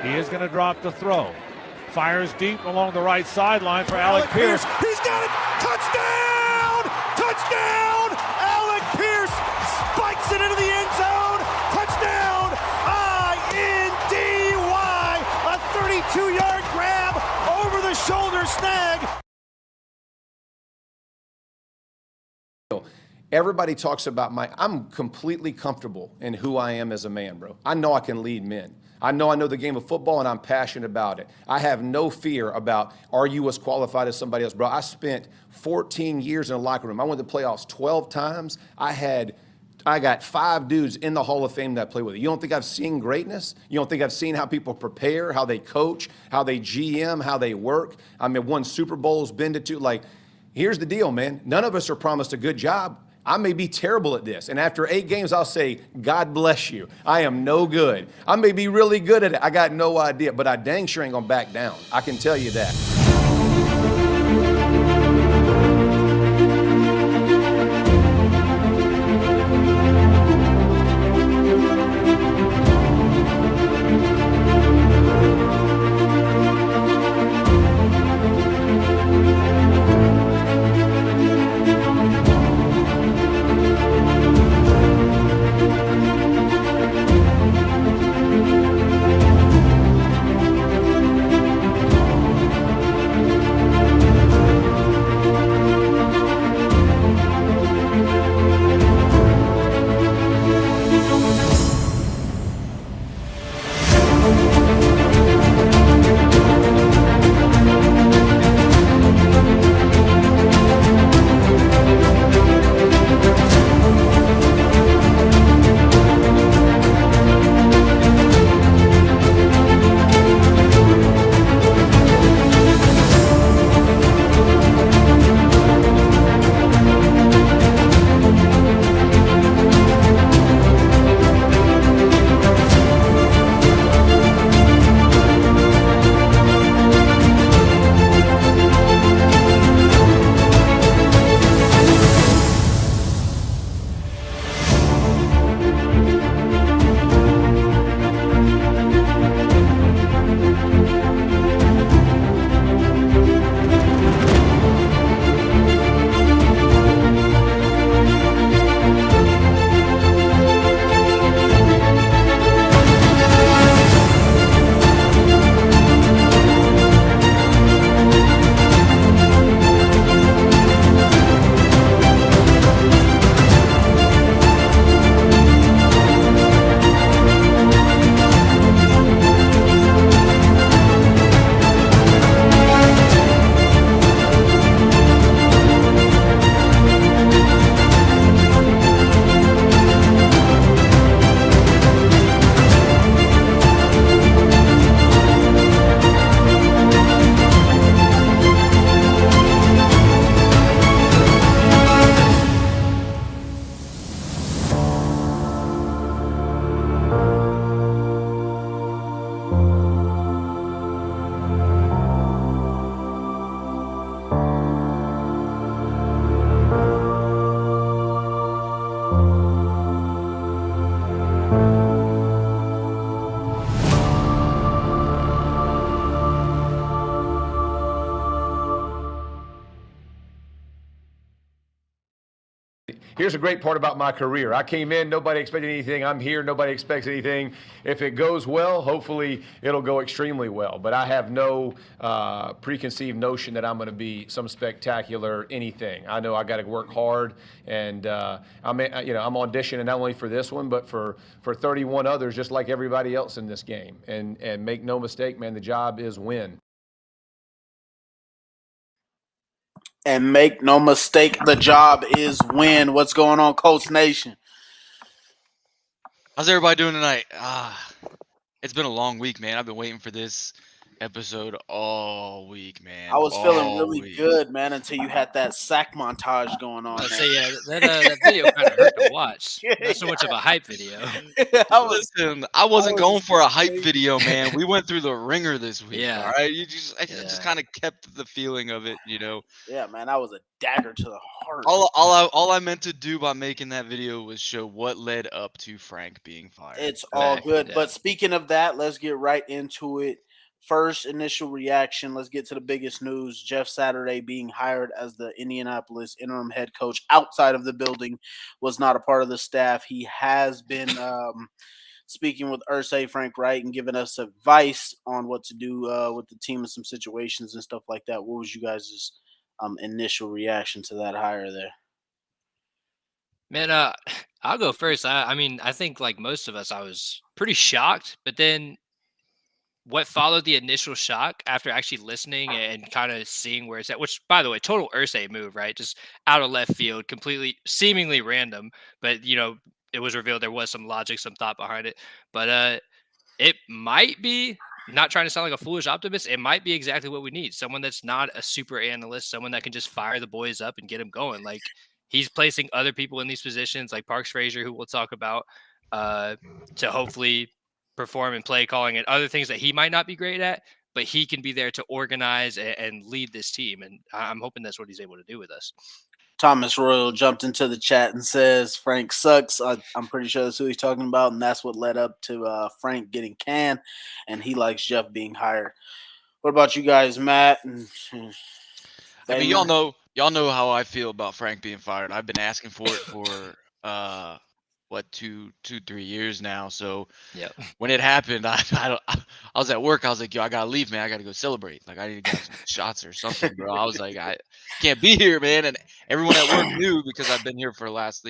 He is going to drop the throw. Fires deep along the right sideline for Alec Pierce. He's got it. Touchdown! Touchdown! Alec Pierce spikes it into the end zone. Touchdown! I-N-D-Y. A 32-yard grab over the shoulder snag. Everybody talks about I'm completely comfortable in who I am as a man, bro. I know I can lead men. I know the game of football, and I'm passionate about it. I have no fear about, are you as qualified as somebody else? Bro, I spent 14 years in a locker room. I went to playoffs 12 times. I got 5 dudes in the Hall of Fame that I play with. You don't think I've seen greatness? You don't think I've seen how people prepare, how they coach, how they GM, how they work? I mean, won Super Bowls, been to 2. Like, here's the deal, man. None of us are promised a good job. I may be terrible at this. And after 8 games, I'll say, God bless you. I am no good. I may be really good at it. I got no idea. But I dang sure ain't going to back down. I can tell you that. Here's a great part about my career. I came in, nobody expected anything. I'm here, nobody expects anything. If it goes well, hopefully it'll go extremely well. But I have no preconceived notion that I'm going to be some spectacular anything. I know I got to work hard, and I'm auditioning not only for this one, but for 31 others, just like everybody else in this game. And make no mistake, man, the job is win. And make no mistake, the job is win. What's going on, Colts Nation? How's everybody doing tonight? It's been a long week, man. I've been waiting for this. episode all week, man. I was feeling All really week. good, man, until you had that sack montage going on. I Man. say, yeah, that video kind of hurt to watch. Not so much of a hype video. Listen, I wasn't going was for a hype crazy. video, man. We went through the ringer this week. Yeah. All right, I Yeah. just kind of kept the feeling of it, you know. Yeah, man, that was a dagger to the heart. All I meant to do by making that video was show what led up to Frank being fired. It's all Fact, good. yeah. But speaking of that, let's get right into it. First initial reaction. Let's get to the biggest news. Jeff Saturday being hired as the Indianapolis interim head coach outside of the building was not a part of the staff. He has been speaking with Ursay, Frank Reich, and giving us advice on what to do with the team in some situations and stuff like that. What was you guys' initial reaction to that hire there? Man, I'll go first. I mean, I think like most of us, I was pretty shocked. But then what followed the initial shock after actually listening and kind of seeing where it's at, which, by the way, total Ursay move, right? Just out of left field, completely seemingly random. But, it was revealed there was some logic, some thought behind it. But it might be, not trying to sound like a foolish optimist, it might be exactly what we need. Someone that's not a super analyst, someone that can just fire the boys up and get them going. Like, he's placing other people in these positions, like Parks Frazier, who we'll talk about, to hopefully perform and play calling and other things that he might not be great at, but he can be there to organize and lead this team. And I'm hoping that's what he's able to do with us. Thomas Royal jumped into the chat and says Frank sucks. I'm pretty sure that's who he's talking about, and that's what led up to Frank getting canned, and he likes Jeff being hired. What about you guys, Matt? I mean, y'all know how I feel about Frank being fired. I've been asking for it for 3 years now. So Yep. when it happened, I was at work. I was like, yo, I gotta leave, man. I gotta go celebrate. Like, I need to get some shots or something, bro. I was like, I can't be here, man. And everyone at work knew because I've been here for the last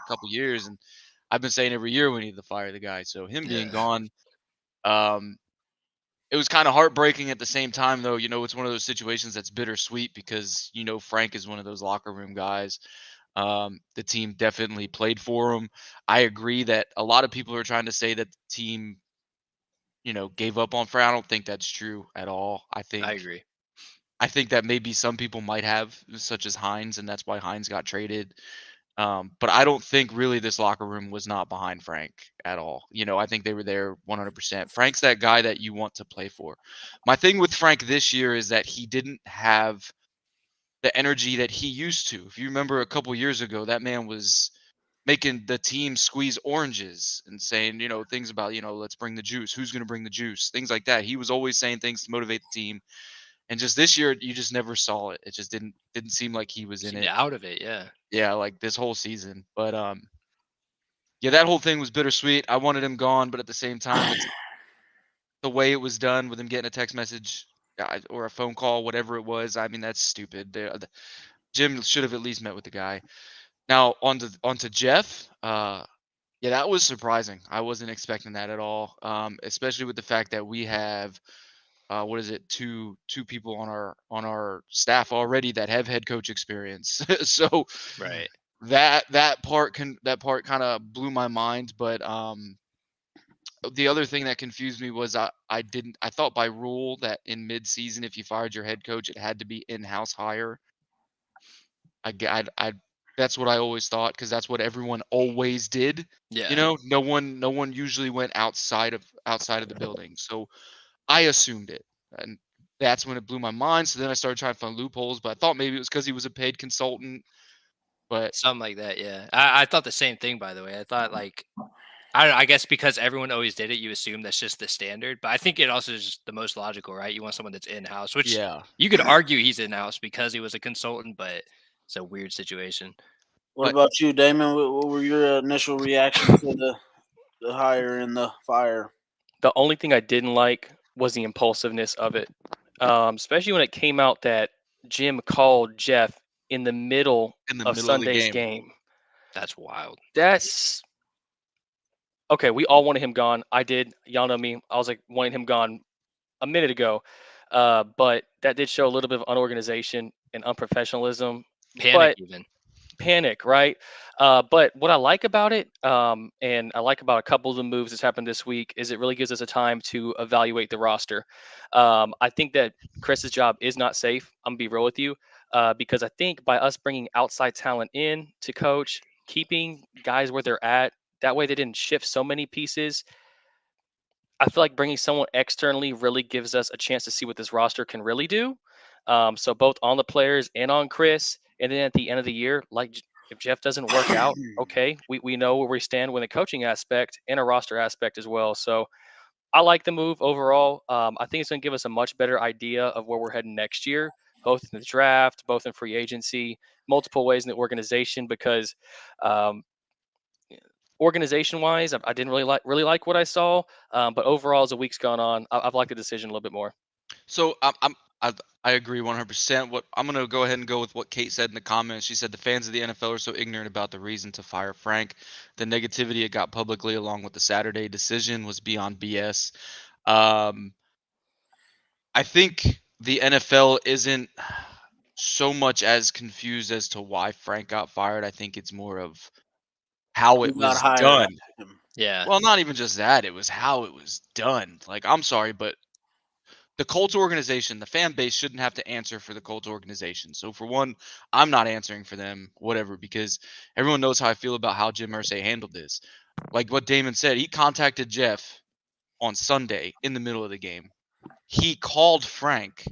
couple years, and I've been saying every year we need to fire the guy. So him being gone, it was kind of heartbreaking at the same time, though. It's one of those situations that's bittersweet because Frank is one of those locker room guys. The team definitely played for him. I agree that a lot of people are trying to say that the team, gave up on Frank. I don't think that's true at all. I agree. I think that maybe some people might have, such as Hines, and that's why Hines got traded. But I don't think really this locker room was not behind Frank at all. I think they were there 100%. Frank's that guy that you want to play for. My thing with Frank this year is that he didn't have the energy that he used to. If you remember a couple years ago, that man was making the team squeeze oranges and saying, things about, let's bring the juice. Who's going to bring the juice? Things like that. He was always saying things to motivate the team. And just this year, you just never saw it. It just didn't seem like he was in it. Out of it, yeah. Yeah, like this whole season. But yeah, that whole thing was bittersweet. I wanted him gone, but at the same time, it's the way it was done with him getting a text message or a phone call, whatever it was. I mean, that's stupid. Jim should have at least met with the guy. Now on to Jeff. Yeah, that was surprising. I wasn't expecting that at all. Especially with the fact that we have two people on our staff already that have head coach experience. So Right. that part kind of blew my mind. But the other thing that confused me was I thought by rule that in mid-season, if you fired your head coach, it had to be in-house hire. I that's what I always thought, because that's what everyone always did. Yeah. No one usually went outside of the building. So I assumed it, and that's when it blew my mind. So then I started trying to find loopholes, but I thought maybe it was because he was a paid consultant. But Something like that, yeah. I thought the same thing, by the way. I thought, like, I guess because everyone always did it, you assume that's just the standard. But I think it also is the most logical, right? You want someone that's in-house, which yeah, you could argue he's in-house because he was a consultant, but it's a weird situation. What But- about you, Damon? What were your initial reactions to the hire and the fire? The only thing I didn't like was the impulsiveness of it, especially when it came out that Jim called Jeff in the middle of Sunday's game. That's wild. That's okay. We all wanted him gone. I did. Y'all know me. I was like wanting him gone a minute ago, but that did show a little bit of unorganization and unprofessionalism. Panic But even. panic, right? But what I like about it, and I like about a couple of the moves that's happened this week, is it really gives us a time to evaluate the roster. I think that Chris's job is not safe. I'm gonna be real with you, because I think by us bringing outside talent in to coach, keeping guys where they're at, that way they didn't shift so many pieces. I feel like bringing someone externally really gives us a chance to see what this roster can really do. So both on the players and on Chris, and then at the end of the year, like if Jeff doesn't work out, okay, we know where we stand with a coaching aspect and a roster aspect as well. So I like the move overall. I think it's going to give us a much better idea of where we're heading next year, both in the draft, both in free agency, multiple ways in the organization. Because um, organization wise, I didn't really like what I saw. But overall, as the week's gone on, I've liked the decision a little bit more. So I agree 100%. What I'm gonna go ahead and go with what Kate said in the comments. She said the fans of the NFL are so ignorant about the reason to fire Frank. The negativity it got publicly, along with the Saturday decision, was beyond BS. Um, I think the NFL isn't so much as confused as to why Frank got fired. I think it's more of how Who it got was hired done. after him? Yeah. Well, not even just that. It was how it was done. Like, I'm sorry, but the Colts organization, the fan base shouldn't have to answer for the Colts organization. So for one, I'm not answering for them, whatever, because everyone knows how I feel about how Jim Irsay handled this. Like what Damon said, he contacted Jeff on Sunday in the middle of the game. He called Frank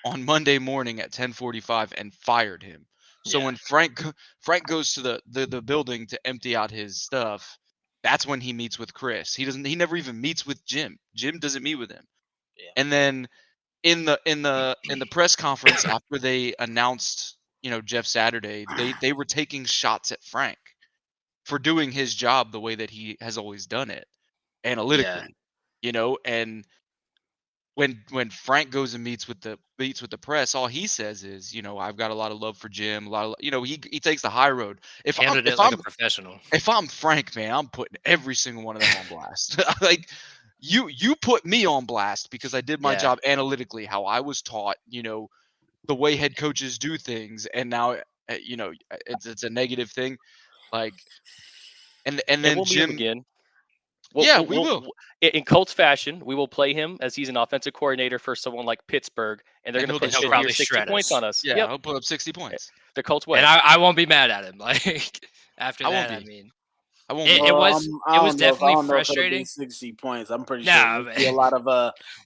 on Monday morning at 10:45 and fired him. So Yeah. when Frank goes to the building to empty out his stuff, that's when he meets with Chris. He never even meets with Jim. Jim doesn't meet with him. Yeah. And then in the press conference after they announced, Jeff Saturday, they were taking shots at Frank for doing his job the way that he has always done it, analytically, and when Frank goes and meets with the press, all he says is, I've got a lot of love for Jim, a lot of, he takes the high road. Handled it like a professional. If I'm Frank, man, I'm putting every single one of them on blast. Like you put me on blast because I did my job analytically, how I was taught, the way head coaches do things, and now it's a negative thing. Like and And then we'll meet him Jim. again. Yeah, we will. In Colts fashion, we will play him as he's an offensive coordinator for someone like Pittsburgh, and they're going to put he'll 50 or probably 60 shred points us. on us. Yeah, Yep. he'll put up 60 points. The Colts way. And I won't be mad at him. Like after I that, won't be. I mean, I won't. it was definitely I don't know if it'll be frustrating. 60 points. I'm pretty Nah, sure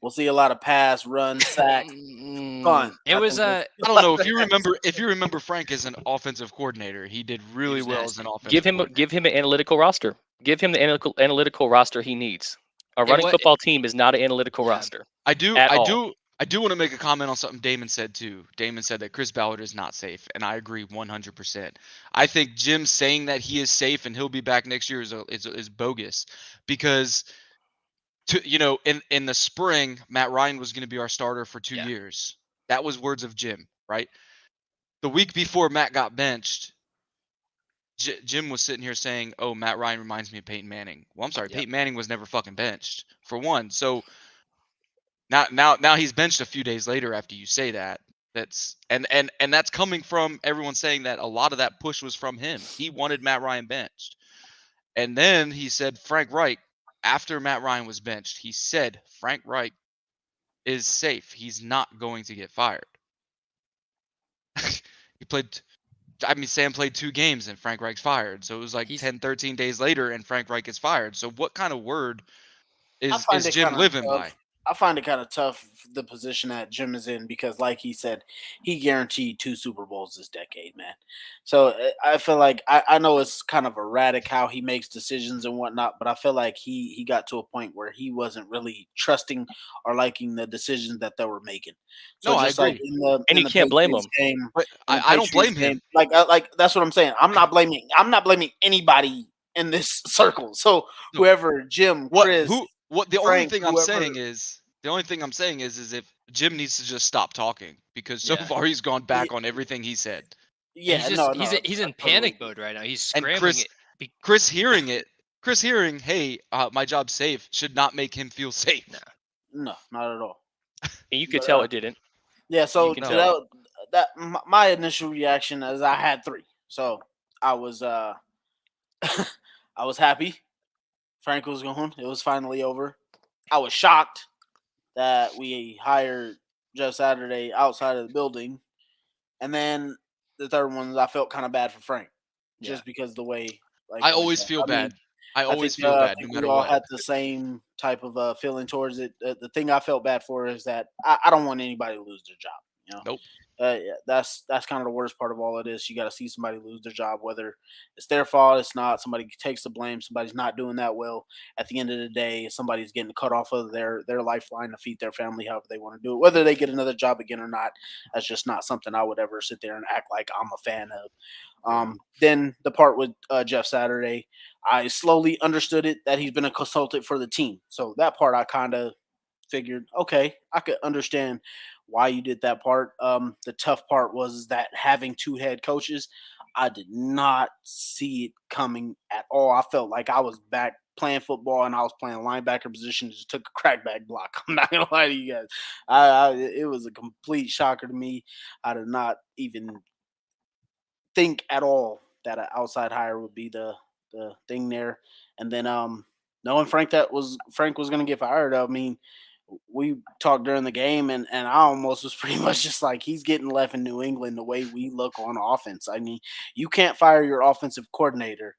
we'll see a lot of pass, run, sack, punt. It was I don't know if you remember Frank as an offensive coordinator, he did really well as an offensive coordinator. Give him an analytical roster. Give him the analytical roster he needs. A running football team is not an analytical roster. I do want to make a comment on something Damon said too. Damon said that Chris Ballard is not safe, and I agree 100%. I think Jim saying that he is safe and he'll be back next year is bogus, because in the spring, Matt Ryan was going to be our starter for 2 years. That was words of Jim, right? The week before Matt got benched, Jim was sitting here saying, "Oh, Matt Ryan reminds me of Peyton Manning." Well, I'm sorry, Peyton Manning was never fucking benched, for one. So now he's benched a few days later after you say that. That's and that's coming from everyone saying that a lot of that push was from him. He wanted Matt Ryan benched. And then he said Frank Reich, after Matt Ryan was benched, he said Frank Reich is safe. He's not going to get fired. Sam played 2 games and Frank Reich's fired. So it was like 10, 13 days later and Frank Reich is fired. So what kind of word is Jim living by? I find it kind of tough, the position that Jim is in, because like he said, he guaranteed 2 Super Bowls this decade, man. So I feel like I know it's kind of erratic how he makes decisions and whatnot, but I feel like he got to a point where he wasn't really trusting or liking the decisions that they were making. So no, just I agree. Like and you can't blame him. Game, but I don't blame him. Like that's what I'm saying. I'm not blaming anybody in this circle. So whoever, Jim, Chris, the only thing I'm saying is if Jim needs to just stop talking, because so far he's gone back on everything he said. Yeah, he's in panic mode right now. He's scrambling. And Chris hearing, hey, my job's safe, should not make him feel safe. No, not at all. And you could tell it didn't. Yeah, so my initial reaction is I had 3. So I was I was happy Frank was gone. It was finally over. I was shocked that we hired Jeff Saturday outside of the building. And then the third one is I felt kind of bad for Frank Yeah. just because the way I like always that. feel I mean, bad. I always feel I bad no think we matter all what. had the same type of feeling towards it. The thing I felt bad for is that I don't want anybody to lose their job. You know, Nope. yeah, that's kind of the worst part of all of this. You got to see somebody lose their job, whether it's their fault, it's not. Somebody takes the blame. Somebody's not doing that well. At the end of the day, somebody's getting cut off of their lifeline to feed their family, however they want to do it. Whether they get another job again or not, that's just not something I would ever sit there and act like I'm a fan of. Then the part with Jeff Saturday, I slowly understood it that he's been a consultant for the team. So that part I kind of figured, okay, I could understand why you did that part. The tough part was that having two head coaches, I did not see it coming at all. I felt like I was back playing football and I was playing linebacker position. Just took a crackback block. I'm not gonna lie to you guys. It was a complete shocker to me. I did not even think at all that an outside hire would be the thing there. And then knowing Frank was gonna get fired, I mean, we talked during the game and I almost was pretty much just like he's getting left in New England the way we look on offense. I mean, you can't fire your offensive coordinator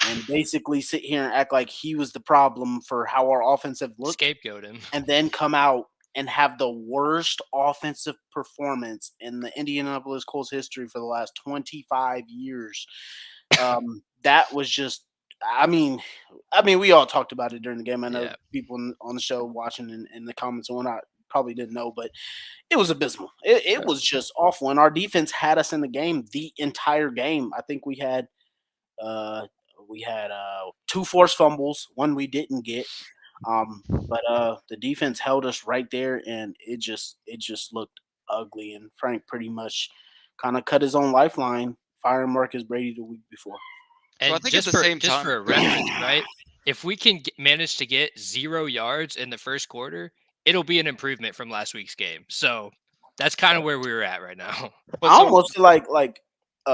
and basically sit here and act like he was the problem for how our offensive looked Scapegoat him. and then come out and have the worst offensive performance in the Indianapolis Colts history for the last 25 years. That was just, I mean, we all talked about it during the game. I know Yeah. people on the show watching in the comments and whatnot probably didn't know, but it was abysmal. It was just awful. And our defense had us in the game the entire game. I think uh, we had two forced fumbles, one we didn't get. But the defense held us right there, and it just looked ugly. And Frank pretty much kind of cut his own lifeline, firing Marcus Brady the week before. So I And think at the same just time, for a reference, right? If we can manage to get 0 yards in the first quarter, it'll be an improvement from last week's game. So that's kind of where we were at right now. but I so almost feel like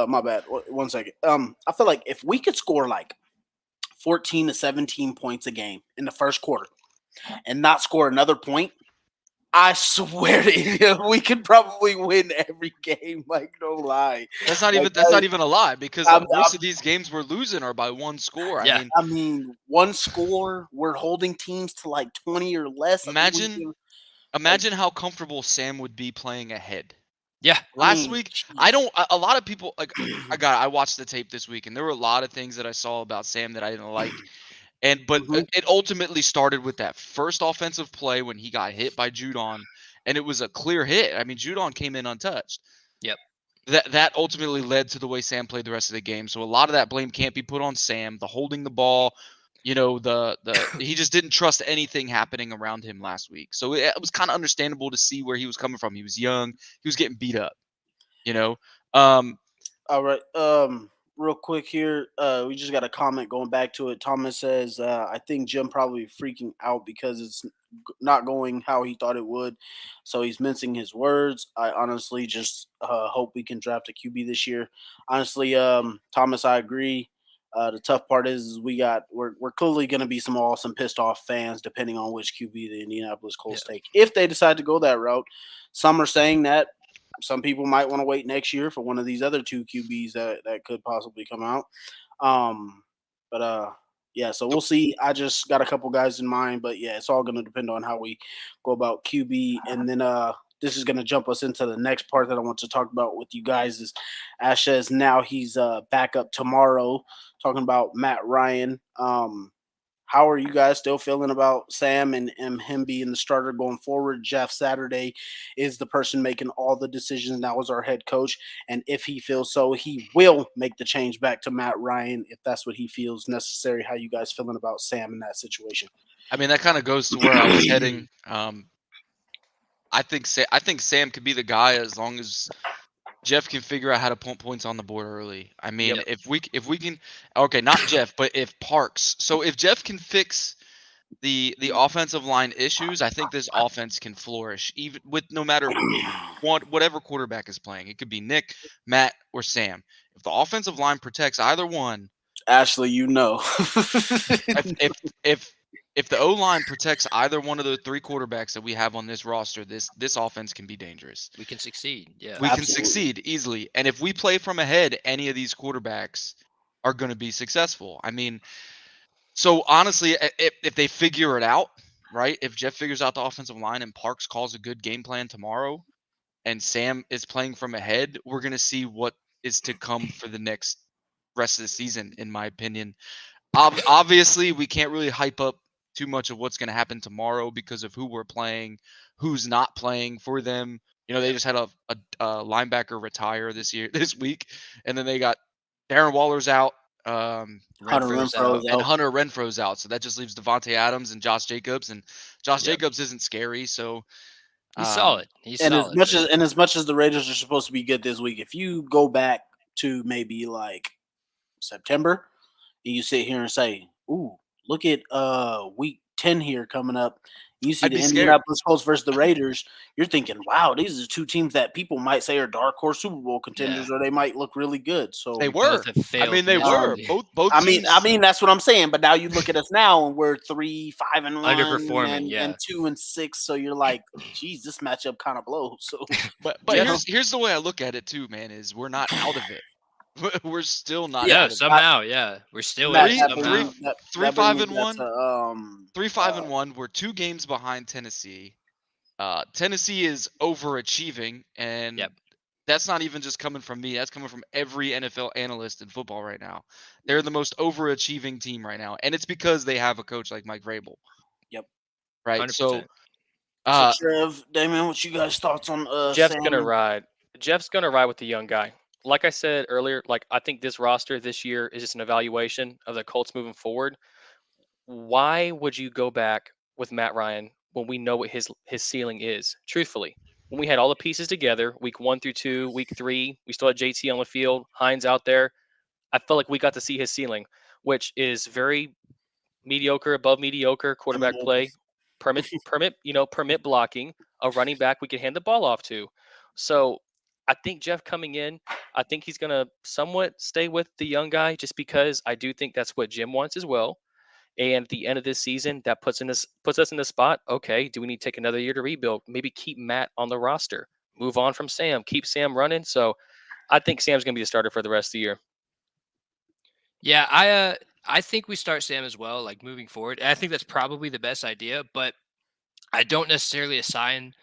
my bad. 1 second. I feel like if we could score like 14 to 17 points a game in the first quarter and not score another point, I swear to you, we could probably win every game. Like, no lie. that's not Like, even a lie because I'm, most of these games we're losing are by one score. Yeah. I mean, one score, we're holding teams to like 20 or less. I think Imagine how comfortable Sam would be playing ahead. Yeah. Last week, jeez. a lot of people like I watched the tape this week and there were a lot of things that I saw about Sam that I didn't like. But Mhm. it ultimately started with that first offensive play when he got hit by Judon, and it was a clear hit. I mean, Judon came in untouched. Yep. That ultimately led to the way Sam played the rest of the game. So a lot of that blame can't be put on Sam. The holding the ball, the he just didn't trust anything happening around him last week. So it was kind of understandable to see where he was coming from. He was young. He was getting beat up. You know. All right. Real quick here, we just got a comment going back to it. Thomas says, I think Jim probably freaking out because it's not going how he thought it would. So he's mincing his words. I honestly just hope we can draft a QB this year. Honestly, Thomas, I agree. The tough part is we're clearly going to be some awesome pissed off fans depending on which QB the Indianapolis Colts take. If they decide to go that route, some are saying that some people might want to wait next year for one of these other two QBs that could possibly come out. But yeah, so we'll see. I just got a couple guys in mind, but yeah, it's all going to depend on how we go about QB. And then this is going to jump us into the next part that I want to talk about with you guys is Ash says now he's back up tomorrow, talking about Matt Ryan. How are you guys still feeling about Sam and him being the starter going forward? Jeff Saturday is the person making all the decisions now as our head coach. And if he feels so, he will make the change back to Matt Ryan if that's what he feels necessary. How you guys feeling about Sam in that situation? I mean, that kind of goes to where I was heading. I think Sam could be the guy as long as Jeff can figure out how to put points on the board early. I mean, if we can, okay, not Jeff, but if Parks. So if Jeff can fix the offensive line issues, I think this offense can flourish even with no matter whatever quarterback is playing. It could be Nick, Matt, or Sam. If the offensive line protects either one, Ashley, you know. if the O-line protects either one of the three quarterbacks that we have on this roster, this offense can be dangerous. We can succeed. Yeah. We can Absolutely. succeed easily. And if we play from ahead, any of these quarterbacks are going to be successful. I mean, so honestly, if they figure it out, right? If Jeff figures out the offensive line and Parks calls a good game plan tomorrow and Sam is playing from ahead, we're going to see what is to come for the next rest of the season, in my opinion. Obviously, we can't really hype up too much of what's going to happen tomorrow because of who we're playing, who's not playing for them. You know, they just had a linebacker retire this week, and then they got Darren Waller's out, Hunter Renfro's Renfro's and out. Hunter Renfro's out. So that just leaves Devontae Adams and Josh Jacobs, and Josh Yep. Jacobs isn't scary. So He's solid. He's And solid. as much as the Raiders are supposed to be good this week, if you go back to maybe like September and you sit here and say, "Ooh, look at week 10 here coming up." You see I'd the be scared. Indianapolis Colts versus the Raiders. You're thinking, "Wow, these are two teams that people might say are dark horse Super Bowl contenders, or they might look really good." So they both were. have failed They were. miserably. Both I teams. mean that's what I'm saying. But now you look at us now, and we're 3-5-1, Underperforming, and 2-6. So you're like, "Geez, this matchup kind of blows." So, But Yeah. here's the way I look at it too, man. Is we're not out of it. We're still not Yeah, out of it. somehow. Yeah, we're still That- in that somehow. brings- that- Three, that 5 brings and us 1. to, 3-5-1. We're 2 games behind Tennessee. Tennessee is overachieving, and Yep. that's not even just coming from me. That's coming from every NFL analyst in football right now. They're the most overachieving team right now, and it's because they have a coach like Mike Vrabel. Yep. Right. 100%. So, Trev, Damon, what's you guys' thoughts on Jeff's Sam? gonna ride. Jeff's gonna ride with the young guy. Like I said earlier, like I think this roster this year is just an evaluation of the Colts moving forward. Why would you go back with Matt Ryan when we know what his ceiling is? Truthfully, when we had all the pieces together, week 1 through 2, week 3, we still had JT on the field, Hines out there. I felt like we got to see his ceiling, which is very mediocre, above mediocre quarterback play, permit blocking, a running back we can hand the ball off to. So I think Jeff coming in, I think he's gonna somewhat stay with the young guy just because I do think that's what Jim wants as well. And at the end of this season, that puts us in the spot. Okay, do we need to take another year to rebuild? Maybe keep Matt on the roster, move on from Sam, keep Sam running. So I think Sam's gonna be the starter for the rest of the year. Yeah, I think we start Sam as well, like moving forward. And I think that's probably the best idea, but I don't necessarily assign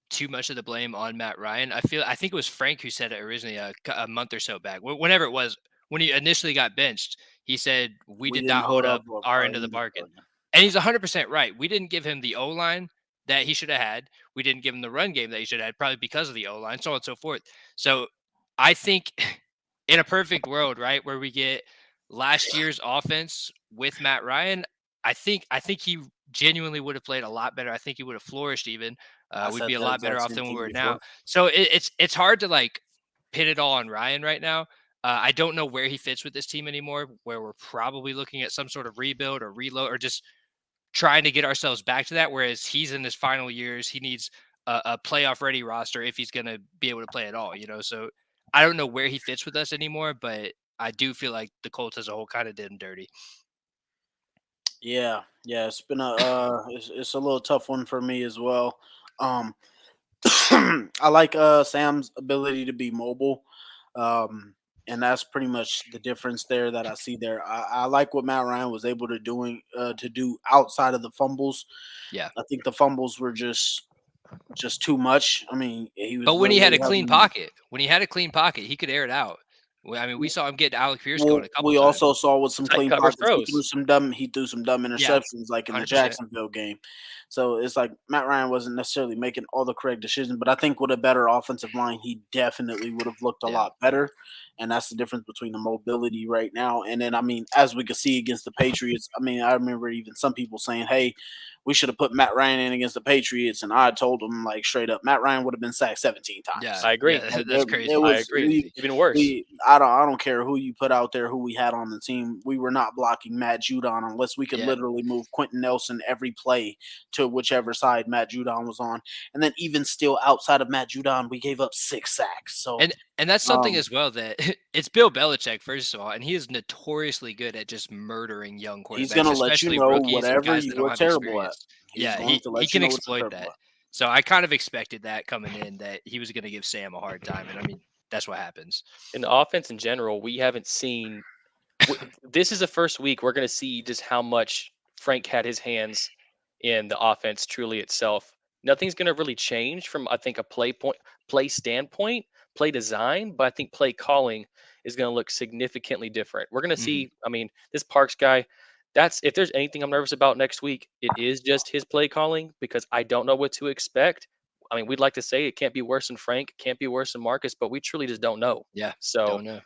too much of the blame on Matt Ryan. I think it was Frank who said it originally a month or so back, whenever it was when he initially got benched. He said we did didn't not hold up or our end of the bargain, and he's 100% right. We didn't give him the O line that he should have had. We didn't give him the run game that he should have had, probably because of the O line, so on and so forth. So I think in a perfect world, right, where we get last year's offense with Matt Ryan, I think he genuinely would have played a lot better. I think he would have flourished even. We'd be a lot better off than we were now. So it's hard to like pin it all on Ryan right now. I don't know where he fits with this team anymore, where we're probably looking at some sort of rebuild or reload or just trying to get ourselves back to that. Whereas he's in his final years, he needs a playoff ready roster if he's going to be able to play at all, So I don't know where he fits with us anymore, but I do feel like the Colts as a whole kind of did him dirty. Yeah, it's been it's a little tough one for me as well. I like Sam's ability to be mobile, and that's pretty much the difference there that I see there. I like what Matt Ryan was able to do outside of the fumbles. Yeah, I think the fumbles were just too much. I mean, but when he had a clean pocket, he could air it out. I mean, we saw him get Alec Pierce going a couple we times. also saw with some clean coverage pockets, throws. he threw some dumb interceptions, like in the 100%. Jacksonville game. So it's like Matt Ryan wasn't necessarily making all the correct decisions, but I think with a better offensive line, he definitely would have looked a lot better. And that's the difference between the mobility right now. And then, I mean, as we could see against the Patriots, I mean, I remember even some people saying, hey, we should have put Matt Ryan in against the Patriots, and I told him like straight up, Matt Ryan would have been sacked 17 times. Yeah, I agree. Yeah, Like, that's it crazy. I was agree. Even worse. I don't care who you put out there, who we had on the team. We were not blocking Matt Judon unless we could Yeah. literally move Quentin Nelson every play to whichever side Matt Judon was on. And then even still outside of Matt Judon, we gave up 6 sacks. So And that's something Um, as well that it's Bill Belichick, first of all, and he is notoriously good at just murdering young he's quarterbacks, gonna let you especially know rookies and whatever guys you that don't were have terrible at. experience. He's Yeah, going to he let you can know what you're exploit terrible that. at. So I kind of expected that coming in, that he was going to give Sam a hard time, and I mean that's what happens. In the offense in general, we haven't seen. This is the first week we're going to see just how much Frank had his hands in the offense truly itself. Nothing's going to really change from, I think, a play standpoint, play design, but I think play calling is going to look significantly different. We're going to Mhm. see. I mean, this Parks guy. That's if there's anything I'm nervous about next week, it is just his play calling because I don't know what to expect. I mean, we'd like to say it can't be worse than Frank, can't be worse than Marcus, but we truly just don't know. Yeah, So don't know.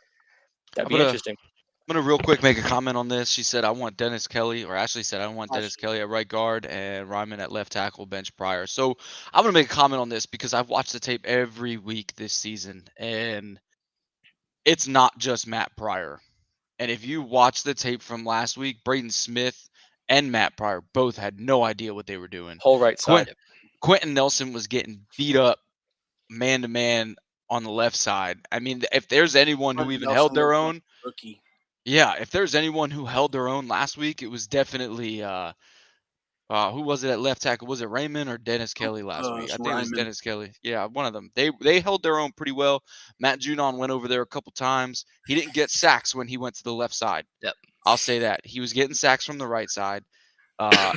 that'd I'm be gonna interesting. I'm gonna real quick make a comment on this. She said I want Dennis Kelly, or Ashley said I want Dennis Ashley. Kelly at right guard and Ryman at left tackle bench prior. So I'm gonna make a comment on this because I've watched the tape every week this season, and it's not just Matt Pryor. And if you watch the tape from last week, Braden Smith and Matt Pryor both had no idea what they were doing. Whole right side. Quentin Nelson was getting beat up man to man on the left side. I mean, if there's anyone who Quentin even held Nelson their looks like own, a rookie. yeah, if there's anyone who held their own last week, it was definitely who was it at left tackle? Was it Raymond or Dennis Kelly last week? It's I think it was Ryman. Dennis Kelly. Yeah, one of them. They held their own pretty well. Matt Judon went over there a couple times. He didn't get sacks when he went to the left side. Yep. I'll say that. He was getting sacks from the right side. Uh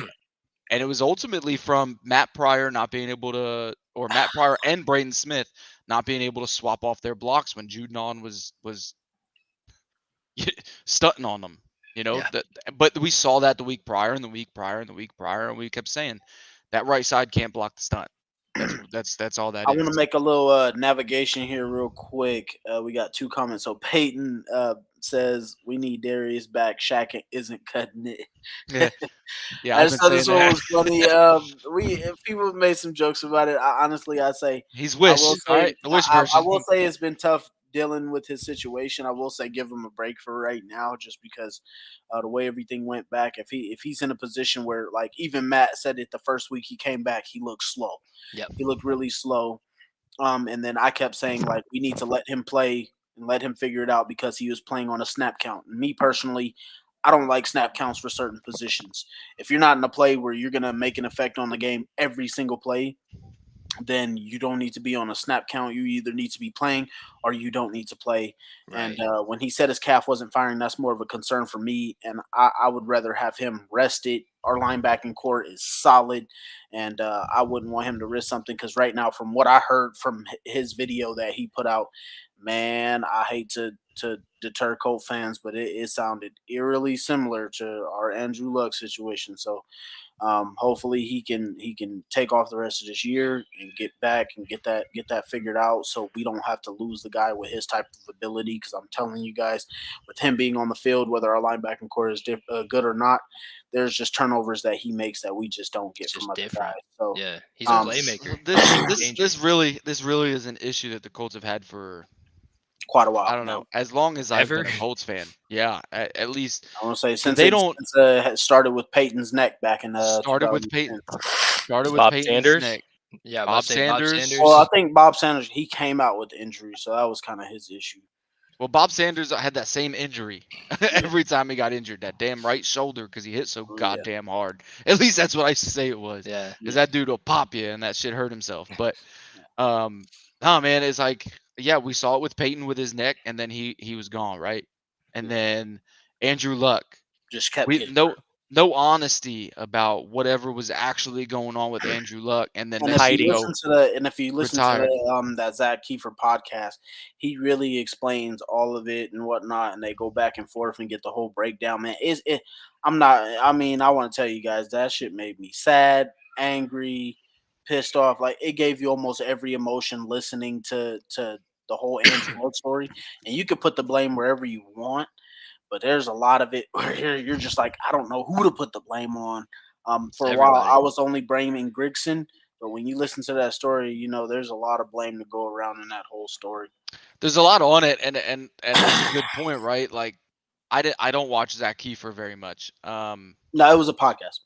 and it was ultimately from Matt Pryor not being able to, or Matt Pryor and Braden Smith not being able to swap off their blocks when Judon was stunting on them. You know, Yeah. but we saw that the week prior and the week prior and the week prior, and we kept saying that right side can't block the stunt. That's all that I is. want to make a little navigation here real quick. We got 2 comments. So Peyton says we need Darius back. Shaq isn't cutting it. Yeah, yeah, I I've just been thought this saying one that. was funny. People have made some jokes about it. Honestly, I say He's I wish, will all say right, the wish I version. will say it's been tough dealing with his situation. I will say give him a break for right now, just because the way everything went back. If he's in a position where, like, even Matt said it the first week he came back, he looked slow. Yep. He looked really slow. And then I kept saying, like, we need to let him play and let him figure it out because he was playing on a snap count. And me personally, I don't like snap counts for certain positions. If you're not in a play where you're gonna make an effect on the game every single play, then you don't need to be on a snap count. You either need to be playing or you don't need to play. Right. And when he said his calf wasn't firing, that's more of a concern for me. And I would rather have him rested. Our linebacking core is solid, and I wouldn't want him to risk something because right now, from what I heard from his video that he put out, man, I hate to deter Colt fans, but it sounded eerily similar to our Andrew Luck situation. So hopefully he can take off the rest of this year and get back and get that figured out, so we don't have to lose the guy with his type of ability. Because I'm telling you guys, with him being on the field, whether our linebacking core is good or not, there's just turnovers that he makes that we just don't get It's from just other different. guys. So Yeah, he's a um, playmaker. This Dangerous. really is an issue that the Colts have had for, quite a while I don't now. know, as long as I've Ever? been a Colts fan. Yeah, at least I want to say because since they it don't had started with Peyton's neck back in started with 2010. Peyton started with Bob Peyton's Sanders. neck. Yeah, about Bob to say Bob Sanders. Well, I Sanders. think Bob Sanders, he came out with injury, so that was kind of his issue. Well, Bob Sanders had that same injury every time he got injured. That damn right shoulder because he hit so Oh, yeah. goddamn hard. At least that's what I used to say it was. Yeah. Because that dude will pop you and that shit hurt himself. But no, man, it's like, yeah, we saw it with Peyton with his neck, and then he was gone, right? And then Andrew Luck, Just kept we getting no honesty about whatever was actually going on with Andrew Luck, and then And next if thing you you Hiding. know, listen to the and if you listen to retired. that Zach Kiefer podcast, he really explains all of it and whatnot, and they go back and forth and get the whole breakdown. Man, I'm not. I mean, I want to tell you guys that shit made me sad, angry, pissed off. Like, it gave you almost every emotion listening to the whole Andrew Luck story, and you could put the blame wherever you want, but there's a lot of it where you're just like, I don't know who to put the blame on. For a while, Everybody. I was only blaming Grigson, but when you listen to that story, you know there's a lot of blame to go around in that whole story. There's a lot on it, and that's a good point, right? Like, I don't watch Zach Kiefer very much. No, it was a podcast.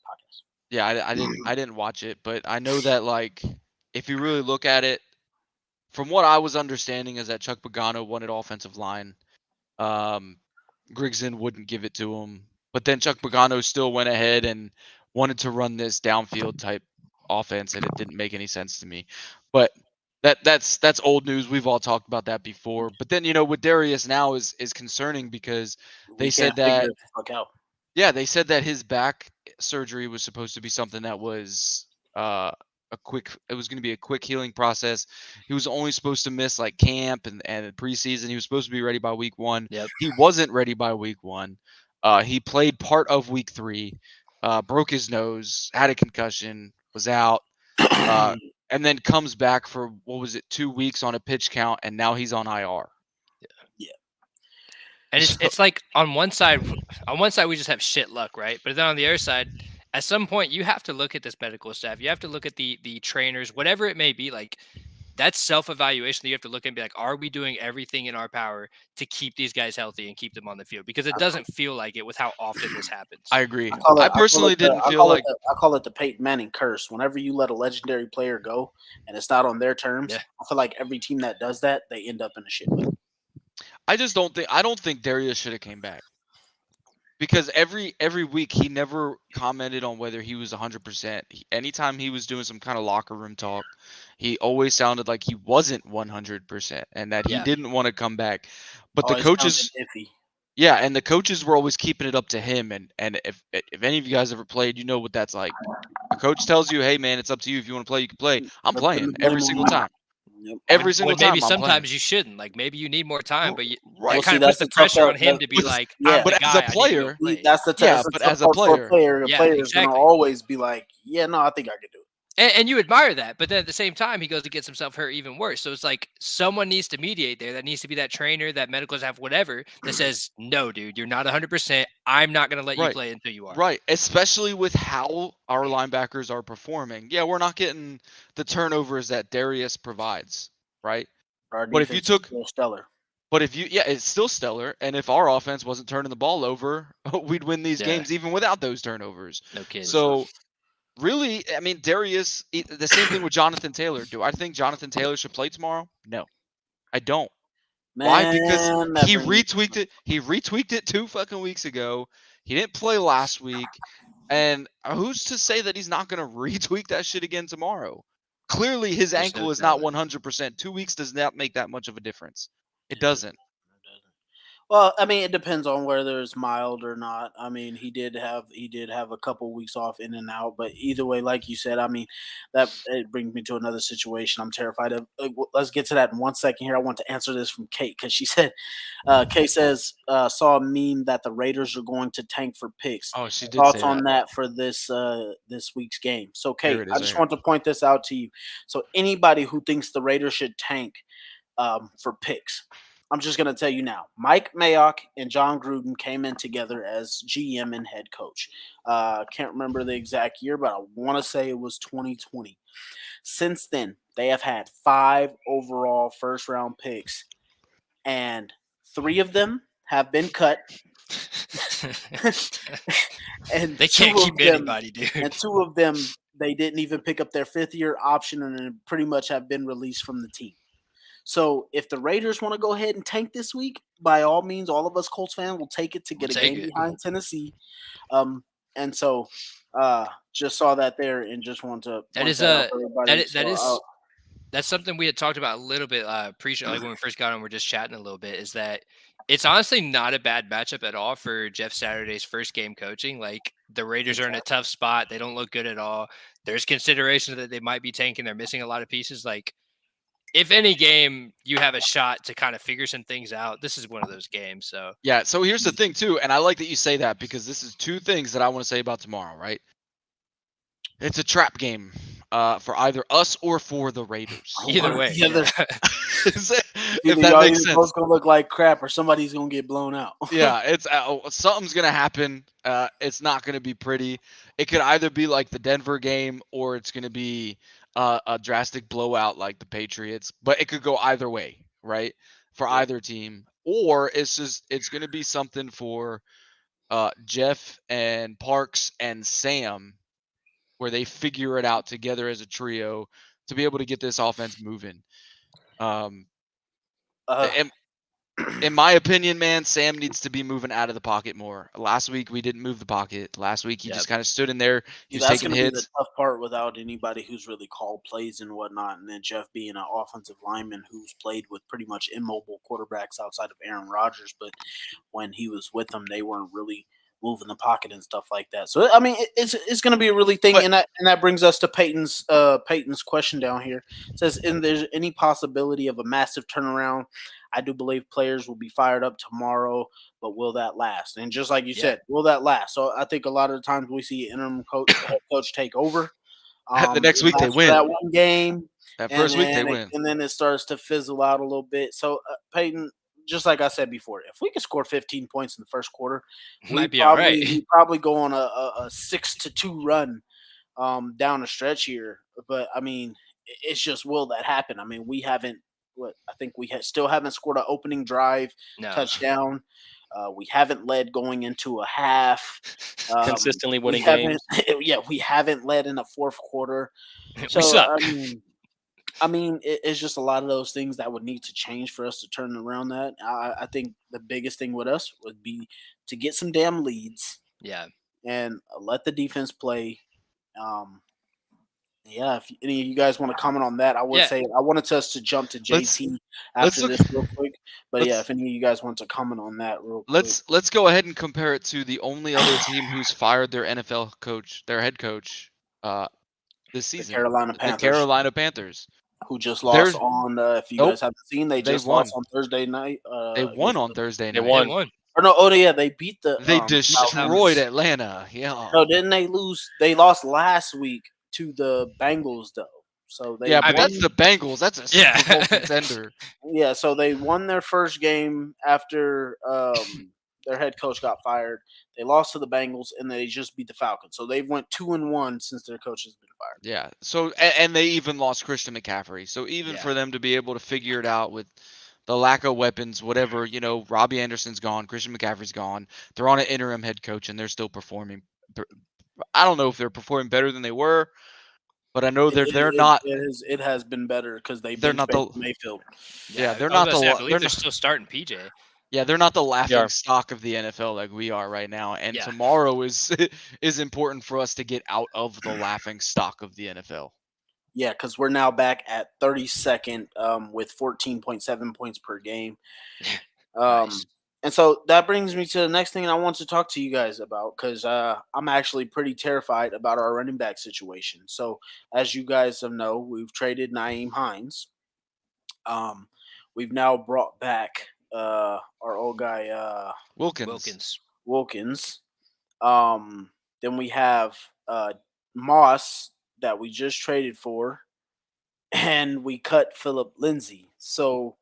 Yeah, I didn't watch it, but I know that, like, if you really look at it, from what I was understanding, is that Chuck Pagano wanted offensive line. Grigson wouldn't give it to him, but then Chuck Pagano still went ahead and wanted to run this downfield type offense, and it didn't make any sense to me. But that's old news. We've all talked about that before. But then, with Darius now is concerning because they We said can't figure that it the fuck out. yeah, they said that his back surgery was supposed to be something that was it was going to be a quick healing process. He was only supposed to miss like camp and preseason. He was supposed to be ready by week 1. Yep. He wasn't ready by week 1. He played part of week 3, broke his nose, had a concussion, was out, and then comes back for 2 weeks on a pitch count, and now he's on IR. Yeah. And it's like on one side we just have shit luck, right? But then on the other side, at some point you have to look at this medical staff. You have to look at the trainers, whatever it may be. Like, that's self-evaluation that you have to look and be like, are we doing everything in our power to keep these guys healthy and keep them on the field? Because it doesn't feel like it with how often this happens. I agree. I personally didn't feel like I call it the Peyton Manning curse. Whenever you let a legendary player go and it's not on their terms, Yeah. I feel like every team that does that, they end up in a shit way. I don't think Darius should have came back. Because every week he never commented on whether he was 100%. Anytime he was doing some kind of locker room talk, he always sounded like he wasn't 100% and that he didn't want to come back. But the coaches, yeah, and the coaches were always keeping it up to him. And if any of you guys ever played, you know what that's like. A coach tells you, "Hey man, it's up to you. If you want to play, you can play." I'm playing every single time. Every single time. Maybe sometimes you shouldn't. Like, maybe you need more time, but right. It kind of puts the pressure on him to be like, but as a player, that's the test. But as a player, the player is going to always be like, yeah, no, I think I could do it. And you admire that, but then at the same time, he goes and gets himself hurt even worse. So it's like someone needs to mediate there. That needs to be that trainer, that medical staff, whatever, that says, no, dude, you're not 100%. I'm not going to let you play until you are. Right, especially with how our linebackers are performing. Yeah, we're not getting the turnovers that Darius provides, right? But if you took stellar. But if it's still stellar. And if our offense wasn't turning the ball over, we'd win these games even without those turnovers. No kidding. So really, I mean, Darius, the same thing with Jonathan Taylor. Do I think Jonathan Taylor should play tomorrow? No, I don't. Man, why? Because he retweaked it. He retweaked it 2 fucking weeks ago. He didn't play last week. And who's to say that he's not going to retweak that shit again tomorrow? Clearly, his ankle is not 100%. 2 weeks does not make that much of a difference. It doesn't. Well, I mean, it depends on whether it's mild or not. I mean, he did have a couple weeks off in and out, but either way, like you said, I mean, it brings me to another situation I'm terrified of. Let's get to that in 1 second here. I want to answer this from Kate because she said, Kate says, saw a meme that the Raiders are going to tank for picks. Oh, she did. Thoughts say on that for this week's game. So, Kate, I just want to point this out to you. So, anybody who thinks the Raiders should tank for picks, I'm just going to tell you now, Mike Mayock and John Gruden came in together as GM and head coach. Can't remember the exact year, but I want to say it was 2020. Since then, they have had 5 overall first-round picks, and 3 of them have been cut. And they can't keep anybody, dude. And 2 of them, they didn't even pick up their 5th-year option and pretty much have been released from the team. So if the Raiders want to go ahead and tank this week, by all means, all of us Colts fans will take it to get a game behind Tennessee. And so just saw that there and just want to that's something we had talked about a little bit pre-show, like when we first got on, we're just chatting a little bit, is that it's honestly not a bad matchup at all for Jeff Saturday's first game coaching. Like, the Raiders are in a tough spot. They don't look good at all. There's consideration that they might be tanking. They're missing a lot of pieces. Like, if any game you have a shot to kind of figure some things out, this is one of those games. So yeah. So here's the thing too, and I like that you say that because this is 2 things that I want to say about tomorrow. Right? It's a trap game for either us or for the Raiders. Either way, Yeah, yeah. if either that y'all makes either sense. both gonna look like crap or somebody's gonna get blown out. Yeah, it's something's gonna happen. It's not gonna be pretty. It could either be like the Denver game, or it's gonna be a drastic blowout like the Patriots. But it could go either way, right? For Yeah. either team, or it's gonna be something for Jeff and Parks and Sam, where they figure it out together as a trio to be able to get this offense moving. Um, Uh, in my opinion, man, Sam needs to be moving out of the pocket more. Last week we didn't move the pocket. Last week he Yep. just kind of stood in there. He was that's taking gonna be the hits. tough part without anybody who's really called plays and whatnot, and then Jeff being an offensive lineman who's played with pretty much immobile quarterbacks outside of Aaron Rodgers, but when he was with them, they weren't really moving the pocket and stuff like that. So I mean, it's going to be a really thing, But- and that brings us to Peyton's question down here. It says, "Is there any possibility of a massive turnaround? I do believe players will be fired up tomorrow, but will that last?" And just like you Yeah. said, will that last? So I think a lot of the times we see interim head coach take over. The next It week they lasts for that win. one game, That and first week they then win. and then it starts to fizzle out a little bit. So Peyton, just like I said before, if we could score 15 points in the first quarter, Might be all right. we probably go on a 6-2 run down the stretch here. But I mean, it's just, will that happen? I mean, we haven't. What I think we still haven't scored an opening drive No. touchdown. We haven't led going into a half. Consistently We winning haven't, games. yeah, we haven't led in a fourth quarter. So we suck. I mean, it's just a lot of those things that would need to change for us to turn around that. I think the biggest thing with us would be to get some damn leads Yeah. and let the defense play. Yeah, if any of you guys want to comment on that, I would Yeah. say I wanted us to jump to Let's- JT let's after look- this real quick. But yeah, let's- if any of you guys want to comment on that real quick. Let's go ahead and compare it to the only other team who's fired their NFL coach, their head coach, this season. Carolina The Panthers. Carolina Panthers. Who just lost There's- on if you Nope. guys haven't seen, they They just won. lost on Thursday night. They won on Thursday They night. won. They won. Or no, yeah, they beat the They Falcons. destroyed Atlanta. Yeah. No, didn't they lose? They lost last week to the Bengals, though. So they Yeah, but I that's mean- the Bengals. That's a Yeah. Super Bowl contender. yeah. So they won their first game after their head coach got fired. They lost to the Bengals and they just beat the Falcons. So they've went 2-1 since their coach has been fired. Yeah. So and they even lost Christian McCaffrey. So even Yeah. for them to be able to figure it out with the lack of weapons, whatever, Robbie Anderson's gone, Christian McCaffrey's gone. They're on an interim head coach and they're still performing. I don't know if they're performing better than they were, but I know they're not. It has been better because They're benched not Baker the- Mayfield. Yeah, they're I was not gonna say, I the. believe They're they're not, still starting PJ. yeah, they're not the laughing are. stock of the NFL like we are right now. And Yeah. tomorrow is is important for us to get out of the laughing stock of the NFL. Yeah, because we're now back at 32nd with 14.7 points per game. Nice. And so that brings me to the next thing I want to talk to you guys about because I'm actually pretty terrified about our running back situation. So as you guys know, we've traded Naeem Hines. We've now brought back our old guy Wilkins. Wilkins. Then we have Moss that we just traded for, and we cut Philip Lindsay. So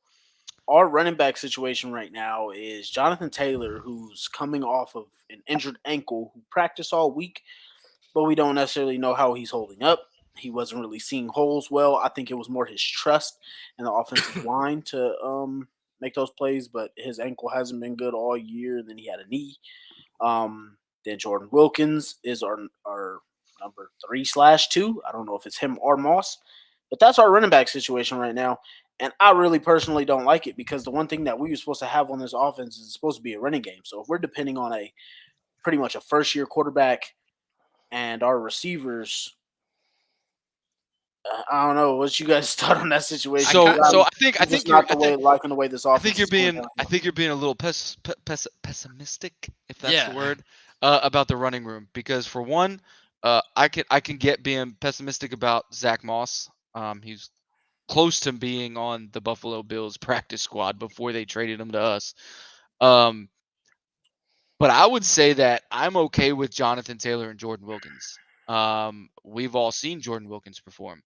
our running back situation right now is Jonathan Taylor, who's coming off of an injured ankle, who practiced all week, but we don't necessarily know how he's holding up. He wasn't really seeing holes well. I think it was more his trust in the offensive line to make those plays, but his ankle hasn't been good all year. And then he had a knee. Then Jordan Wilkins is our number 3/2. I don't know if it's him or Moss, but that's our running back situation right now. And I really personally don't like it because the one thing that we were supposed to have on this offense is supposed to be a running game. So if we're depending on a pretty much a first-year quarterback and our receivers, I don't know what you guys thought on that situation. So I'm I think just you're not liking the way this offense. I think you're is going being down. I think you're being a little pessimistic, if that's Yeah. the word, about the running room. Because for one, I can get being pessimistic about Zach Moss. He's close to being on the Buffalo Bills practice squad before they traded him to us. But I would say that I'm okay with Jonathan Taylor and Jordan Wilkins. We've all seen Jordan Wilkins perform.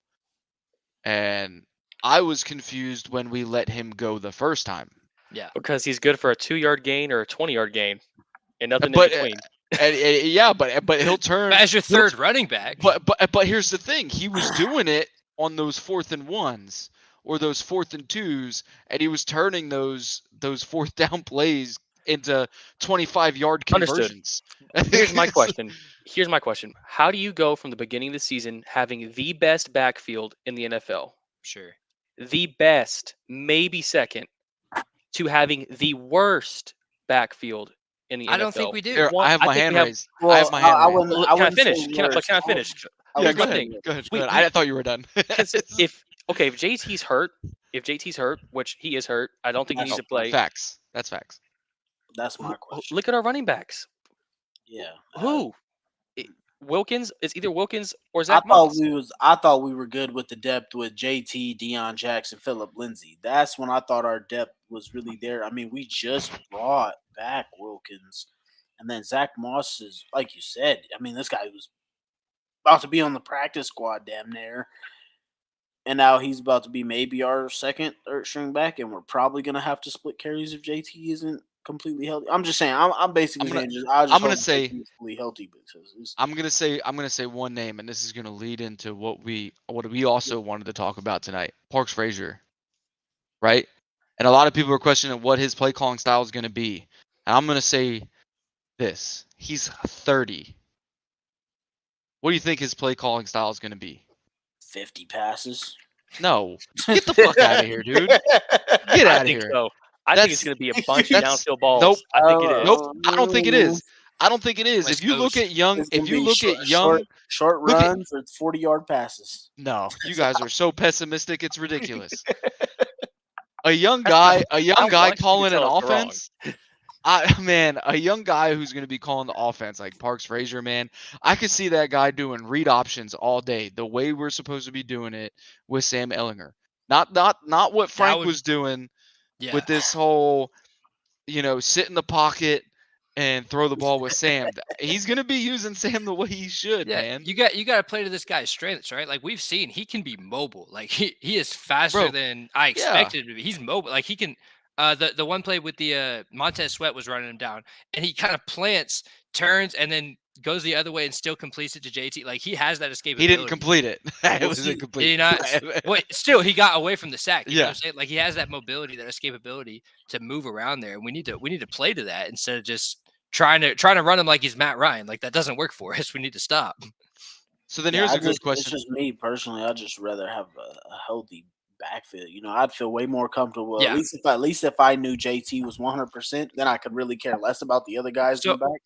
And I was confused when we let him go the first time. Yeah. Because he's good for a 2-yard gain or a 20-yard gain, and nothing But in between. yeah, but he'll turn. But as your third running back. But here's the thing: he was doing it on those 4th and 1s or those 4th and 2s, and he was turning those 4th down plays into 25-yard conversions. Here's my question. How do you go from the beginning of the season having the best backfield in the NFL, Sure. the best, maybe second, to having the worst backfield in the NFL? I don't think we do. Here, I have my hand raised. Well, I have my hand raised. Can I finish? Can I finish? Yeah, Here's go my ahead. thing. Go ahead. We- I thought you were done. If JT's hurt, which he is hurt, I don't think he needs to play. Facts. That's facts. That's my question. Look at our running backs. Yeah. Who? Wilkins? It's either Wilkins or I Zach thought Moss. I thought we were good with the depth with JT, Deion Jackson, Phillip Lindsay. That's when I thought our depth was really there. I mean, we just brought back Wilkins, and then Zach Moss is like you said. I mean, this guy was about to be on the practice squad, damn near, and now he's about to be maybe our second, third string back, and we're probably gonna have to split carries if JT isn't completely healthy. I'm just saying. I'm basically saying I'm gonna say he's fully healthy because I'm gonna say one name, and this is gonna lead into what we also wanted to talk about tonight. Parks Frazier, right? And a lot of people are questioning what his play calling style is gonna be. And I'm gonna say this: he's 30. What do you think his play calling style is gonna be? 50 passes. No, get the fuck out of here, dude. Get out of here. So. I think it's going to be a bunch of downfield balls. Nope. I think it is. Nope. I don't think it is. I don't think it is. West If you look Coast. at young, Short look at- runs or 40-yard passes. no, you guys are so pessimistic. It's ridiculous. A young guy calling an offense. A young guy who's going to be calling the offense like Parks Frazier, man. I could see that guy doing read options all day, the way we're supposed to be doing it with Sam Ellinger. Not what Frank was doing. Yeah. With this whole, sit in the pocket and throw the ball with Sam. He's gonna be using Sam the way he should, man. You got to play to this guy's strengths, right? Like we've seen, he can be mobile. Like he is faster than I expected him to be. He's mobile. Like he can. The one play with the Montez Sweat was running him down, and he kind of plants, turns, and then goes the other way and still completes it to JT. Like he has that escapability. He didn't complete it. It was incomplete. Did he not? Wait, still he got away from the sack. You know what Yeah. I'm saying? Like he has that mobility, that escapability to move around there, and we need to play to that instead of just trying to run him like he's Matt Ryan. Like that doesn't work for us. We need to stop. So then here's a good question. It's just me personally. I'd just rather have a healthy backfield. I'd feel way more comfortable. Yeah. At least if I knew JT was 100%, then I could really care less about the other guys in the back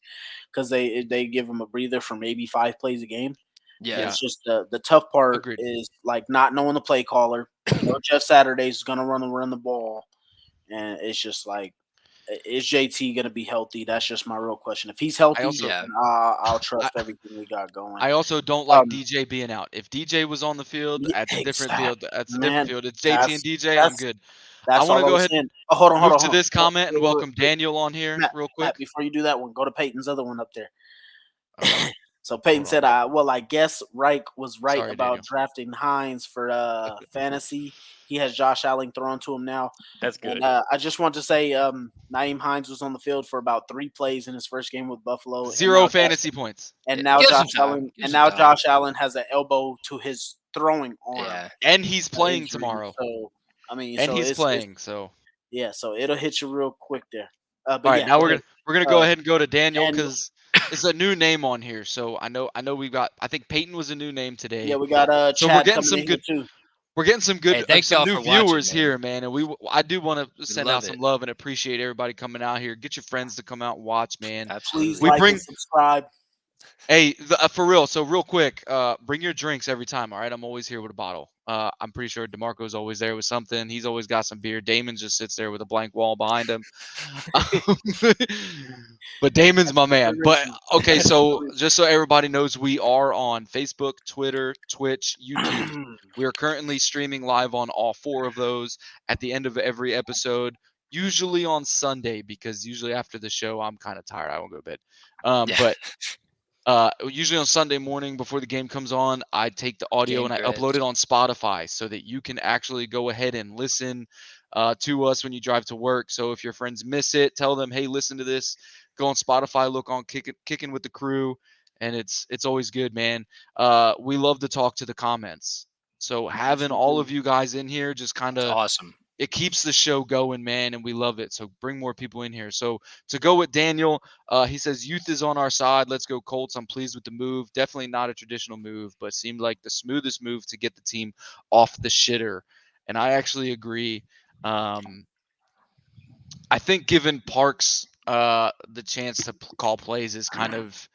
because they give him a breather for maybe 5 plays a game. Yeah. It's just the tough part Agreed. is like not knowing the play caller. Jeff Saturdays is gonna run the ball, and it's just like, is JT gonna be healthy? That's just my real question. If he's healthy, then I'll trust everything we got going. I also don't like DJ being out. If DJ was on the field, that's a different field. That's a different field. It's JT and DJ. I'm good. I want to go ahead and hold on. to this comment and welcome Daniel on here real quick. Matt, before you do that one, go to Peyton's other one up there. So Peyton said, I guess Reich was right about Daniel. drafting Hines for fantasy. He has Josh Allen thrown to him now. That's good. And, I just want to say Naeem Hines was on the field for about 3 plays in his first game with Buffalo. 0 fantasy points. And now Josh Allen has an elbow to his throwing arm. Yeah. And he's playing tomorrow. So he's playing. So it'll hit you real quick there. All right, now we're gonna go ahead and go to Daniel because it's a new name on here. So I know we got. I think Peyton was a new name today. Yeah, we got so Chad we're getting some good. Too. We're getting some good some new viewers watching, here, man. And I do want to send out some it. love and appreciate everybody coming out here. Get your friends to come out and watch, man. Please We like bring- and subscribe. Hey, for real. So real quick, bring your drinks every time. All right, I'm always here with a bottle. I'm pretty sure DeMarco's always there with something. He's always got some beer. Damon just sits there with a blank wall behind him. But Damon's my man. But okay, so just so everybody knows, we are on Facebook, Twitter, Twitch, YouTube. We are currently streaming live on all 4 of those at the end of every episode. Usually on Sunday because usually after the show I'm kind of tired. I won't go to bed. Yeah. Usually on Sunday morning before the game comes on, I take the audio Game and I upload dreads. it on Spotify so that you can actually go ahead and listen to us when you drive to work. So if your friends miss it, tell them, hey, listen to this. Go on Spotify, look on Kicking with the Crew, and it's always good, man. We love to talk to the comments. So having all of you guys in here just kind It's of awesome. it keeps the show going, man, and we love it. So bring more people in here. So to go with Daniel, he says youth is on our side. Let's go Colts. I'm pleased with the move. Definitely not a traditional move, but seemed like the smoothest move to get the team off the shitter. And I actually agree. I think giving Parks the chance to call plays is kind of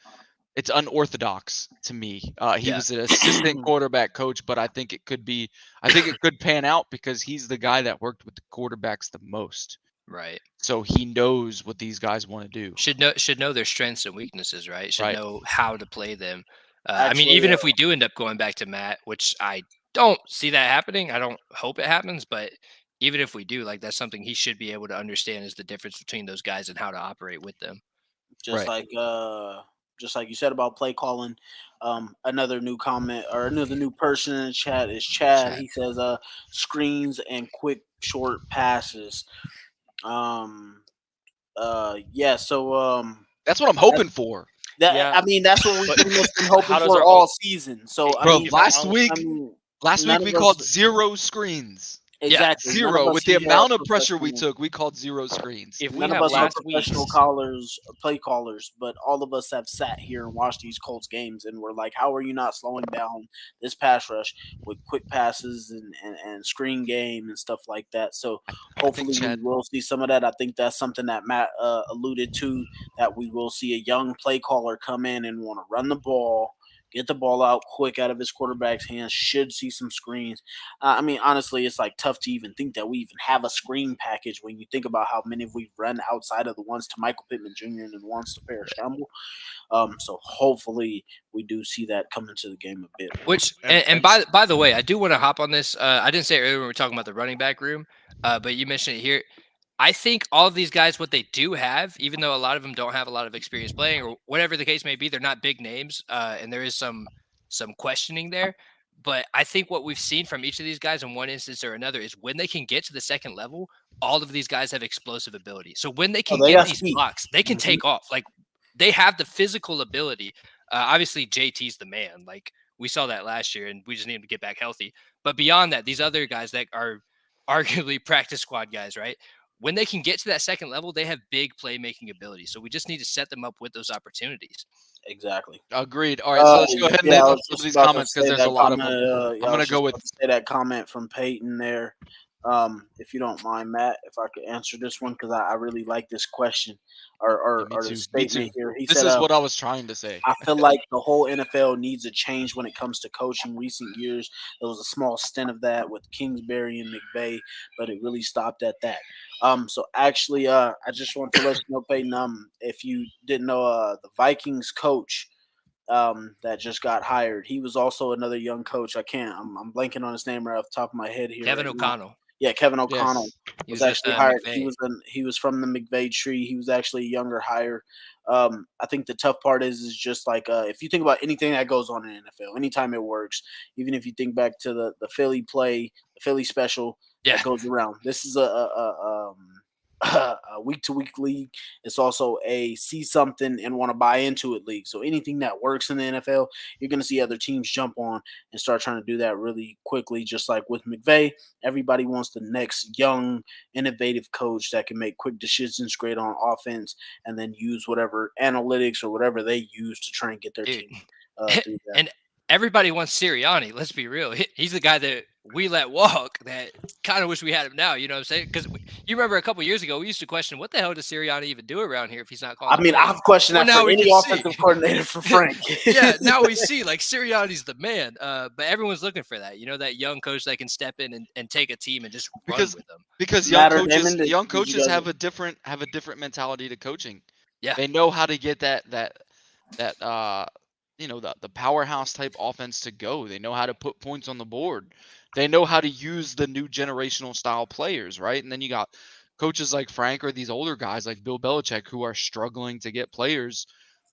it's unorthodox to me. He Yeah. was an assistant quarterback coach, but I think it could pan out because he's the guy that worked with the quarterbacks the most. Right. So he knows what these guys want to do. Should know their strengths and weaknesses, right? Should Right. know how to play them. I mean, Actually, even if we do end up going back to Matt, which I don't see that happening, I don't hope it happens, but even if we do, like that's something he should be able to understand is the difference between those guys and how to operate with them. just Right. just like you said about play calling. Another new comment or another new person in the chat is Chad. Chad. He says screens and quick short passes. Yeah, so That's what I'm hoping for. that Yeah. I mean that's what we've But pretty much been hoping how does for our all season. So I Bro, mean, last week none we of us- called 0 screens. exactly none of 0. us With the here are amount of pressure we professional- took, we called 0 screens. if we None of have us are last professional week's callers, play callers, but all of us have sat here and watched these Colts games, and we're like, how are you not slowing down this pass rush with quick passes and screen game and stuff like that? So hopefully we Chad- will see some of that. I think that's something that Matt alluded to, that we will see a young play caller come in and want to run the ball, get the ball out quick out of his quarterback's hands, should see some screens. I mean, honestly, it's like tough to even think that we even have a screen package when you think about how many we've run outside of the ones to Michael Pittman Jr. and the ones to Paris Campbell. So hopefully we do see that come into the game a bit. Which and by the way, I do want to hop on this. I didn't say it earlier when we were talking about the running back room, but you mentioned it here. I think all of these guys, what they do have, even though a lot of them don't have a lot of experience playing or whatever the case may be, they're not big names, and there is some questioning there. But I think what we've seen from each of these guys in one instance or another is when they can get to the second level, all of these guys have explosive ability. So when they can they get got these speed. blocks, they can take off. Like they have the physical ability. Obviously, JT's the man. Like we saw that last year, and we just need him to get back healthy. But beyond that, these other guys that are arguably practice squad guys, right? When they can get to that second level, they have big playmaking ability. So we just need to set them up with those opportunities. Exactly. Agreed. All right, so let's go ahead and answer some of these comments because there's a lot of them. I'm going to go with say that comment from Peyton there. If you don't mind, Matt, if I could answer this one because I really like this question or the statement here. He this said, is what I was trying to say. I feel like the whole NFL needs a change when it comes to coaching. Recent years, there was a small stint of that with Kingsbury and McVay, but it really stopped at that. So actually, I just want to let you know, Peyton, if you didn't know, the Vikings coach that just got hired, he was also another young coach. I'm blanking on his name right off the top of my head here. Kevin right O'Connell. Now. Yeah, Kevin O'Connell was actually hired. McVay. He was from the McVay tree. He was actually a younger hire. I think the tough part is just like if you think about anything that goes on in NFL, anytime it works, even if you think back to the Philly play, the Philly special that goes around. This is a week-to-week league. It's also a see something and want to buy into it league. So anything that works in the NFL, you're going to see other teams jump on and start trying to do that really quickly. Just like with McVay, everybody wants the next young, innovative coach that can make quick decisions, great on offense, and then use whatever analytics or whatever they use to try and get their team through that. And everybody wants Sirianni. Let's be real. He's the guy that we let walk that kind of wish we had him now. You know what I'm saying? Because you remember a couple years ago, we used to question, what the hell does Sirianni even do around here if he's not calling? I mean, I've questioned that for any offensive coordinator for Frank. Yeah, now we see like Sirianni's the man. But everyone's looking for that. You know, that young coach that can step in and take a team and just run with them. Because young coaches have a different mentality to coaching. Yeah, they know how to get that you know, the powerhouse type offense to go. They know how to put points on the board. They know how to use the new generational style players, right? And then you got coaches like Frank or these older guys like Bill Belichick who are struggling to get players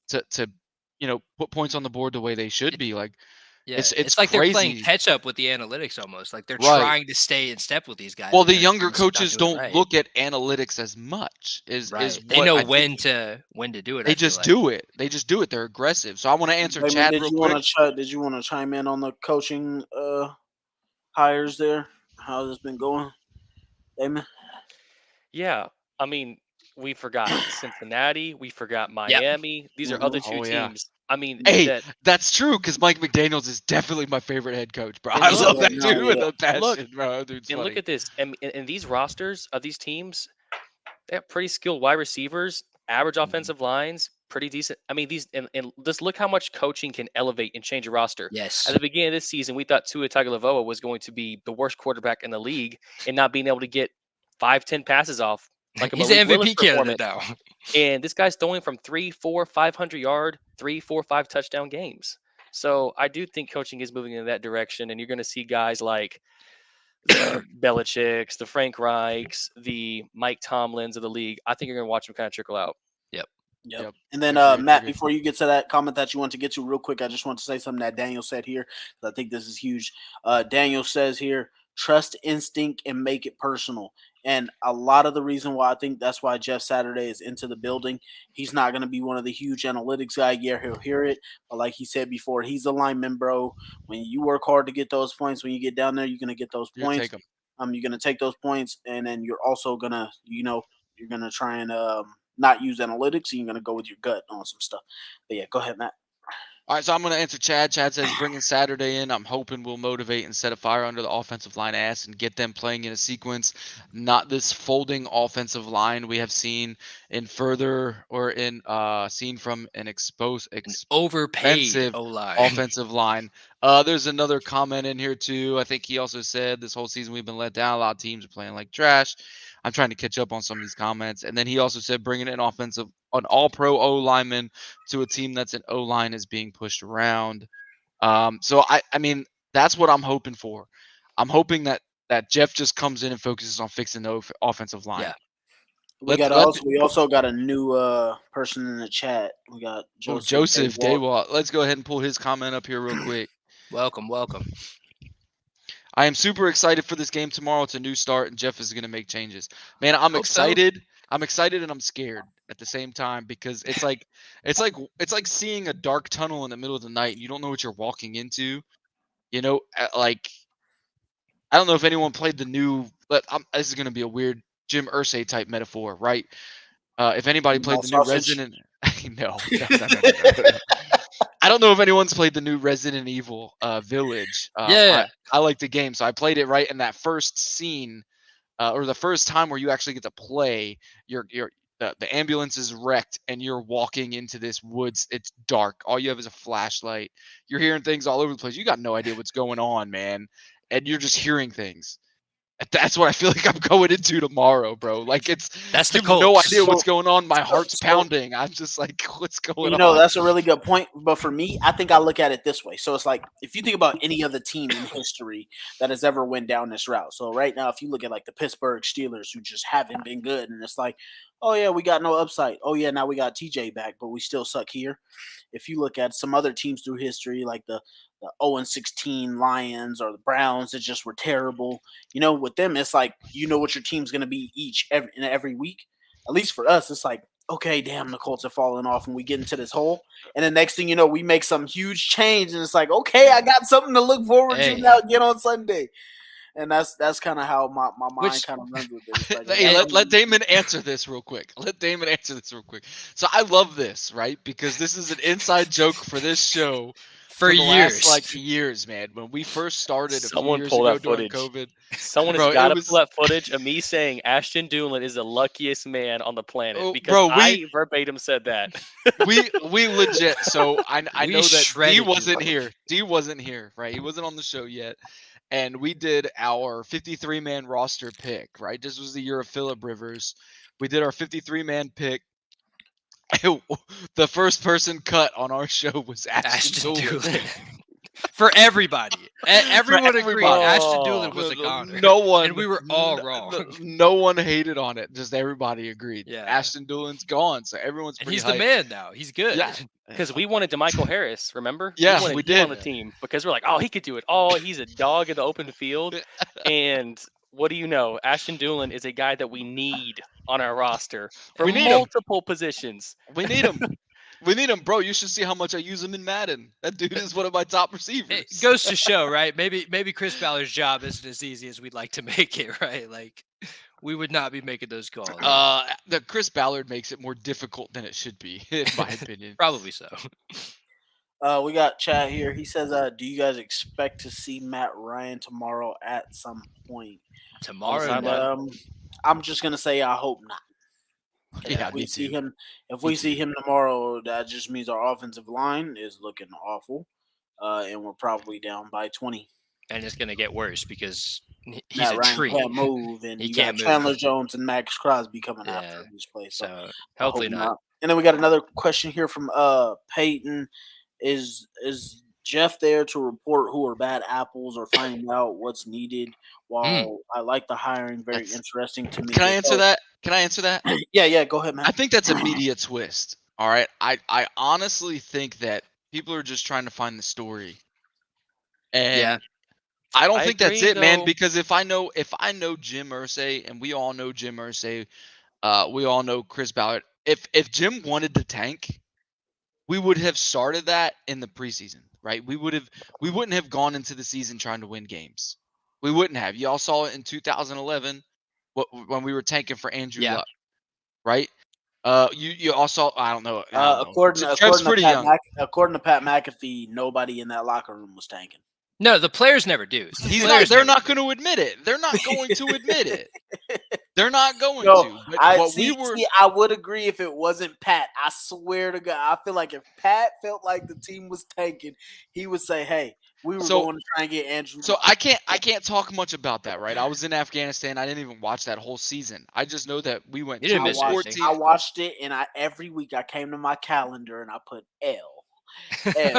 to put points on the board the way they should be. Like, Yeah, it's like they're playing crazy. catch up with the analytics almost. Like they're Right. trying to stay in step with these guys. Well, and the they're younger just not coaches doing it don't right. look at analytics as much. Is Right. is They what know I when think. to do it. They I feel just like. do it. They just do it. They're aggressive. So I want to answer Damon, Chad did real you quick. want to chime in on the coaching hires there? How's this been going, Damon? Yeah, I mean, we forgot Cincinnati, we forgot Miami. These are other two Oh, yeah. teams. I mean, Hey, that that's true because Mike McDaniels is definitely my favorite head coach, bro. And I look- love that Yeah, dude with yeah. a passion, Look, bro. Dude's and funny. look at this. And these rosters of these teams, they have pretty skilled wide receivers, average offensive lines, pretty decent. I mean, and just look how much coaching can elevate and change a roster. Yes. At the beginning of this season, we thought Tua Tagovailoa was going to be the worst quarterback in the league and not being able to get 5-10 passes off like a He's Malik an Willis MVP candidate performance. now. And this guy's throwing from 3, 4, 500-yard, 3, 4, 5 touchdown games. So I do think coaching is moving in that direction, and you're going to see guys like the Belichick's, the Frank Reichs, the Mike Tomlins of the league. I think you're going to watch them kind of trickle out. Yep. And then Agreed, Matt, agreed. before you get to that comment that you want to get to real quick, I just want to say something that Daniel said here. I think this is huge. Daniel says here, trust instinct and make it personal. And a lot of the reason why I think that's why Jeff Saturday is into the building. He's not going to be one of the huge analytics guy. Yeah, he'll hear it. But like he said before, he's a lineman, bro. When you work hard to get those points, when you get down there, you're going to get those You points. take 'em. You're going to take those points, and then you're also going to, you're going to try and not use analytics, and you're going to go with your gut on some stuff. But yeah, go ahead, Matt. All right, so I'm going to answer Chad. Chad says bringing Saturday in. I'm hoping will motivate and set a fire under the offensive line ass and get them playing in a sequence, not this folding offensive line we have seen in further or in seen from an Overpaid expensive O-line. offensive line. There's another comment in here too. I think he also said this whole season we've been let down. A lot of teams are playing like trash. I'm trying to catch up on some of these comments. And then he also said bringing in an all-pro O lineman to a team that's an O line is being pushed around. So I mean that's what I'm hoping for. I'm hoping that Jeff just comes in and focuses on fixing the offensive line. Yeah. We also got a new person in the chat. We got Joseph Daywalt. Let's go ahead and pull his comment up here real quick. Welcome. I am super excited for this game tomorrow. It's a new start, and Jeff is going to make changes. Man, I'm Hope so. excited. I'm excited and I'm scared at the same time because it's like seeing a dark tunnel in the middle of the night and you don't know what you're walking into. Like I don't know if anyone played the new. This is going to be a weird Jim Irsay type metaphor, right? If anybody played the new Resident, no. I don't know if anyone's played the new Resident Evil Village. Yeah. I like the game, so I played it right in that first scene, or the first time where you actually get to play. The ambulance is wrecked, and you're walking into this woods. It's dark. All you have is a flashlight. You're hearing things all over the place. You got no idea what's going on, man, and you're just hearing things. That's what I feel like I'm going into tomorrow, bro. Like That's the you have no Colts. idea what's going on. My heart's pounding. I'm just like, what's going on? That's a really good point. But for me, I think I look at it this way. So it's like if you think about any other team in history that has ever went down this route. So right now, if you look at like the Pittsburgh Steelers, who just haven't been good, and it's like, oh yeah, we got no upside. Oh yeah, now we got TJ back, but we still suck here. If you look at some other teams through history, like the 0-16 Lions or the Browns that just were terrible. With them, it's like what your team's going to be every week. At least for us, it's like, okay, damn, the Colts are falling off and we get into this hole. And the next thing you know, we make some huge change and it's like, okay, I got something to look forward to now again on Sunday. And that's kind of how my mind kind of runs with this. Like, hey, let Damon answer this real quick. So I love this, right? Because this is an inside joke for this show. For years. Last, years, man. When we first started Someone a few years pull ago that during footage. COVID. Someone has got to pull that footage of me saying Ashton Doolin is the luckiest man on the planet because I verbatim said that. we legit. So I know that D wasn't here. D wasn't here, right? He wasn't on the show yet. And we did our 53-man roster pick, right? This was the year of Phillip Rivers. We did our 53-man pick. The first person cut on our show was Ashton Doolin. For everybody. Everyone agreed. everybody. Ashton Doolin was a goner. No one, And we were all wrong. No one hated on it. Just everybody agreed. Yeah. Ashton Doolin's gone, so everyone's And pretty he's hyped. the man now. He's good. Yeah. Because we wanted DeMichael Harris, remember? Yeah, we wanted we him did. on the team because we're like, oh, he could do it. Oh, he's a dog in the open field. And what do you know? Ashton Doolin is a guy that we need on our roster for We need him. multiple positions. We need him. We need him, bro. You should see how much I use him in Madden. That dude is one of my top receivers. It goes to show, right? Maybe Chris Ballard's job isn't as easy as we'd like to make it, right? Like we would not be making those calls. The Chris Ballard makes it more difficult than it should be, in my opinion. Probably so. We got chat here. He says, "Do you guys expect to see Matt Ryan tomorrow at some point?" Tomorrow, And, I'm just gonna say I hope not. Yeah, if we me see too. him, if we see him tomorrow, that just means our offensive line is looking awful, and we're probably down by 20. and it's gonna get worse because he's Matt a Ryan tree. can't move, and He you can't got move. Chandler Jones and Max Crosby coming Yeah. after this play. So So I hopefully hope not. And then we got another question here from Peyton. Is Jeff there to report who are bad apples or finding out what's needed? While I like the hiring, very That's- interesting to me. Can I answer that? Can I answer that? Yeah, go ahead, man. I think that's a media twist. All right. I honestly think that people are just trying to find the story. And Yeah. I don't I think that's agree, it, man, though. because if I know Jim Irsay, and we all know Jim Irsay, we all know Chris Ballard. If Jim wanted to tank, we would have started that in the preseason, right? We wouldn't have gone into the season trying to win games. We wouldn't have. Y'all saw it in 2011 when we were tanking for Andrew Yeah. Luck, right? You also I don't know. According to Pat McAfee, nobody in that locker room was tanking. No, the players never do. They're not going to admit it. They're not going to admit it. They're not going No, to. But I would agree if it wasn't Pat. I swear to God, I feel like if Pat felt like the team was tanking, he would say, "Hey, we were going to try and get Andrew." So I can't talk much about that, right? I was in Afghanistan. I didn't even watch that whole season. I just know that we went 2-14. I watched it, and every week I came to my calendar and I put L. And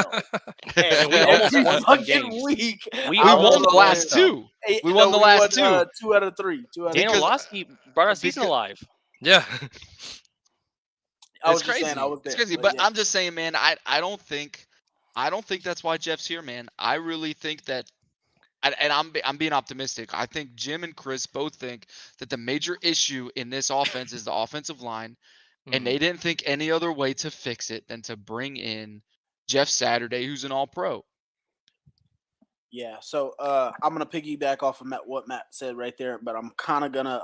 we almost won some fucking games. week. We won the last two. We won the last two. 2 out of 3. Daniel Losky brought our season alive. Yeah. I was It's just crazy. saying I was there. It's crazy, but I'm just saying, man. I don't think that's why Jeff's here, man. I really think that, and I'm being optimistic. I think Jim and Chris both think that the major issue in this offense is the offensive line, and they didn't think any other way to fix it than to bring in Jeff Saturday, who's an All-Pro. Yeah, so I'm gonna piggyback off of what Matt said right there, but I'm kind of gonna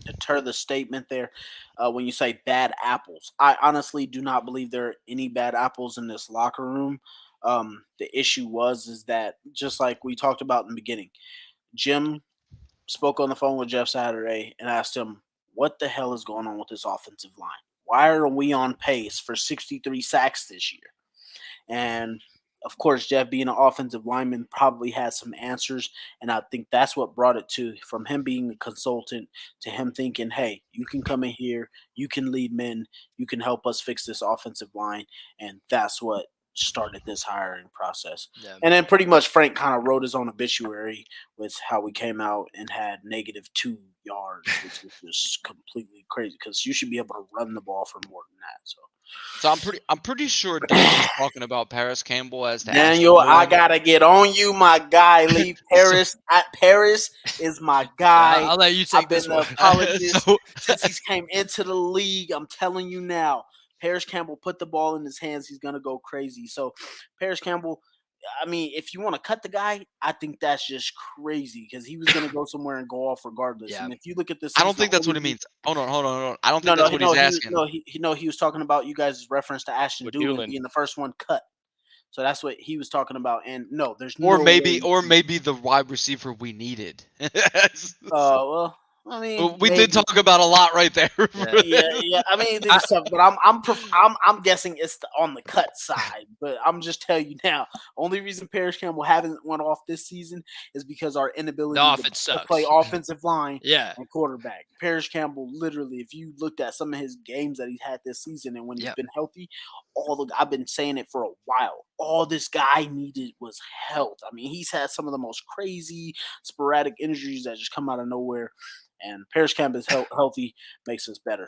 deter the statement there when you say bad apples. I honestly do not believe there are any bad apples in this locker room. The issue is that just like we talked about in the beginning, Jim spoke on the phone with Jeff Saturday and asked him, "What the hell is going on with this offensive line? Why are we on pace for 63 sacks this year?" And of course, Jeff, being an offensive lineman, probably has some answers. And I think that's what brought it from him being a consultant to him thinking, hey, you can come in here, you can lead men, you can help us fix this offensive line. And that's what started this hiring process. Yeah. And then pretty much Frank kind of wrote his own obituary with how we came out and had -2 yards, which was just completely crazy because you should be able to run the ball for more than that. So I'm pretty sure Daniel's talking about Paris Campbell as the Daniel, I gotta get on you, my guy. Leave Paris. Paris is my guy. I'll let you take I've been this one. an apologist since he's came into the league. I'm telling you now, Paris Campbell put the ball in his hands. He's gonna go crazy. So, Paris Campbell. I mean, if you want to cut the guy, I think that's just crazy because he was going to go somewhere and go off regardless. Yeah. And if you look at this, I don't think that's what it means. Hold on. I don't think that's what he's asking. He was talking about you guys' reference to Ashton Doolin being the first one cut. So that's what he was talking about. And there's maybe the wide receiver we needed. Well, I mean, We maybe. did talk about a lot right there. Yeah. I mean, there's stuff, but I'm guessing it's on the cut side. But I'm just telling you now, only reason Paris Campbell haven't went off this season is because our inability offense to play sucks. offensive line Yeah. and quarterback. Paris Campbell, literally, if you looked at some of his games that he's had this season and when he's been healthy, I've been saying it for a while. All this guy needed was health. I mean, he's had some of the most crazy sporadic injuries that just come out of nowhere. And Paris Campbell is healthy, makes us better.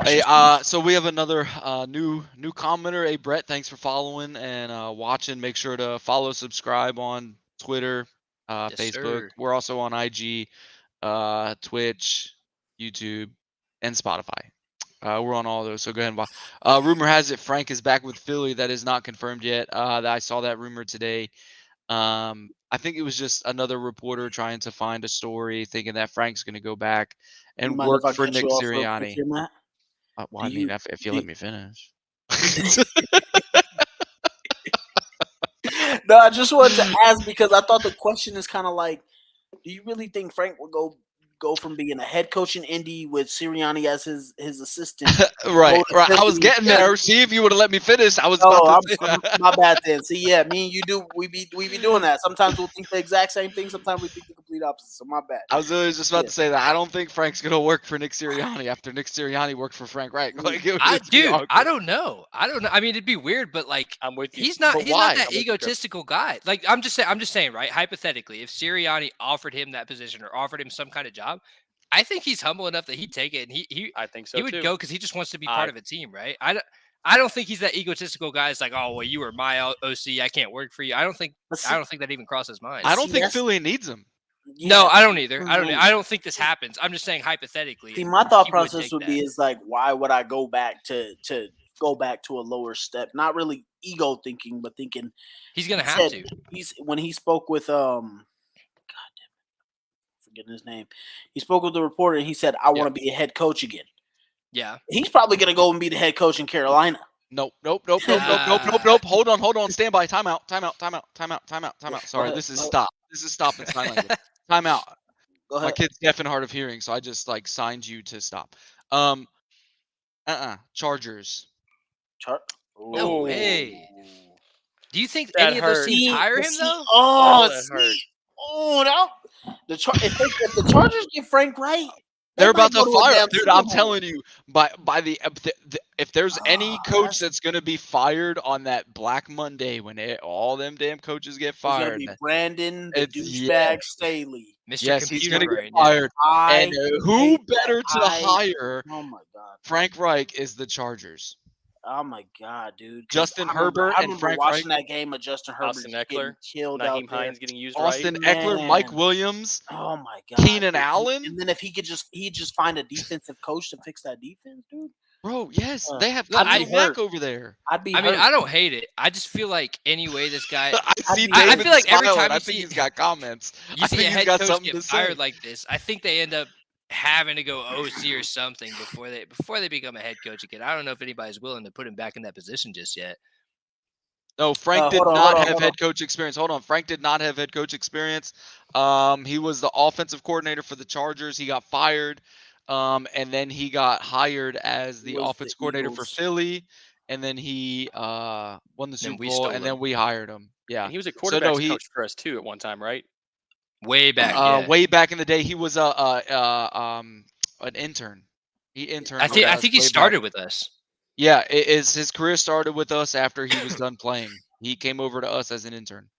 Hey, so we have another new commenter. Hey, Brett, thanks for following and watching. Make sure to follow, subscribe on Twitter, Facebook. Sir. We're also on IG, Twitch, YouTube, and Spotify. We're on all those, so go ahead and watch. Rumor has it Frank is back with Philly. That is not confirmed yet. I saw that rumor today. I think it was just another reporter trying to find a story, thinking that Frank's going to go back and work for Nick Sirianni. Well, I mean, if you let me finish. No, I just wanted to ask because I thought the question is kind of like, do you really think Frank would go from being a head coach in Indy with Sirianni as his assistant? Right. I was getting there. See, if you would have let me finish, I was about to say that. My bad then. See, yeah, me and you we be doing that. Sometimes we'll think the exact same thing. Sometimes we think the complete opposite. So my bad. I was just about to say that. I don't think Frank's gonna work for Nick Sirianni after Nick Sirianni worked for Frank Reich. Like, I don't know. I mean, it'd be weird, but like, I'm with you. He's not that egotistical guy. Like, I'm just saying, right? Hypothetically, if Sirianni offered him that position or offered him some kind of job, I think he's humble enough that he'd take it, and I think so he would too. go because he just wants to be part of a team, right? I don't think he's that egotistical guy. It's like, oh well, you were my OC, I can't work for you. I don't think that even crosses his mind. I don't think Philly needs him. Yeah. No, I don't either. I don't think this happens. I'm just saying hypothetically. See, my thought process would be is like, why would I go back to a lower step? Not really ego thinking, but thinking he's gonna have to. When he spoke with forgetting his name. He spoke with the reporter and he said, I want to be a head coach again. Yeah. He's probably going to go and be the head coach in Carolina. Nope. Hold on. Stand by. Time out. Sorry, this is stop. This is stop and sign language. Time out. Go ahead. My kid's deaf and hard of hearing, so I just signed you to stop. Chargers. No way. Do you think any of those teams hire him though? If the Chargers get Frank Reich, they're about to fire him, dude. I'm telling you, if there's any coach that's going to be fired on that Black Monday when all them damn coaches get fired, it's going to be Brandon the douchebag Staley. Yes, he's going to get fired. And who better to hire? Oh my God, Frank Reich is the Chargers. Oh my God, dude! Justin Herbert and Frank Reich. Watching that game of Justin Herbert Austin Eckler, killed Nyheim Hines getting used Austin right. Eckler, Mike Williams. Oh my God, Keenan Allen. And then if he could just find a defensive coach to fix that defense, dude. Bro, yes, they have David Mack over there. I mean, I don't hate it. I just feel like anyway, this guy. I feel like every time I think he's got comments. You see a head coach get fired like this, I think they end up having to go OC or something before they become a head coach again. I don't know if anybody's willing to put him back in that position just yet. No, Frank did not have head coach experience. Hold on. Frank did not have head coach experience. He was the offensive coordinator for the Chargers. He got fired. And then he got hired as the offense coordinator for Philly. And then he won the Super Bowl, and then we hired him. Yeah. And he was a quarterback coach for us too at one time, right? Way back, way back in the day, he was an intern. He interned. I think he started with us. Yeah, his career started with us after he was done playing. He came over to us as an intern.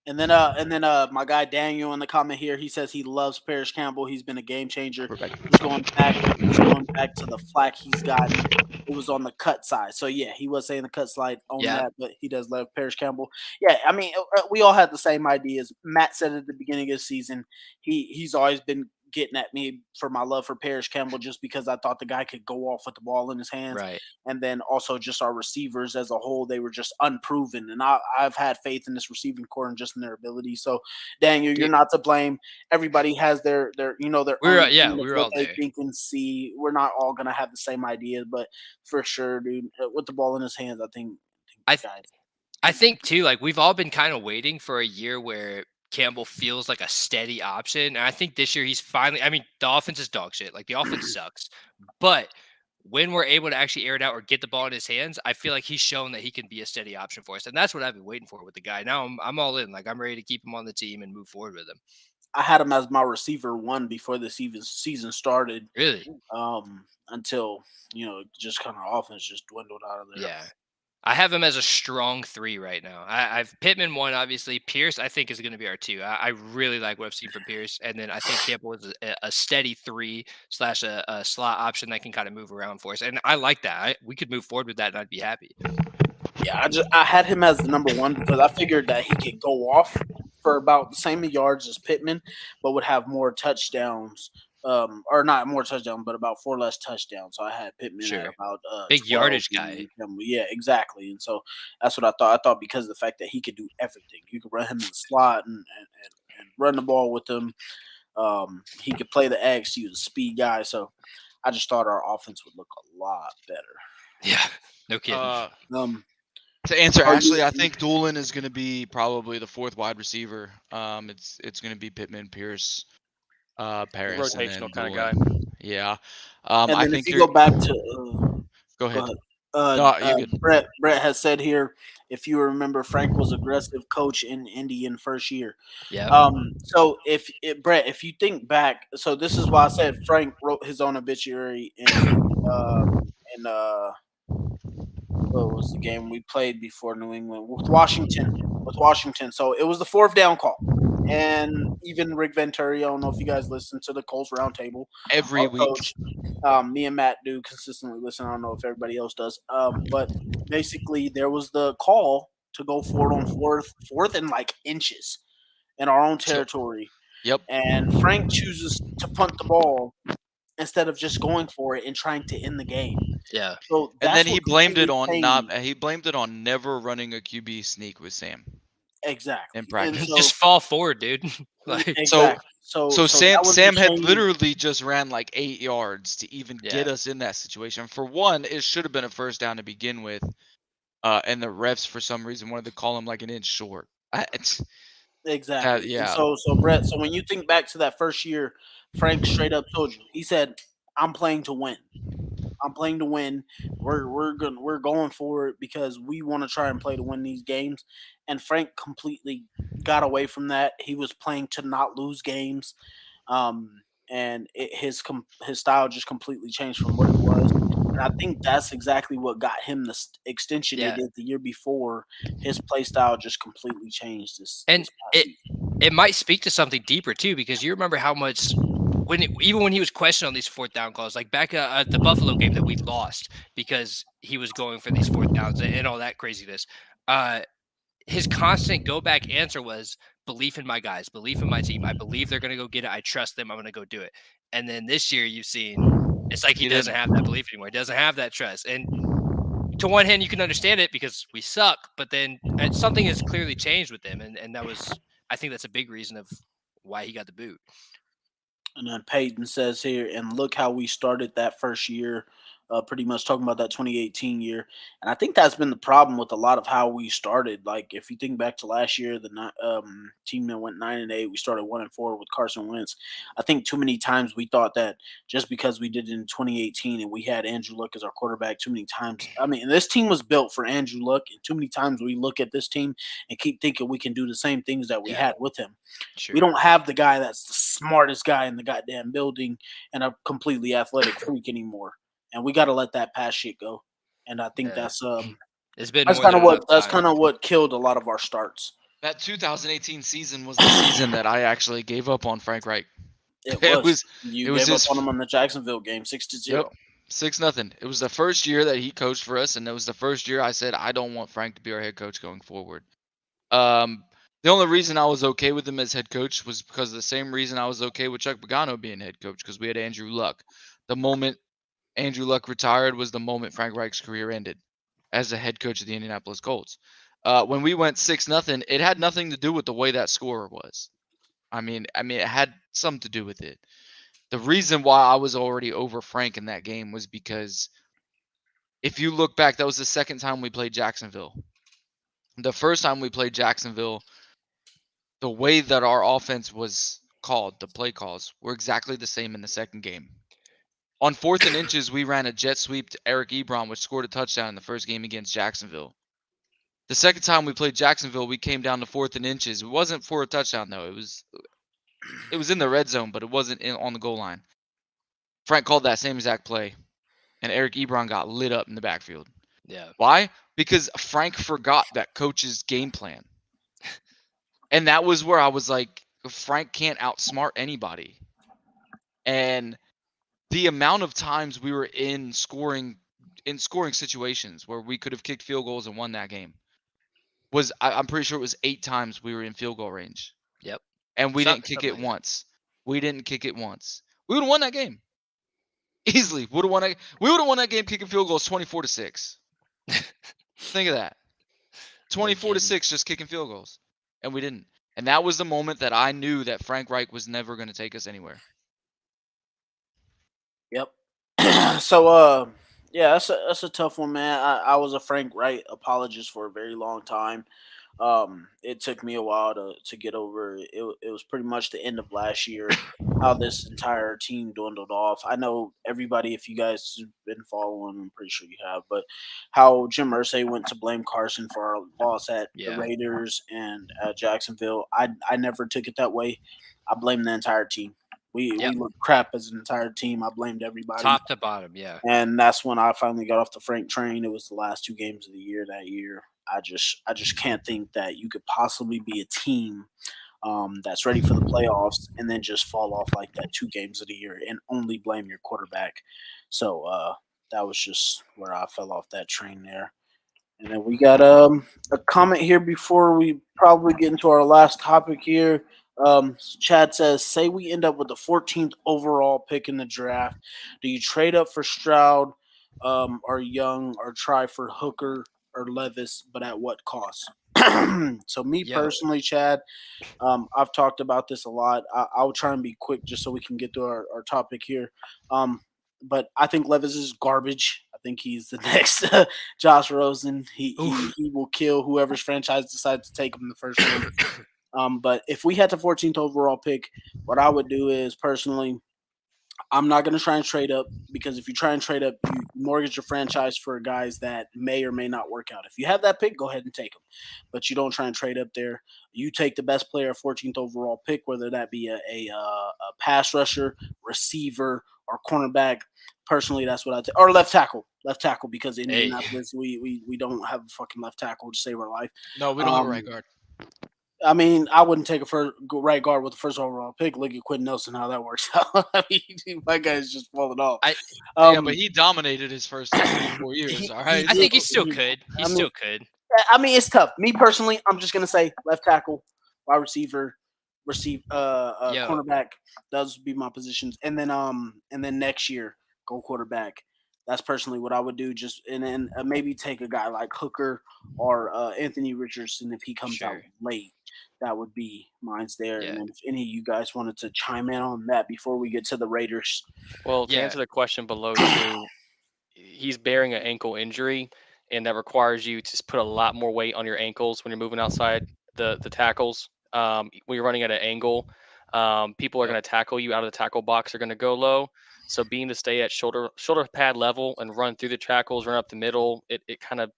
And then my guy Daniel in the comment here, he says he loves Paris Campbell. He's been a game changer. He's going back to the flack he's gotten. It was on the cut side. So yeah, he was saying the cut side on that, but he does love Paris Campbell. Yeah, I mean, we all had the same ideas. Matt said at the beginning of the season, he's always been getting at me for my love for Paris Campbell just because I thought the guy could go off with the ball in his hands. Right. And then also just our receivers as a whole, they were just unproven. And I've had faith in this receiving core and just in their ability. So Daniel, you're not to blame. Everybody has their we were all there. Think and see. We're not all gonna have the same ideas, but for sure, dude, with the ball in his hands, I think I think too, like we've all been kind of waiting for a year where Campbell feels like a steady option. And I think this year he's finally, I mean, the offense is dog shit. Like the offense sucks. But when we're able to actually air it out or get the ball in his hands, I feel like he's shown that he can be a steady option for us. And that's what I've been waiting for with the guy. Now I'm all in. Like I'm ready to keep him on the team and move forward with him. I had him as my receiver one before the season started. Really? Until just kind of offense just dwindled out of there. Yeah. I have him as a strong 3 right now. I've Pittman 1, obviously. Pierce, I think, is going to be our 2. I really like what I've seen from Pierce. And then I think Campbell is a steady 3 / a slot option that can kind of move around for us. And I like that. We could move forward with that, and I'd be happy. Yeah, I had him as the number 1 because I figured that he could go off for about the same yards as Pittman, but would have more touchdowns. Or not more touchdowns, but about 4 less touchdowns. So I had Pittman at about big 12, yardage guy. Yeah, exactly. And so that's what I thought. I thought because of the fact that he could do everything, you could run him in the slot and run the ball with him. He could play the X. He was a speed guy. So I just thought our offense would look a lot better. Yeah, no kidding. To answer Ashley, I think Doolin is going to be probably the 4th wide receiver. It's going to be Pittman, Pierce, Paris, rotational kind of guy. Yeah. And I then think if you go back to go ahead. Brett has said here, if you remember, Frank was aggressive coach in Indy in first year. Yeah. So Brett, if you think back, so this is why I said Frank wrote his own obituary in what was the game we played before New England with Washington? So it was the 4th down call. And even Rick Venturi, I don't know if you guys listen to the Colts Roundtable every week. Coach, me and Matt do consistently listen. I don't know if everybody else does. But basically, there was the call to go forward on fourth and like inches in our own territory. Yep. And Frank chooses to punt the ball instead of just going for it and trying to end the game. Yeah. So and then he blamed it on never running a QB sneak with Sam. Exactly. In practice. Just fall forward, dude. Exactly. So Sam had literally just ran like 8 yards to even get us in that situation. For one, it should have been a first down to begin with. And the refs for some reason wanted to call him like an inch short. Exactly. Yeah. So Brett, so when you think back to that first year, Frank straight up told you, he said, I'm playing to win. I'm playing to win. We're going for it because we want to try and play to win these games. And Frank completely got away from that. He was playing to not lose games, and his style just completely changed from what it was. And I think that's exactly what got him the extension he did the year before. His play style just completely changed. It might speak to something deeper too, because you remember how much. Even when he was questioned on these 4th down calls, like back at the Buffalo game that we lost because he was going for these 4th downs and all that craziness, his constant go back answer was belief in my guys, belief in my team. I believe they're going to go get it. I trust them. I'm going to go do it. And then this year you've seen it's like he doesn't have that belief anymore. He doesn't have that trust. And to one hand, you can understand it because we suck, but then something has clearly changed with him. And that was, I think that's a big reason of why he got the boot. And then Peyton says here, and look how we started that first year, pretty much talking about that 2018 year. And I think that's been the problem with a lot of how we started. Like, if you think back to last year, the team that went 9-8, we started 1-4 with Carson Wentz. I think too many times we thought that just because we did it in 2018 and we had Andrew Luck as our quarterback, too many times. I mean, this team was built for Andrew Luck, and too many times we look at this team and keep thinking we can do the same things that we had with him. Sure. We don't have the guy that's the smartest guy in the goddamn building and a completely athletic freak anymore. And we got to let that past shit go. And I think that's it's been that's kind of what killed a lot of our starts. That 2018 season was the season that I actually gave up on Frank Reich. It was you gave up on him on the Jacksonville game 6-0. Yep, 6-0. It was the first year that he coached for us, and it was the first year I said I don't want Frank to be our head coach going forward. The only reason I was okay with him as head coach was because of the same reason I was okay with Chuck Pagano being head coach, because we had Andrew Luck. The moment Andrew Luck retired was the moment Frank Reich's career ended as the head coach of the Indianapolis Colts. When we went 6-0, it had nothing to do with the way that score was. I mean, it had something to do with it. The reason why I was already over Frank in that game was because if you look back, that was the second time we played Jacksonville. The first time we played Jacksonville, the way that our offense was called, the play calls, were exactly the same in the second game. On 4th and inches, we ran a jet sweep to Eric Ebron, which scored a touchdown in the first game against Jacksonville. The second time we played Jacksonville, we came down to 4th and inches. It wasn't for a touchdown though. It was in the red zone, but it wasn't on the goal line. Frank called that same exact play, and Eric Ebron got lit up in the backfield. Yeah. Why? Because Frank forgot that coach's game plan. And that was where I was like, Frank can't outsmart anybody. And the amount of times we were in scoring situations where we could have kicked field goals and won that game was, I'm pretty sure it was 8 times we were in field goal range. Yep. And we didn't kick it Something like that. once. We didn't kick it once. We would have won that game. Easily. We would have won that game kicking field goals 24-6. Think of that. 24-6 just kicking field goals. And we didn't. And that was the moment that I knew that Frank Reich was never going to take us anywhere. Yep. So yeah, that's a tough one, man. I was a Frank Reich apologist for a very long time. It took me a while to get over it. It was pretty much the end of last year how this entire team dwindled off. I know everybody, if you guys have been following, I'm pretty sure you have, but how Jim Irsay went to blame Carson for our loss at the Yeah. Raiders and at Jacksonville. I never took it that way. I blame the entire team. We looked crap as an entire team. I blamed everybody. Top to bottom, yeah. And that's when I finally got off the Frank train. It was the last 2 games of the year that year. I just can't think that you could possibly be a team that's ready for the playoffs and then just fall off like that 2 games of the year and only blame your quarterback. So that was just where I fell off that train there. And then we got a comment here before we probably get into our last topic here. Chad says, say we end up with the 14th overall pick in the draft. Do you trade up for Stroud or Young or try for Hooker or Levis, but at what cost? So me personally, Chad, I've talked about this a lot. I'll try and be quick just so we can get to our topic here. But I think Levis is garbage. I think he's the next Josh Rosen. He will kill whoever's franchise decides to take him in the first round. But if we had the 14th overall pick, what I would do is personally, I'm not going to try and trade up because if you try and trade up, you mortgage your franchise for guys that may or may not work out. If you have that pick, go ahead and take them, but you don't try and trade up there. You take the best player, 14th overall pick, whether that be a pass rusher, receiver, or cornerback. Personally, that's what I take. Or left tackle because in Indianapolis we don't have a fucking left tackle to save our life. No, we don't have a right guard. I mean, I wouldn't take a right guard with the first overall pick. Look at Quentin Nelson, how that works out. I mean, my guy's just falling off. Yeah, but he dominated his first 3-4 years. All right, I think he still could. He still could. I mean, it's tough. Me personally, I'm just gonna say left tackle, wide receiver, cornerback. Those would be my positions, and then next year go quarterback. That's personally what I would do. Just and then maybe take a guy like Hooker or Anthony Richardson if he comes out late. That would be mine's there. Yeah. And then if any of you guys wanted to chime in on that before we get to the Raiders. Well, to answer the question below too, he's bearing an ankle injury, and that requires you to put a lot more weight on your ankles when you're moving outside the tackles. When you're running at an angle, people are going to tackle you out of the tackle box. Are going to go low. So being to stay at shoulder pad level and run through the tackles, run up the middle, it kind of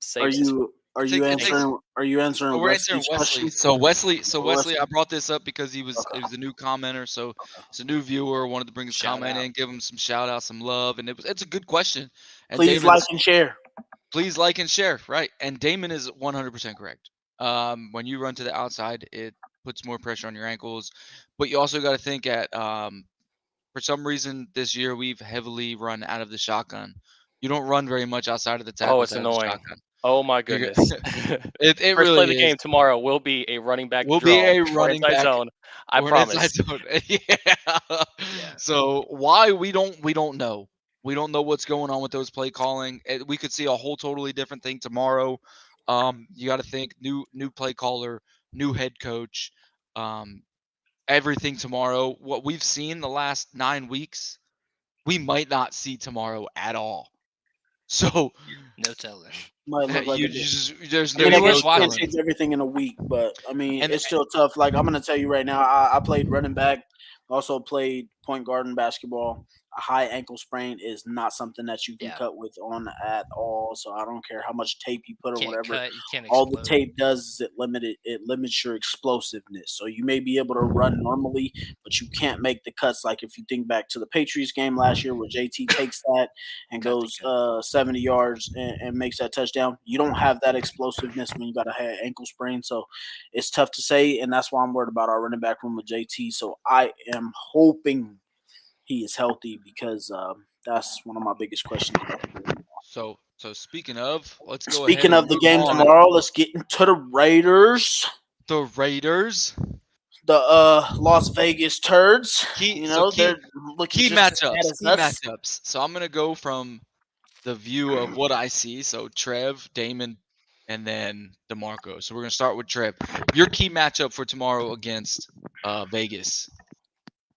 saves. Are you answering Wesley's question? So Wesley, I brought this up because it was a new commenter, so it's a new viewer. Wanted to bring his comment in, give him some shout out, some love, and it's a good question. And please like and share. Please like and share, right? And Damon is 100% correct. When you run to the outside, it puts more pressure on your ankles, but you also got to think at for some reason this year we've heavily run out of the shotgun. You don't run very much outside of the tackle. Oh, it's annoying. Oh my goodness! it First really play of the is. game tomorrow will be a running back. Will draw be a running back zone. I promise. Yeah. So why we don't know. We don't know what's going on with those play calling. We could see a whole totally different thing tomorrow. You got to think new play caller, new head coach, everything tomorrow. What we've seen the last 9 weeks, we might not see tomorrow at all. So No telling. Might look like you a different. just there's I no mean, I Maybe guess worth you can't watching. change everything in a week, but I mean, And- it's still tough. Like I'm gonna tell you right now, I played running back, also played point guard in basketball. A high ankle sprain is not something that you can Yeah. cut with on at all. So I don't care how much tape you put or Can't whatever. cut. You can't All the explode. tape does is it limits your explosiveness. So you may be able to run normally, but you can't make the cuts. Like if you think back to the Patriots game last year where JT takes that and Cut the goes 70 yards and makes that touchdown. You don't have that explosiveness when you got a head ankle sprain. So it's tough to say, and that's why I'm worried about our running back room with JT. So I am hoping he is healthy because that's one of my biggest questions about the game. So speaking of, let's go Speaking ahead of and the move game on. tomorrow, let's get into the Raiders, The Raiders. the Las Vegas Turds. Key They're looking just as bad as key us. matchups. So I'm gonna go from the view of what I see. So Trev, Damon, and then DeMarco. So we're gonna start with Trev. Your key matchup for tomorrow against Vegas.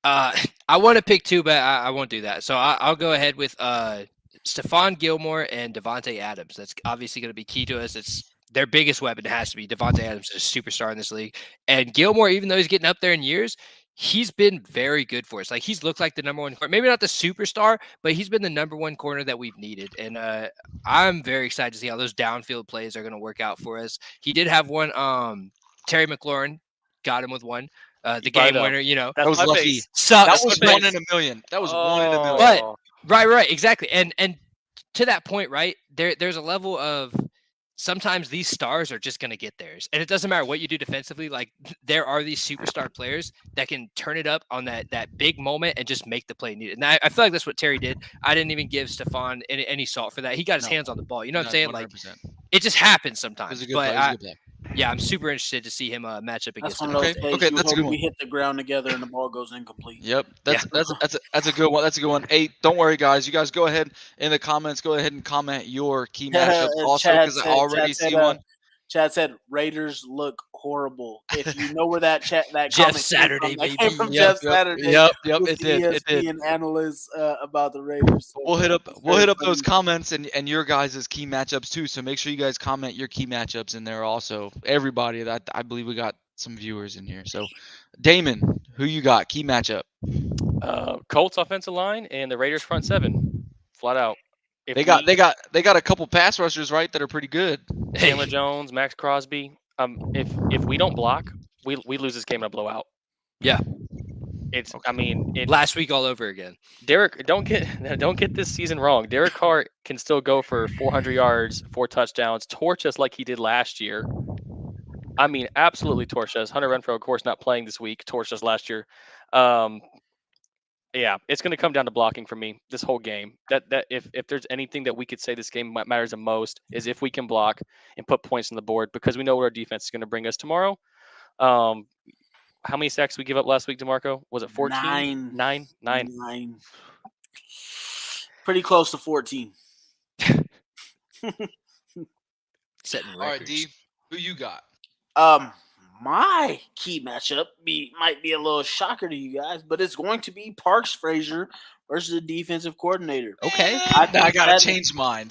I want to pick two, but I won't do that. So I'll go ahead with Stephon Gilmore and Devontae Adams. That's obviously going to be key to us. It's their biggest weapon. It has to be. Devontae Adams is a superstar in this league. And Gilmore, even though he's getting up there in years, he's been very good for us. Like he's looked like the number one corner. Maybe not the superstar, but he's been the number one corner that we've needed. And I'm very excited to see how those downfield plays are going to work out for us. He did have one. Terry McLaurin got him with one. The game winner, that was my lucky. face. So, That was but- one in a million. That was one in a million. But right, exactly. And to that point, right, there's a level of sometimes these stars are just going to get theirs, and it doesn't matter what you do defensively. Like there are these superstar players that can turn it up on that big moment and just make the play needed. And I feel like that's what Terry did. I didn't even give Stephon any salt for that. He got his hands on the ball. You know what I'm saying? 100%. Like it just happens It sometimes. was a good But play. It was a good play. yeah, I'm super interested to see him match up That's against one him. of those Okay, days okay, you that's a hope good we one. hit the ground together and the ball goes incomplete. Yep, that's a good one. That's a good one. Hey, don't worry, guys. You guys go ahead in the comments. Go ahead and comment your key matchups also because I already see one. Chad said Raiders look horrible. If you know where that Jeff comment Saturday, came from, that baby. came from Yep, Jeff Saturday. Yep, with it the did. It did. ESPN analyst about the Raiders. So We'll hit it's up very those funny. comments and your guys' key matchups too. So make sure you guys comment your key matchups in there also. Everybody, that I believe we got some viewers in here. So Damon, who you got? Key matchup. Colts offensive line and the Raiders front seven, flat out. If They got a couple pass rushers, right, that are pretty good. Chandler Jones, Max Crosby. If we don't block, we lose this game in a blowout. Yeah. It's Last week all over again. Derek, don't get this season wrong. Derek Carr can still go for 400 yards, 4 touchdowns, torch us like he did last year. I mean, absolutely torch us. Hunter Renfrow, of course, not playing this week, torched us last year. Yeah, it's going to come down to blocking for me this whole game. That if there's anything that we could say this game matters the most is if we can block and put points on the board because we know what our defense is going to bring us tomorrow. How many sacks did we give up last week, DeMarco? Was it 14? 9. Pretty close to 14. Setting records. All right, D, who you got? My key matchup might be a little shocker to you guys, but it's going to be Parks Frazier versus the defensive coordinator. Okay. I gotta change mine.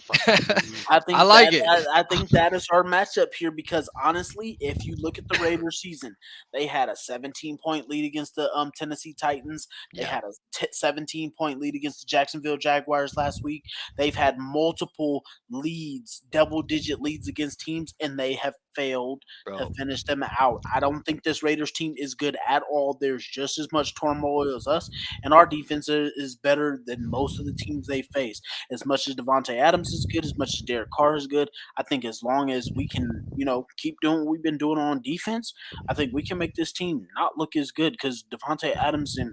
I think I like it. I think that is our matchup here because honestly, if you look at the Raiders season, they had a 17-point lead against the Tennessee Titans. They had a 17-point lead against the Jacksonville Jaguars last week. They've had multiple leads, double-digit leads against teams, and they have failed to finish them out. I don't think this Raiders team is good at all. There's just as much turmoil as us, and our defense is better than most of the teams they face. As much as Devontae Adams is good, as much as Derek Carr is good, I think as long as we can, keep doing what we've been doing on defense, I think we can make this team not look as good because Devontae Adams and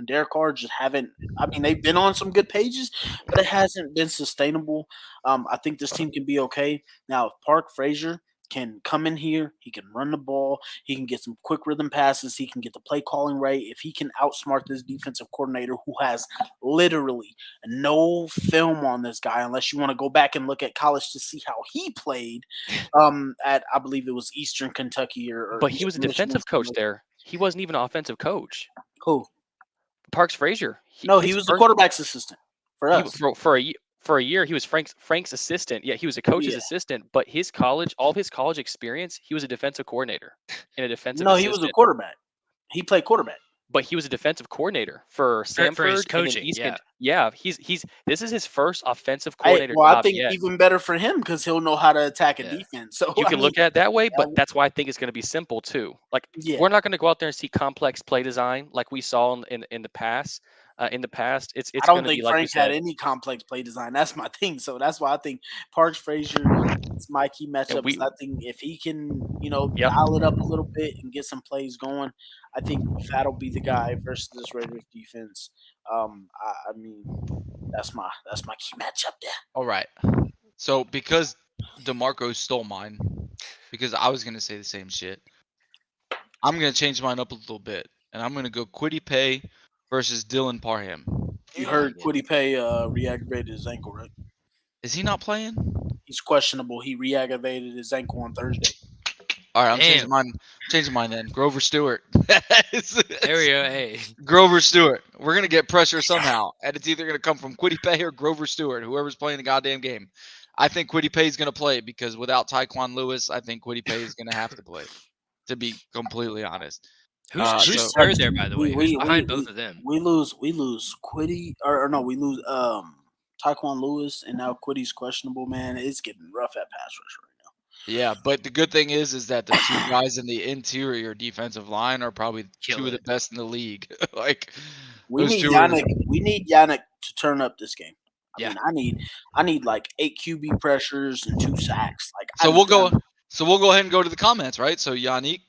Derek Carr just haven't. I mean, they've been on some good pages, but it hasn't been sustainable. I think this team can be okay. Now, if Park Frazier can come in here, he can run the ball, he can get some quick rhythm passes, he can get the play calling right. If he can outsmart this defensive coordinator who has literally no film on this guy, unless you want to go back and look at college to see how he played at, I believe it was Eastern Kentucky but he was a defensive coach there. He wasn't even an offensive coach. Who? Parks Frazier. He was the quarterback's assistant for us. For a for a year he was Frank's assistant. Yeah, he was a coach's assistant, but all of his college experience, he was a defensive coordinator and a defensive No, he was a assistant. quarterback. He played quarterback. But he was a defensive coordinator for his Samford and then coaching, East yeah. Kent. Yeah, he's this is his first offensive I coordinator job think yet. even better for him because he'll know how to attack a Yeah. defense. So You I can mean, look at it that way, but would- that's why I think it's going to be simple too. Like Yeah. we're not going to go out there and see complex play design like we saw in the past. It's I going don't to be think like you Frank had said. any complex play design. That's my thing. So that's why I think Parks Frazier is my key matchup. we- I think if he can, Yep. dial it up a little bit and get some plays going, I think that'll be the guy versus this Raiders defense. I mean, that's my key matchup there. All right. So because DeMarco stole mine, because I was gonna say the same shit, I'm gonna change mine up a little bit, and I'm gonna go Kwity Paye versus Dylan Parham. You heard Kwity Paye reactivated his ankle, right? Is he not playing? He's questionable. He reactivated his ankle on Thursday. All right, I'm Damn. changing mine. Changing mine then. Grover Stewart. There we go. Hey, Grover Stewart. We're gonna get pressure somehow, and it's either gonna come from Kwity Paye or Grover Stewart, whoever's playing the goddamn game. I think Kwity Paye is gonna play because without Tyquan Lewis, I think Kwity Paye is gonna have to play. To be completely honest. who's so- third there, by the way? Who's behind both of them? We lose Kwity or no, we lose Tyquan Lewis, and now Quiddy's questionable. Man, it's getting rough at pass rush right now. Yeah, but the good thing is that the two guys in the interior defensive line are probably two Kill of the it. best in the league. Like We those need two are- Yannick. We need Yannick to turn up this game. Yeah. I mean, I need like 8 QB pressures and 2 sacks. Like, So we'll go ahead and go to the comments, right? So Yannick,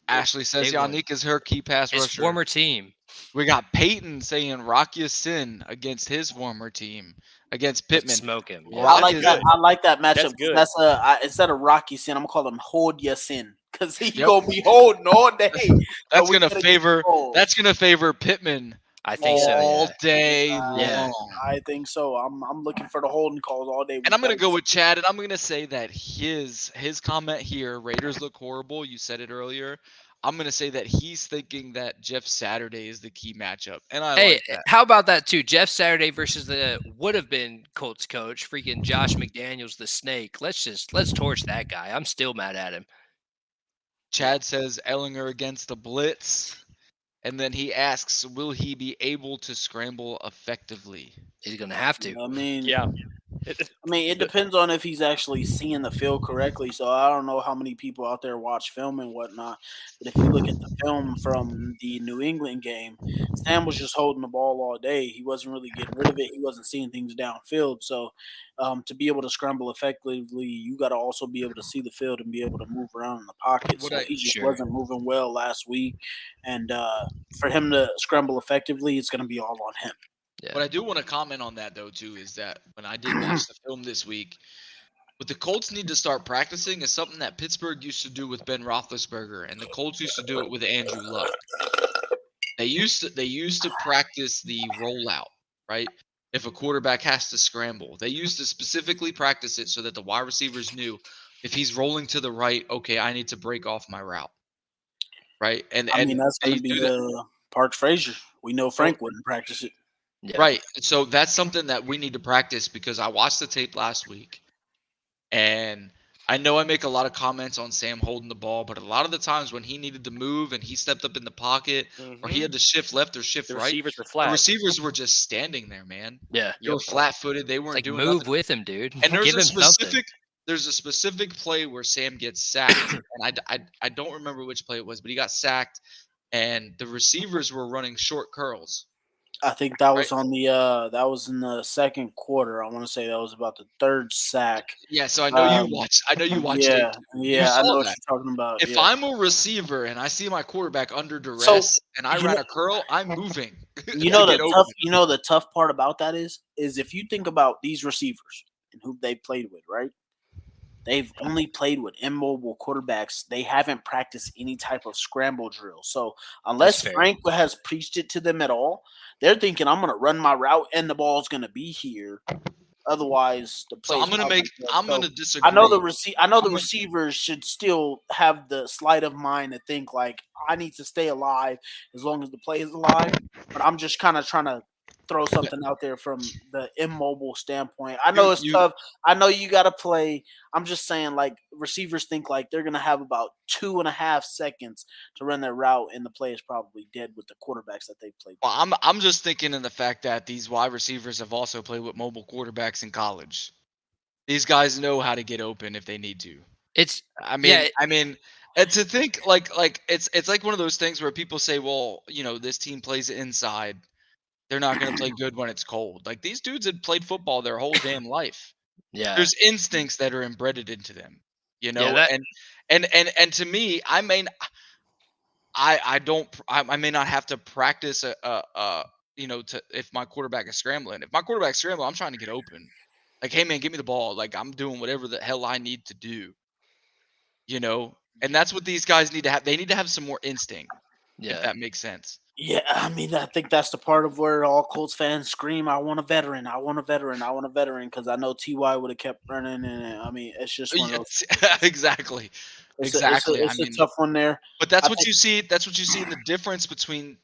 Ashley says big one. Yannick is her key pass His rusher. former team. We got Peyton saying Rock Ya-Sin against his former team against Pittman. Smoke him. Yeah. I like is that. it. I like that matchup. That's good. That's instead of Rocky Sin, I'm gonna call him Hold Ya Sin because he's Yep. gonna be holding all day. That's we gonna gotta get favor. goals. That's gonna favor Pittman I think so. all Yeah. day Yeah. long. I think so. I'm looking for the holding calls all day. And I'm gonna go with Chad, and I'm gonna say that his comment here, Raiders look horrible. You said it earlier. I'm gonna say that he's thinking that Jeff Saturday is the key matchup, and I Hey, like that. how about that too? Jeff Saturday versus the would have been Colts coach, freaking Josh McDaniels, the snake. Let's torch that guy. I'm still mad at him. Chad says Ellinger against the blitz, and then he asks, will he be able to scramble effectively? He's gonna have to. I mean, Yeah. it depends on if he's actually seeing the field correctly. So I don't know how many people out there watch film and whatnot. But if you look at the film from the New England game, Sam was just holding the ball all day. He wasn't really getting rid of it. He wasn't seeing things downfield. So to be able to scramble effectively, you got to also be able to see the field and be able to move around in the pocket. So he just wasn't moving well last week. And for him to scramble effectively, it's going to be all on him. Yeah. What I do want to comment on that though too is that when I did watch the film this week, what the Colts need to start practicing is something that Pittsburgh used to do with Ben Roethlisberger, and the Colts used to do it with Andrew Luck. They used to practice the rollout, right? If a quarterback has to scramble, they used to specifically practice it so that the wide receivers knew if he's rolling to the right, okay, I need to break off my route, right? And I mean, that's going they to be do that. the Parks Frazier. We know Frank wouldn't practice it. Yeah. Right. So that's something that we need to practice because I watched the tape last week and I know I make a lot of comments on Sam holding the ball, but a lot of the times when he needed to move and he stepped up in the pocket or he had to shift left or shift The right, receivers were the flat. receivers were just standing there, man. Yeah. They were flat-footed. They It's weren't like doing move nothing. with him, dude. And Give him something. there's a specific play where Sam gets sacked, and I don't remember which play it was, but he got sacked, and the receivers were running short curls. I think that was on the that was in the second quarter. I want to say that was about the third sack. Yeah, so I know you watched. I know you watched it. Yeah, yeah, I saw know what that. you're talking about. If yeah. I'm a receiver and I see my quarterback under duress and I you ran know- a curl, I'm moving. you know to the get tough. open. You know the tough part about that is if you think about these receivers and who they played with, right? They've only played with immobile quarterbacks. They haven't practiced any type of scramble drill. So unless fair. Frank has preached it to them at all, they're thinking I'm going to run my route and the ball's going to be here. Otherwise, the play. So I'm gonna disagree. I know the receivers should still have the sleight of mind to think like I need to stay alive as long as the play is alive. But I'm just kind of trying to throw something out there from the immobile standpoint. I know it's tough. I know you got to play. I'm just saying, like, receivers think like they're gonna have about 2.5 seconds to run their route, and the play is probably dead with the quarterbacks that they've played. Well, I'm just thinking in the fact that these wide receivers have also played with mobile quarterbacks in college. These guys know how to get open if they need to. I mean, and to think like it's like one of those things where people say, well, this team plays inside. They're not going to play good when it's cold. Like, these dudes had played football their whole damn life. Yeah. There's instincts that are embedded into them, Yeah, and to me, I may not have to practice if my quarterback is scrambling. If my quarterback's scrambling, I'm trying to get open. Like, hey man, give me the ball. Like, I'm doing whatever the hell I need to do. And that's what these guys need to have. They need to have some more instinct. Yeah. If that makes sense. Yeah, I mean, I think that's the part of where all Colts fans scream, "I want a veteran! I want a veteran! I want a veteran!" Because I know Ty would have kept running, and I mean, it's just one of those. Exactly. It's Exactly. a tough one there. But that's what you see. That's what you see in the difference between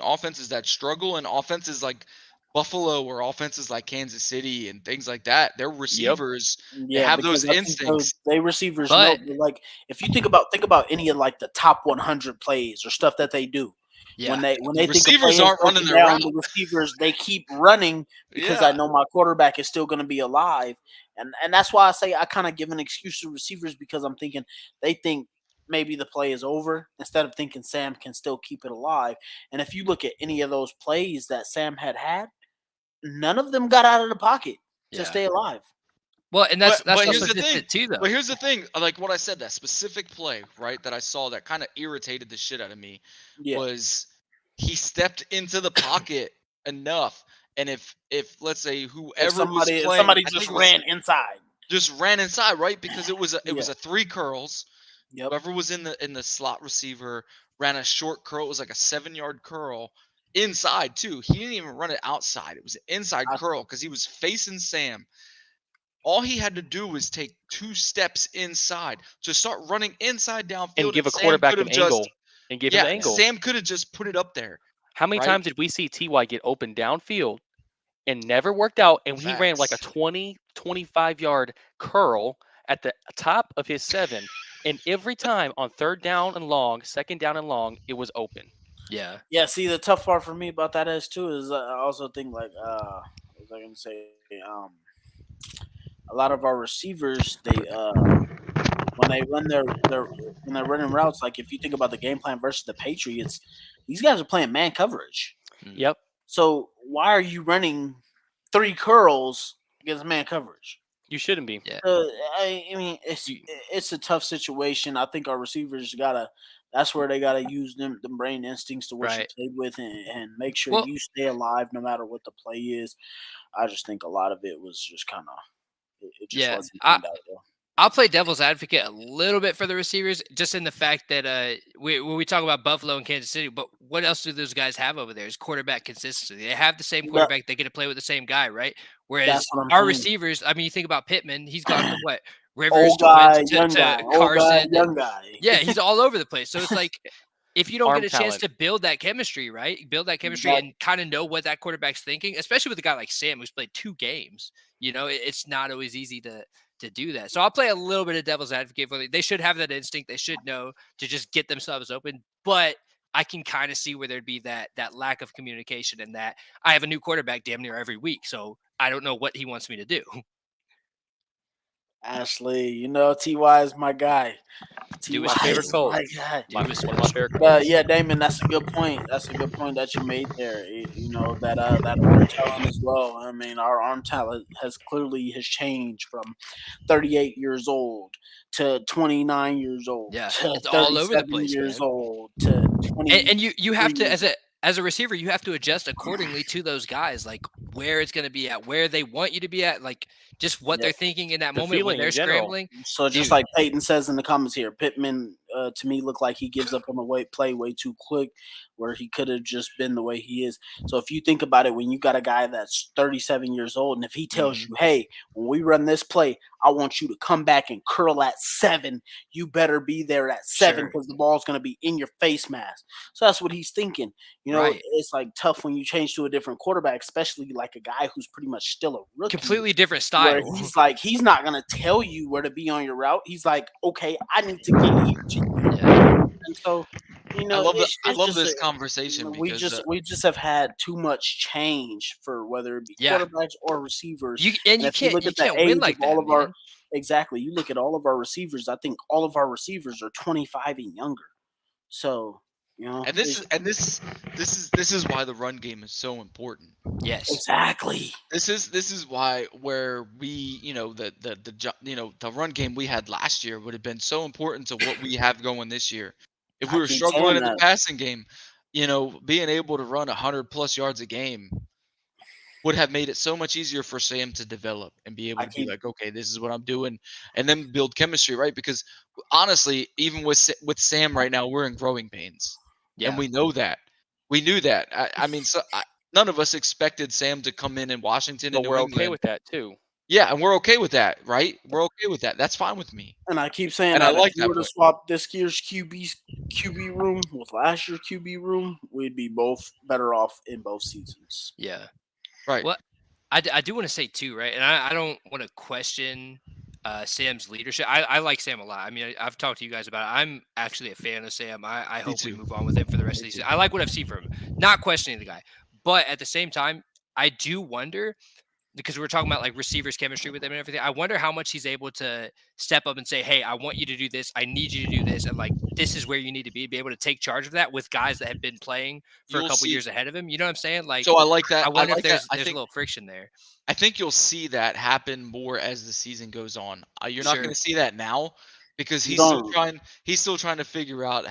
offenses that struggle and offenses like Buffalo or offenses like Kansas City and things like that. Their receivers, they have those instincts. They receivers know. Like, if you think about any of like the top 100 plays or stuff that they do. Yeah. When they The think receivers aren't running their route. the receivers, they keep running because I know my quarterback is still going to be alive, and that's why I say I kind of give an excuse to receivers because I'm thinking they think maybe the play is over instead of thinking Sam can still keep it alive. And if you look at any of those plays that Sam had, none of them got out of the pocket to stay alive. Well, and that's but here's the thing too, though. But here's the thing, like what I said, that specific play, right, that I saw that kind of irritated the shit out of me was he stepped into the pocket enough, and if let's say whoever was playing, somebody just ran inside, right, because it was a 3 curls. Yep. Whoever was in the slot receiver ran a short curl. It was like a 7-yard curl inside too. He didn't even run it outside. It was an inside curl because he was facing Sam. All he had to do was take 2 steps inside to start running inside downfield and give a quarterback an angle and give him the angle. Sam could have just put it up there. How many times did we see Ty get open downfield and never worked out, and he ran like a 20, 25-yard curl at the top of his 7, and every time on 3rd down and long, 2nd down and long, it was open. Yeah. Yeah, see, the tough part for me about that is I also think like what was I gonna say? A lot of our receivers, they when they run when they're running routes, like if you think about the game plan versus the Patriots, these guys are playing man coverage. Yep. So why are you running 3 curls against man coverage? You shouldn't be. Yeah. I mean, it's a tough situation. I think our receivers that's where they gotta use them brain instincts to what you played with and make sure you stay alive no matter what the play is. I just think a lot of it was just kind of it just wasn't out there. I'll play devil's advocate a little bit for the receivers, just in the fact that when we talk about Buffalo and Kansas City, but what else do those guys have over there? Is quarterback consistency. They have the same quarterback. They get to play with the same guy, right? Whereas our receivers, I mean, you think about Pittman, he's gone from what? Rivers old guy, to young guy, Carson. old guy, young guy. Yeah, he's all over the place. So it's like, if you don't Arm get a chance talent. to build that chemistry, right? Build that chemistry and kind of know what that quarterback's thinking, especially with a guy like Sam who's played 2 games. It's not always easy to do that. So I'll play a little bit of devil's advocate for them. They should have that instinct. They should know to just get themselves open. But I can kind of see where there'd be that lack of communication and that I have a new quarterback damn near every week. So I don't know what he wants me to do. Ashley, Ty is my guy. His favorite Colt. My guy. One of my favorite Colts. But yeah, Damon, that's a good point. That's a good point that you made there. That arm talent as well. I mean, our arm talent has changed from 38 years old to 29 years old. Yeah, to it's all over the place. Years old to 20. And you have to as a receiver, you have to adjust accordingly to those guys, like where it's going to be at, where they want you to be at, like just what they're thinking in that moment when they're scrambling. So just like Peyton says in the comments here, Pittman to me look like he gives up on the play way too quick, where he could have just been the way he is. So if you think about it, when you got a guy that's 37 years old, and if he tells you, "Hey, when we run this play, I want you to come back and curl at 7," you better be there at 7 Sure. because the ball's going to be in your face mask. So that's what he's thinking. Right. It's like tough when you change to a different quarterback, especially like a guy who's pretty much still a rookie. Completely different Where style. he's like, he's not gonna tell you where to be on your route. He's like, okay, I need to get here to you. Yeah. And so, I love I it's love just this conversation because we just have had too much change for whether it be Yeah. quarterbacks or receivers. You If you look at the age win like of all that, of our man. exactly, you look at all of our receivers. I think all of our receivers are 25 and younger. So and this is why the run game is so important. Yes. exactly. This is why where we the run game we had last year would have been so important to what we have going this year. If we I were keep struggling saying in the that. passing game, being able to run 100+ yards a game would have made it so much easier for Sam to develop and be able I to be keep like, okay, this is what I'm doing, and then build chemistry, right? Because honestly, even with Sam right now, we're in growing pains, Yeah. and we know that. We knew that. I mean, none of us expected Sam to come in Washington But and New we're okay England. with that too. Yeah, and we're okay with that, right? We're okay with that. That's fine with me. And I keep saying And I that like if you that were to point. swap this year's QB room with last year's QB room, we'd be both better off in both seasons. Yeah. Right. Well, I do want to say too, right? And I don't want to question Sam's leadership. I like Sam a lot. I mean, I've talked to you guys about it. I'm actually a fan of Sam. I hope we too. move on with him for the rest of the season. I like what I've seen from him. Not questioning the guy, but at the same time, I do wonder, because we're talking about like receivers chemistry with him and everything. I wonder how much he's able to step up and say, "Hey, I want you to do this. I need you to do this," and like this is where you need to be able to take charge of that with guys that have been playing for You'll a couple see. years ahead of him. You know what I'm saying? Like, So I like that. I wonder if like that. there's a little friction there. I think you'll see that happen more as the season goes on. You're not going Sure. to see that now because You he's still don't trying to figure out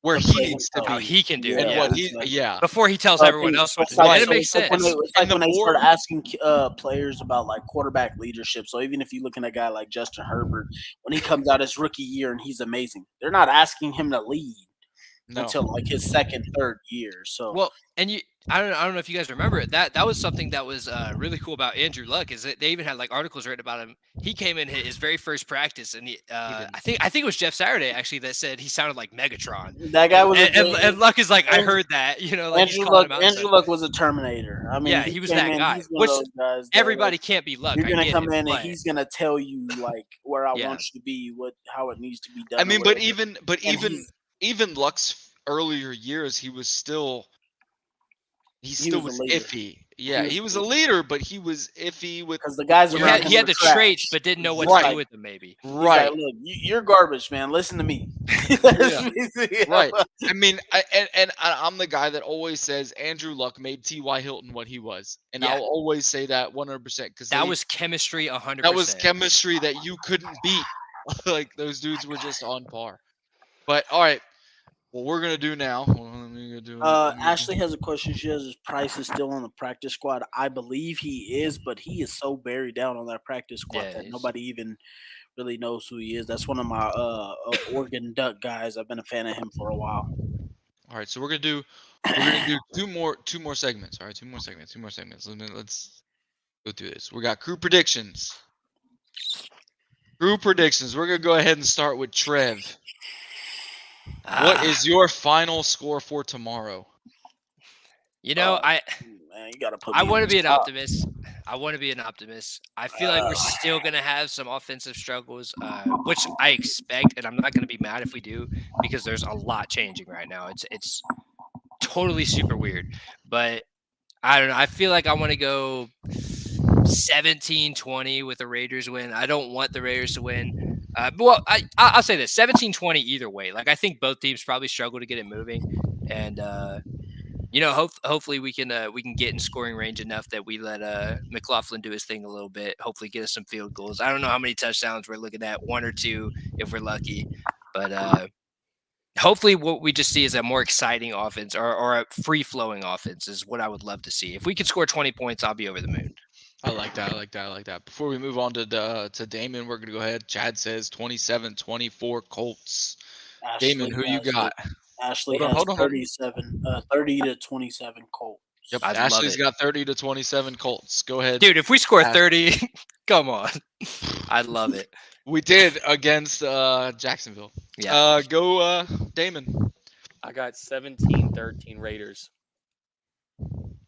where to he play needs to himself. How be he can do it. and Yeah, what exactly. Before he tells So I everyone think else what to it's do. like And it makes it's like sense. it's like And the when they more start asking players about like quarterback leadership. So even if you look at a guy like Justin Herbert, when he comes out his rookie year and he's amazing, they're not asking him to lead no. until like his second, third year. So Well, and I don't know if you guys remember it. That was something that was really cool about Andrew Luck, is that they even had like articles written about him. He came in his very first practice, and I think it was Jeff Saturday actually that said he sounded like Megatron. that guy was And Luck is like, I heard that, like he's calling him out. Andrew Luck was a Terminator. I mean, Yeah, he was that guy. He's one Which of those guys that, everybody can't be Luck. you're gonna I get come it, in but and he's gonna tell you like where I Yeah. want you to be, how it needs to be done. I mean, or but whatever. even Luck's earlier years, he was was a leader. iffy. Yeah, he was a leader, but he was iffy with because the guys around him he had were the trash. traits, but didn't know what Right. to do with them. Maybe. He's right. like, look, you're garbage, man. Listen to me. Right. I mean, I'm the guy that always says Andrew Luck made T.Y. Hilton what he was, and Yeah. I'll always say that 100% because That was chemistry 100%. that was chemistry that you couldn't beat. Like those dudes were just on par. But all right, what we're gonna do now? Ashley has a question. She has his Price is still on the practice squad. I believe he is, but he is so buried down on that practice squad Yeah, that he's- nobody even really knows who he is. That's one of my Oregon Duck guys. I've been a fan of him for a while. All right, so we're gonna do two more segments. All right, two more segments. Let's go through this. We got crew predictions. We're gonna go ahead and start with Trev. What is your final score for tomorrow? You know, Man, you gotta put. I me want on to be the an spot. optimist. I feel like we're still going to have some offensive struggles, which I expect, and I'm not going to be mad if we do, because there's a lot changing right now. It's totally super weird, but I don't know. I feel like I want to go 17-20 with the Raiders win. I don't want the Raiders to win. I'll say this: 17-20 either way. Like I think both teams probably struggle to get it moving, and hopefully we can get in scoring range enough that we let McLaughlin do his thing a little bit. Hopefully get us some field goals. I don't know how many touchdowns we're looking at, 1 or 2 if we're lucky, but hopefully what we just see is a more exciting offense or a free flowing offense is what I would love to see. If we could score 20 points, I'll be over the moon. I like that. Before we move on to Damon, we're gonna go ahead. Chad says 27-24 Colts. Damon, who you got? Ashley Hold on, has hold on, hold on. 30 to 27 Colts. Yep, I love Ashley's it. got 30 to 27 Colts. Go ahead. Dude, if we score Ash. 30, come on. I love it. We did against Jacksonville. Yeah. Go Damon. I got 17-13 Raiders.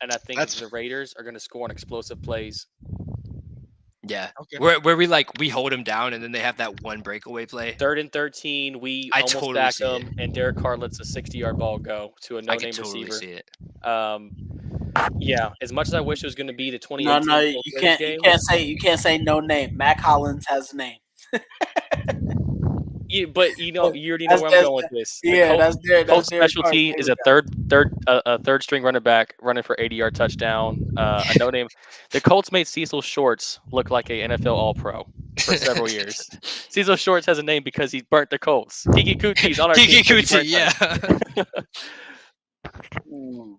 And I think That's the Raiders are going to score on explosive plays. Yeah. okay. Where we hold them down and then they have that one breakaway play. 3rd and 13, we I almost totally stack see them, and Derek Carr lets a 60-yard ball go to a I can no-name totally receiver. see it. Yeah, as much as I wish it was going to be the 2018 No, Colts you Raiders game. you can't say no name. Mac Hollins has a name. But you already know where I'm going with this. That's Derek. Colts Derek specialty Carr's is a third string running back running for 80-yard touchdown. A no name. The Colts made Cecil Shorts look like a NFL All-Pro for several years. Cecil Shorts has a name because he burnt the Colts. Kiki Kuti's on our team. Kiki because he Kuti, burnt them. Mm.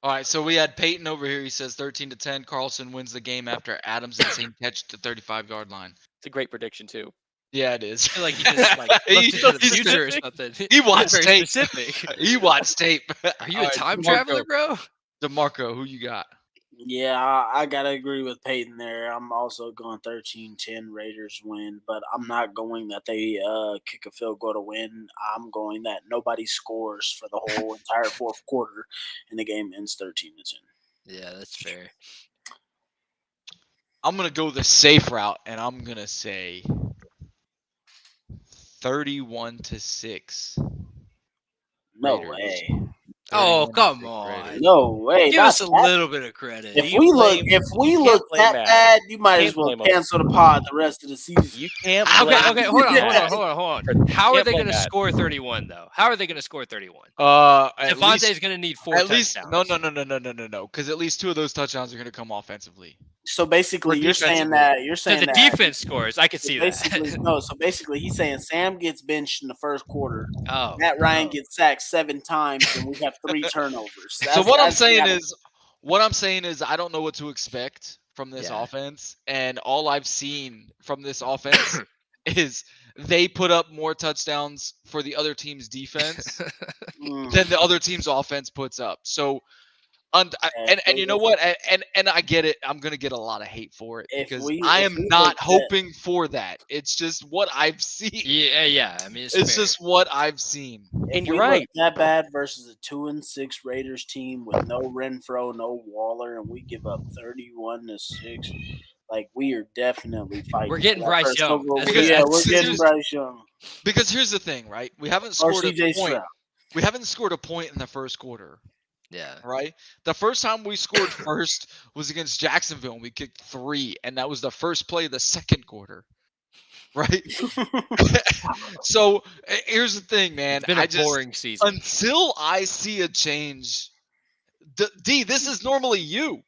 All right, so we had Peyton over here. He says 13 to 10. Carlson wins the game after Adams' insane catch to 35-yard line. It's a great prediction too. Yeah, it is. I feel like he just looked into the future or something. He watched Very tape. specific. He watched tape. Are you a time traveler, bro? DeMarco, who you got? Yeah, I gotta agree with Peyton there. I'm also going 13-10 Raiders win, but I'm not going that they kick a field goal to win. I'm going that nobody scores for the whole entire fourth quarter, and the game ends 13 to 10. Yeah, that's fair. I'm gonna go the safe route, and I'm gonna say 31 to 6. No Raiders. way. Oh, 31 to come 6 on. Raiders. No way. Give us a Not that- little bit of credit. If You we blame- you can't look blame that Matt. bad, you might You as well can't blame him. cancel the pod the rest of the season. You can't Okay, blame hold on. Matt. How are Can't they blame going to Matt. score 31 though? How are they going to score 31? At least, Devontae's going to need 4 at least touchdowns. no. Because at least 2 of those touchdowns are gonna come offensively. So basically, Or you're saying defensively. So the defense scores. I could see basically, that. no. So basically, he's saying Sam gets benched in the first quarter. Oh, Matt Ryan gets sacked 7 times, and we have 3 turnovers. So what I'm that's saying Seattle. is I don't know what to expect from this Yeah. offense, and all I've seen from this offense is they put up more touchdowns for the other team's defense than the other team's offense puts up. So, and you know what? And I get it. I'm gonna get a lot of hate for it because I am not hoping for that. It's just what I've seen. yeah. I mean, It's just what I've seen. And If you're we right. look that bad versus a 2-6 Raiders team with no Renfro, no Waller, and we give up 31 to 6. Like, we are definitely fighting. We're getting for that Bryce first Young. overall. That's- Yeah, we're that's- getting Bryce Young. Because here's the thing, right? We haven't Or scored a CJ point. Stroud. We haven't scored a point in the first quarter. Yeah. Right? The first time we scored first was against Jacksonville, and we kicked 3, and that was the first play of the second quarter. Right? So here's the thing, man. It's been a boring season. Until I see a change, this is normally you.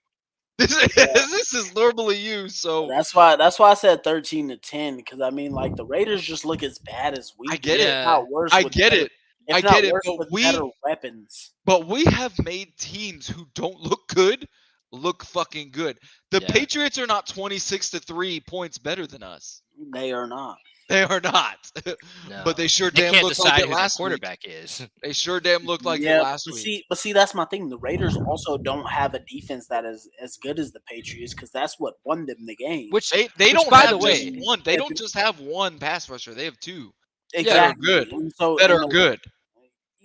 This is normally you. So That's why I said 13 to 10, because I mean, like, the Raiders just look as bad as we I get do, it. if not worse. I with get better- it. If I not get it, worse but with we- better weapons. But we have made teams who don't look good look fucking good. The Yeah. Patriots are not 26 to 3 points better than us. They are not. They are not. No. But they sure They damn can't look decide like it who their last week. quarterback is. They sure damn look like it last week. But see, that's my thing. The Raiders also don't have a defense that is as good as the Patriots, because that's what won them the game. Which They Which, don't by have the just way- one. They don't just have one pass rusher. They have 2 exactly. good. And so, that and are the- good.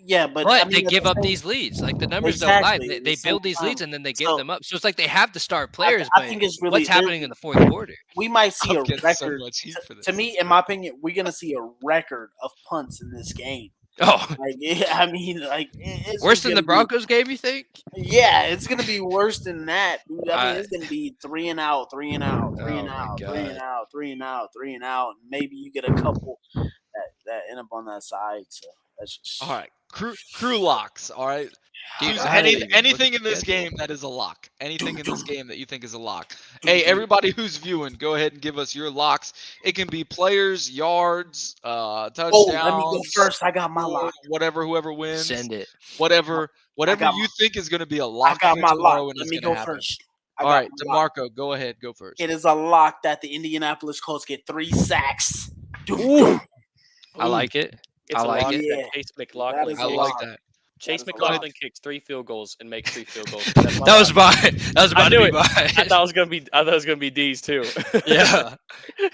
Yeah, but But I mean, they at give the up same- these leads. Like the numbers don't lie. Exactly, They, at they the build same these leads time. and then they give So- them up. So it's like they have the star players, I but think it's really what's happening in the fourth quarter? We might see I'm a getting so record. much heat for this. To me, in my opinion, we're gonna see a record of punts in this game. Oh, Like, I mean, like it's worse just than the gonna be- Broncos game, you think? Yeah, it's gonna be worse than that, dude. I mean, I- it's gonna be 3 and out, 3 and out, 3 and Oh my out, 3 and God. out, 3 and out, 3 and out. Maybe you get a couple that end up on that side. So that's just All right. Crew locks. All right. Dude, Who's- I haven't even anything looked in at this the schedule. game that is a lock. Anything in this game that you think is a lock. Hey, everybody who's viewing, go ahead and give us your locks. It can be players, yards, touchdowns. Oh, let me go first. I got my score, lock. Whatever, whoever wins. Send it. Whatever got you think is going to be a I lock got for my tomorrow lock. and Let it's me gonna go happen. first. I All got right, my lock. DeMarco, go ahead. Go first. It is a lock that the Indianapolis Colts get 3 sacks. I like it. It's I a like lock it. that Yeah, Chase that McLaughlin is a I like lot. that. Chase is a lot. McLaughlin kicks 3 field goals and makes 3 field goals. That's my That was lock. my. That was I about to knew be it. mine. I thought it was gonna be D's too. Yeah.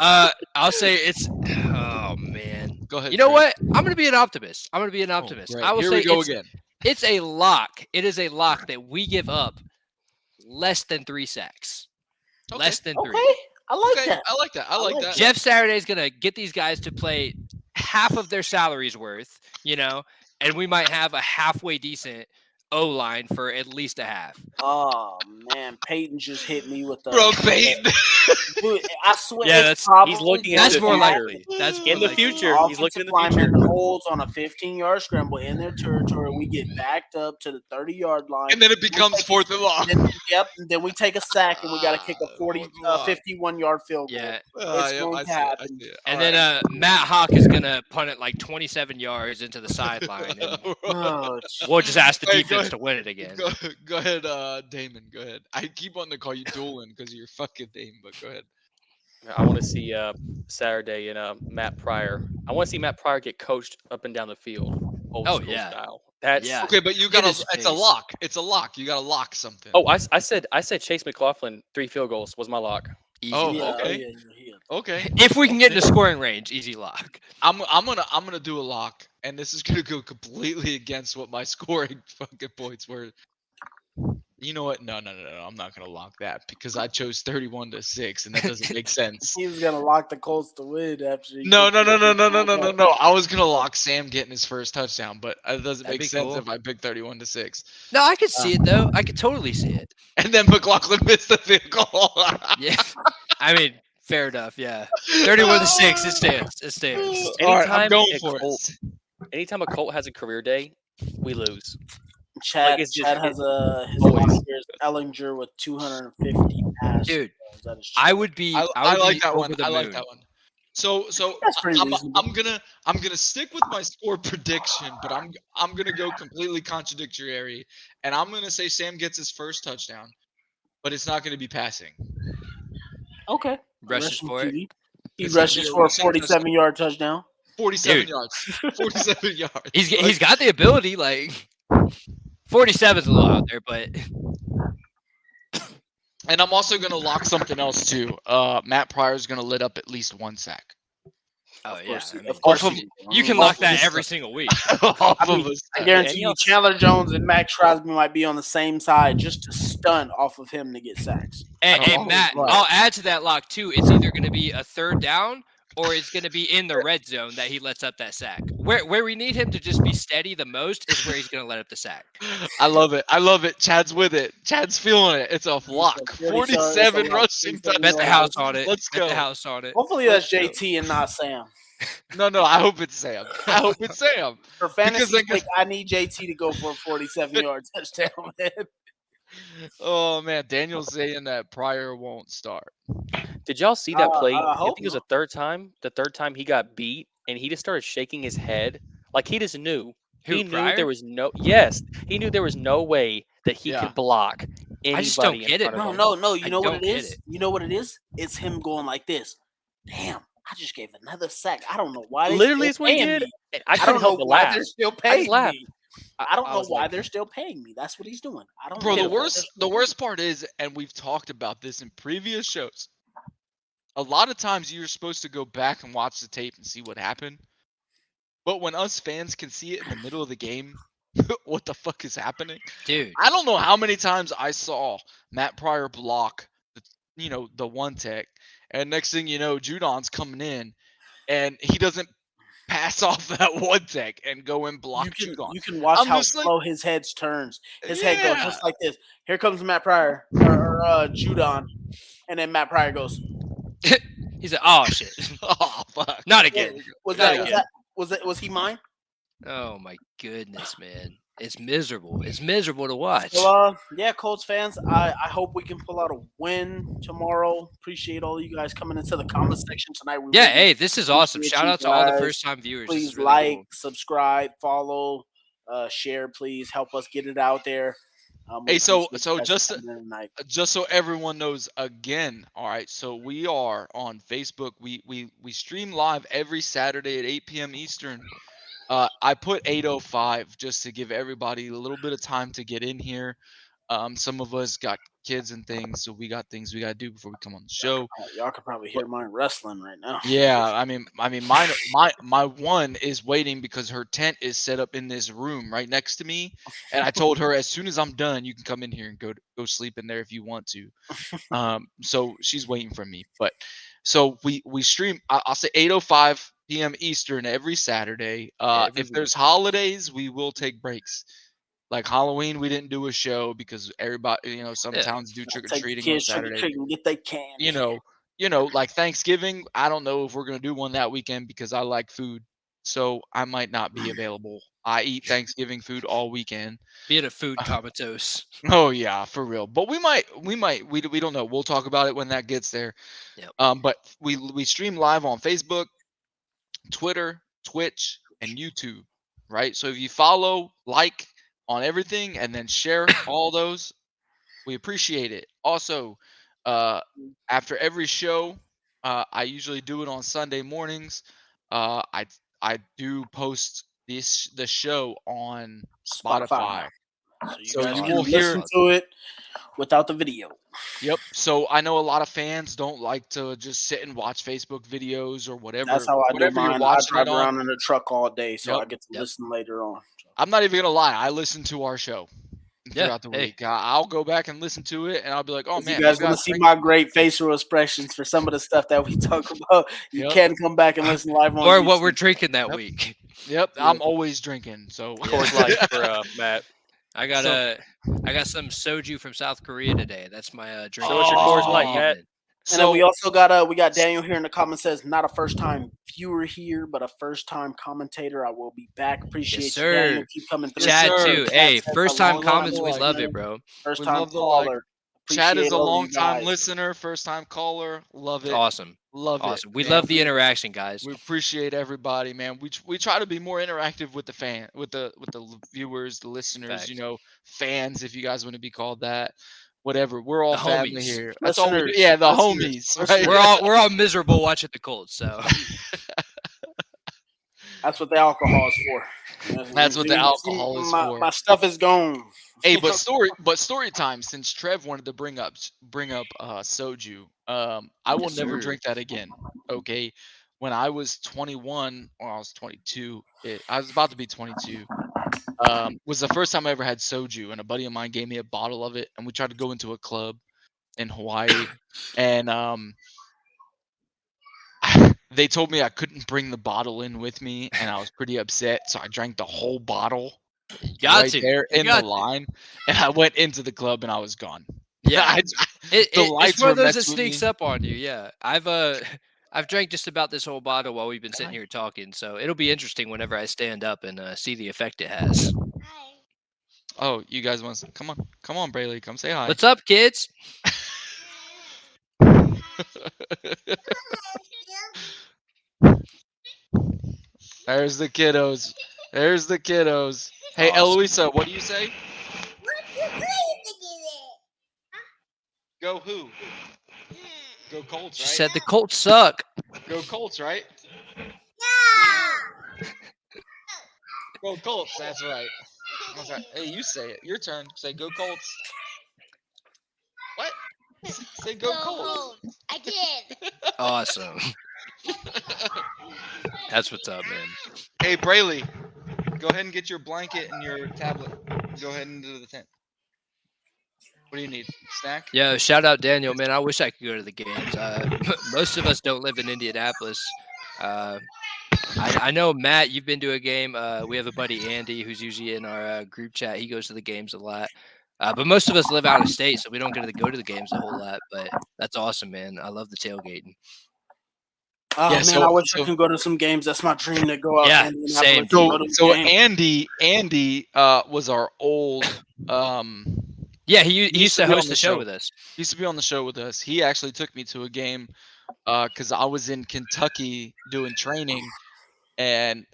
I'll say it's. Oh man. Go ahead. You know Chris. what? I'm gonna be an optimist. I'm gonna be an Oh, optimist. great. I will Here say we go again. it's a lock. It is a lock that we give up less than 3 sacks. Okay. Less than 3. Okay, I like Okay, that. I like that. I like that. Jeff Saturday's gonna get these guys to play half of their salaries worth, and we might have a halfway decent O line for at least a half. Oh man, Peyton just hit me with the. Bro, Peyton. Dude, I swear, Yeah, it's probably he's looking going into That's the to more happen. future. likely. That's more In the likely. future, he's looking in the Offensive future. lineman holds on a 15-yard scramble in their territory. We get backed up to the 30-yard line. And then it becomes 4th and long. And then we take a sack and we got to kick a 51-yard field goal. Yeah. It's going to happen. And then Matt Hawk is gonna punt it like 27 yards into the sideline, and Oh, we'll just ask the Hey, go defense ahead. to win it again. Go ahead, Damon. Go ahead. I keep wanting to call you Doolin because of your fucking name, but go ahead. I want to see Saturday and Matt Pryor. I want to see Matt Pryor get coached up and down the field, old Oh, school yeah. style. That's Yeah. Okay, but you Get gotta. his It's a face. lock. It's a lock. You gotta lock something. Oh, I said Chase McLaughlin 3 field goals was my lock. Easy Oh, lock. okay. Okay. If we can get into scoring range, easy lock. I'm gonna do a lock, and this is gonna go completely against what my scoring fucking points were. You know what? No. I'm not gonna lock that because I chose 31-6, and that doesn't make sense. He was going to lock the Colts to win after he No. kicked I was gonna lock Sam getting his first touchdown, but it doesn't That'd make be sense cool. if I pick 31-6. No, I could see it though. I could totally see it. And then McLaughlin missed the field goal. Yeah. I mean, fair enough. Yeah. 31-6. It stands. It stands. All right, I'm Anytime going a for Colt- it. Anytime a Colt has a career day, we lose. Chad, Like, it's just- Chad has his always- lock here is Ellinger with 250 passes. Dude, That is I would be. I would like be that over one. the I like moon. that one. So That's pretty I'm reasonable. gonna stick with my score prediction, but I'm gonna go completely contradictory, and I'm gonna say Sam gets his first touchdown, but it's not gonna be passing. Okay. Rushes for it. He It's rushes gonna be for a 47-yard touchdown. 47 Dude. yards. 47 yards. He's got the ability. Like 47 is a little out there, but And I'm also gonna lock something else too. Matt Pryor's gonna lit up at least 1 sack. oh yeah. I mean, Of course Off he did. you can Off lock of that his- every single week. Off I mean, of a I sack. guarantee Any you, else- Chandler Jones and Max Crosby might be on the same side just to stun off of him to get sacks. And Oh, Matt, right. I'll add to that lock too. It's either going to be a third down or it's going to be in the red zone that he lets up that sack. Where we need him to just be steady the most is where he's going to let up the sack. I love it. I love it. Chad's with it. Chad's feeling it. It's a lock. 47 47 lock, rushing 47 touchdowns. Bet the house on it. Let's Bet go. the house on it. Hopefully that's JT and not Sam. No, I hope it's Sam. I hope it's Sam. For Because fantasy like- sake, I need JT to go for a 47-yard touchdown, man. Oh man, Daniel's saying that Pryor won't start. Did y'all see that play? I I hope think it was the third time he got beat, and he just started shaking his head like he just knew. Who, He knew Pryor? there was no he knew there was no way that he Yeah. could block anybody. I just don't in get it, front of man. him. No. I You know what don't it get is? it. You know what it is? It's him going like this. Damn, I just gave another sack. I don't know why. Literally, still that's what he paying did. me. I I couldn't don't know help but why laugh. they're still I paying just laughed. me. I don't know was why like, they're still paying me. That's what he's doing. I don't Bro, know. the why worst they're the still worst part is, and we've talked about this in previous shows. A lot of times you're supposed to go back and watch the tape and see what happened. But when us fans can see it in the middle of the game, what the fuck is happening? Dude, I don't know how many times I saw Matt Pryor block the one tech, and next thing you know, Judon's coming in, and he doesn't pass off that one tech and go and block Judon. you can watch I'm how just like- slow his head turns. His head goes Yeah. just like this. Here comes Matt Pryor or Judon, and then Matt Pryor goes. he's like, oh shit, Oh fuck! not again. Was Not that again. was he mine? Oh my goodness, man, it's miserable. It's miserable to watch. Well, yeah, Colts fans, I hope we can pull out a win tomorrow. Appreciate all you guys coming into the comment section tonight. We Yeah, really hey, this is awesome. appreciate Shout you out to all the guys. first time viewers. This is Please really like, cool. subscribe, follow, share. Please help us get it out there. We Hey, so appreciate you guys just coming in tonight. just so everyone knows again, all right, so we are on Facebook. We stream live every Saturday at 8 p.m. Eastern. I put 8:05 just to give everybody a little bit of time to get in here. Some of us got kids and things, so we got things we got to do before we come on the show. Y'all could probably hear mine wrestling right now. Yeah, I mean, my one is waiting because her tent is set up in this room right next to me, and I told her as soon as I'm done, you can come in here and go sleep in there if you want to. So she's waiting for me. But so we stream. I'll say 8:05 p.m. Eastern every Saturday. Every If there's week. holidays, we will take breaks. Like Halloween, we didn't do a show because everybody, some Yeah. towns do trick or Take the treating on kids trick or Saturday. treating, get they candy. Like Thanksgiving, I don't know if we're gonna do one that weekend because I like food, so I might not be available. I eat Thanksgiving food all weekend. Being a food comatose. Oh yeah, for real. But we don't know. We'll talk about it when that gets there. Yep. But we stream live on Facebook, Twitter, Twitch, and YouTube, right? So if you follow, like on everything, and then share all those, we appreciate it. Also, after every show, I usually do it on Sunday mornings. I do post the show on Spotify. So you So guys you can will hear. listen to it without the video. Yep. So I know a lot of fans don't like to just sit and watch Facebook videos or whatever. That's how I do whatever you're mine. I watching drive it on. around in the truck all day, so Yep. I get to listen later on. I'm not even gonna lie. I listen to our show throughout the hey. week. I'll go back and listen to it, and I'll be like, "Oh If man, you guys maybe want to see my great facial expressions for some of the stuff that we talk about, you Yep. can come back and listen live on Or YouTube. what we're drinking that Yep. week. Yep, I'm always drinking. So Coors Light for Matt. I got some soju from South Korea today. That's my drink. So what's your Coors Light, Matt? And then we also got we got Daniel here in the comments says not a first time viewer here, but a first time commentator. I will be back. Appreciate you, Daniel. Keep coming through. Chad Yes, too. sir. Hey, says, first I time love comments, the we like, love man. it, bro. First We time love the like. caller. Chad is Appreciate a all you long time guys. listener, first time caller. Love it. Awesome. Love Awesome. it. We man. love the interaction, guys. We appreciate everybody, man. We try to be more interactive with the viewers, the listeners, Facts. fans, if you guys want to be called that. Whatever. We're all The family homies. here. That's all we do. Listeners. Yeah, the Listeners. homies. Right? We're all miserable watching the Colts, so That's what the alcohol is for. That's what the alcohol is for. My stuff is gone. Hey, but story time. Since Trev wanted to bring up soju, I will Yes, never sir. drink that again. Okay, when I was 21 or I was 22, I was about to be 22. Was the first time I ever had soju, and a buddy of mine gave me a bottle of it, and we tried to go into a club in Hawaii, and they told me I couldn't bring the bottle in with me, and I was pretty upset, so I drank the whole bottle there in the line, and I went into the club and I was gone. Yeah, the lights it's one of were those that messing with sneaks me. up on you. Yeah, I've drank just about this whole bottle while we've been sitting here talking, so it'll be interesting whenever I stand up and see the effect it has. Oh, you guys want to come on, Brayley, come say hi. What's up, kids? There's the kiddos. Hey, Awesome. Eloisa, what do you say? Go who? Go Colts, right? She said the Colts suck. Go Colts, right? Go Colts, that's right. Hey, you say it. Your turn. Say go Colts. What? Say go Colts. I did. Awesome. That's what's up, man. Hey, Brayley, go ahead and get your blanket and your tablet. Go ahead into the tent. What do you need? Snack? Yeah, shout out Daniel, man. I wish I could go to the games. Most of us don't live in Indianapolis. I know, Matt, you've been to a game. We have a buddy, Andy, who's usually in our group chat. He goes to the games a lot. But most of us live out of state, so we don't get to go to the games a whole lot. But that's awesome, man. I love the tailgating. Oh Yeah, man, I wish I could go to some games. That's my dream to go out. Yeah, to Indianapolis same. and go to the So game. Andy was our old Yeah, he used to be on host the the show show. with us. He used to be on the show with us. He actually took me to a game because I was in Kentucky doing training, and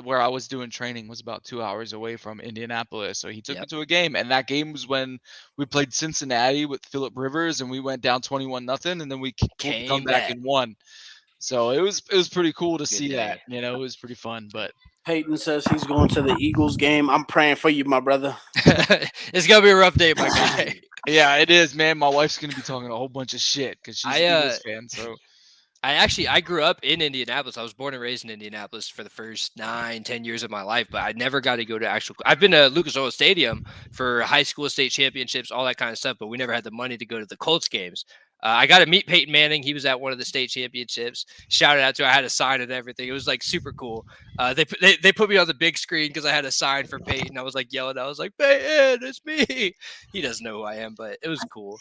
where I was doing training was about 2 hours away from Indianapolis. So he took me to a game, and that game was when we played Cincinnati with Phillip Rivers, and we went down 21-0, and then we come back and won. So it was pretty cool to see day. that. You know, it was pretty fun. But Peyton says he's going to the Eagles game. I'm praying for you, my brother. It's gonna be a rough day, my guy. yeah, it is, man. My wife's gonna be talking a whole bunch of shit because she's an Eagles fan. So I grew up in Indianapolis. I was born and raised in Indianapolis for the first 9-10 years of my life, but I never got to go to actual. I've been to Lucas Oil Stadium for high school state championships, all that kind of stuff, but we never had the money to go to the Colts games. I got to meet Peyton Manning. He was at one of the state championships. Shouted out to him. I had a sign and everything. It was like super cool. They put me on the big screen because I had a sign for Peyton. I was like yelling. I was like, Peyton, it's me. He doesn't know who I am, but it was cool.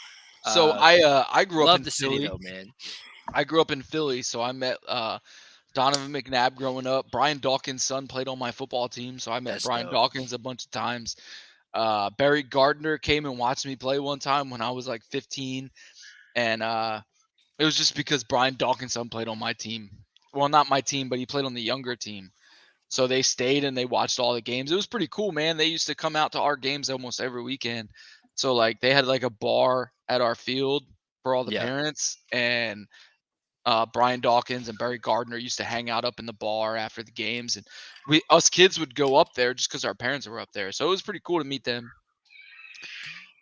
So I grew up Love in the Philly. city though, man. I grew up in Philly, so I met Donovan McNabb growing up. Brian Dawkins' son played on my football team, so I met That's Brian dope. Dawkins a bunch of times. Barry Gardner came and watched me play one time when I was like 15, and it was just because Brian Dawkins' son played on my team. Well, not my team, but he played on the younger team. So they stayed and they watched all the games. It was pretty cool, man. They used to come out to our games almost every weekend. So like they had like a bar at our field for all the Yeah. parents, and Brian Dawkins and Barry Gardner used to hang out up in the bar after the games, and us kids would go up there just because our parents were up there. So it was pretty cool to meet them.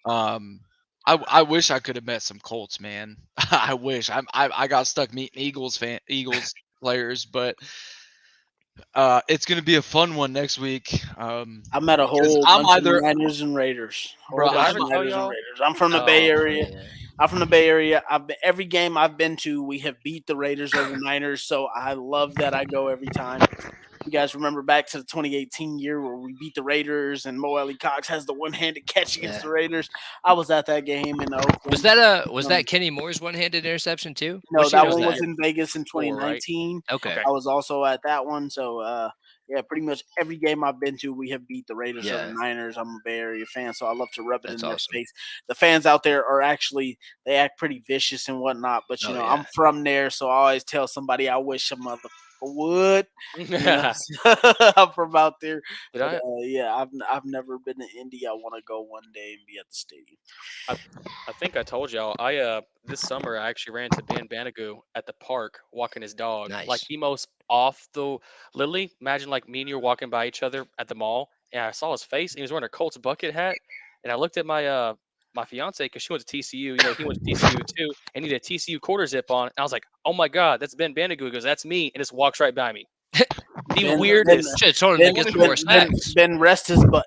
I wish I could have met some Colts, man. I wish. I got stuck meeting Eagles players, but it's gonna be a fun one next week. I met a whole bunch of Niners and Raiders. Bro, I'm from the Bay Area. Man. I'm from the Bay Area. Every game I've been to, we have beat the Raiders over Niners. So I love that I go every time. You guys remember back to the 2018 year where we beat the Raiders and Mo Alley Cox has the one-handed catch against the Raiders. I was at that game in Oakland. Was that Kenny Moore's one-handed interception too? No, that one was in Vegas in 2019. Right? Okay. I was also at that one. So yeah, pretty much every game I've been to, we have beat the Raiders or the Niners. I'm a Bay Area fan, so I love to rub it in their face. The fans out there are actually, they act pretty vicious and whatnot, but you know, I'm from there, so I always tell somebody I wish a motherfucker would. I'm from out there. But, yeah, I've never been to Indy. I want to go one day and be at the stadium. I think I told y'all. This summer I actually ran into Ben Banagoo at the park walking his dog. Nice. Like the most off the literally. Imagine like me and you were walking by each other at the mall, and I saw his face. And he was wearing a Colts bucket hat, and I looked at my my fiance because she went to TCU. You know, he went to TCU too, and he had a TCU quarter zip on. And I was like, "Oh my god, that's Ben Banagoo." He goes, "That's me," and just walks right by me. The weirdest. Ben rest his butt.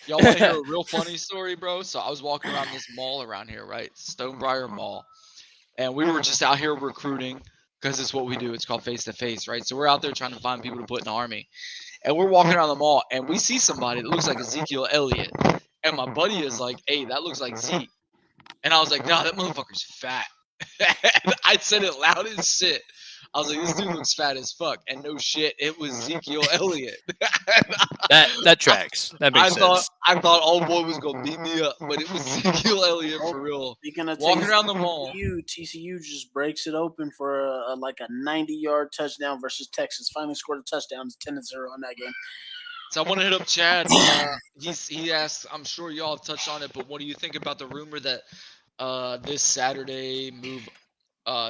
Y'all want to hear a real funny story, bro? So I was walking around this mall around here, right? Stonebriar Mall. And we were just out here recruiting because it's what we do. It's called face-to-face, right? So we're out there trying to find people to put in the Army. And we're walking around the mall, and we see somebody that looks like Ezekiel Elliott. And my buddy is like, hey, that looks like Zeke. And I was like, nah, that motherfucker's fat. And I said it loud as shit. I was like, this dude looks fat as fuck. And no shit, it was Ezekiel Elliott. that tracks. That makes sense. I thought old boy was going to beat me up, but it was Ezekiel Elliott for real. Walking around the mall. TCU just breaks it open for a 90-yard touchdown versus Texas. Finally scored a touchdown. It's 10-0 on that game. So I want to hit up Chad. He asked, I'm sure y'all have touched on it, but what do you think about the rumor that this Saturday move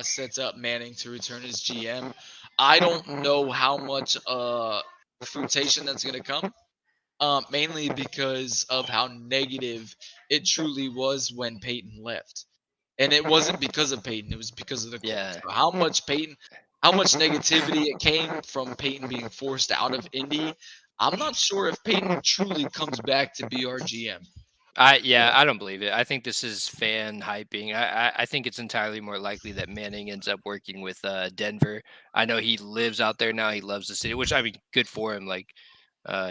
sets up Manning to return as GM? I don't know how much fruitation that's going to come, mainly because of how negative it truly was when Peyton left. And it wasn't because of Peyton. It was because of the Colts. So how much negativity it came from Peyton being forced out of Indy. I'm not sure if Peyton truly comes back to be our GM. I don't believe it. I think this is fan hyping. I think it's entirely more likely that Manning ends up working with Denver. I know he lives out there now. He loves the city, which I mean, good for him. Like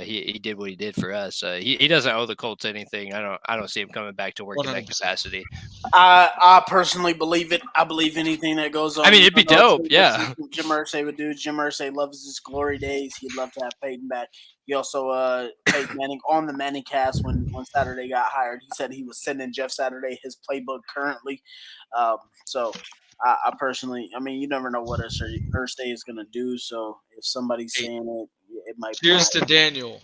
he did what he did for us. He doesn't owe the Colts anything. I don't see him coming back to work 100%. In that capacity. I personally believe it. I believe anything that goes on. I mean, it'd be dope. Yeah. Jim Irsay would do. Jim Irsay loves his glory days. He'd love to have Peyton back. He also Peyton Manning on the Manning cast when Saturday got hired. He said he was sending Jeff Saturday his playbook currently. So I personally, I mean, you never know what Irsay is going to do. So if somebody's saying it, it might. Cheers to Daniel.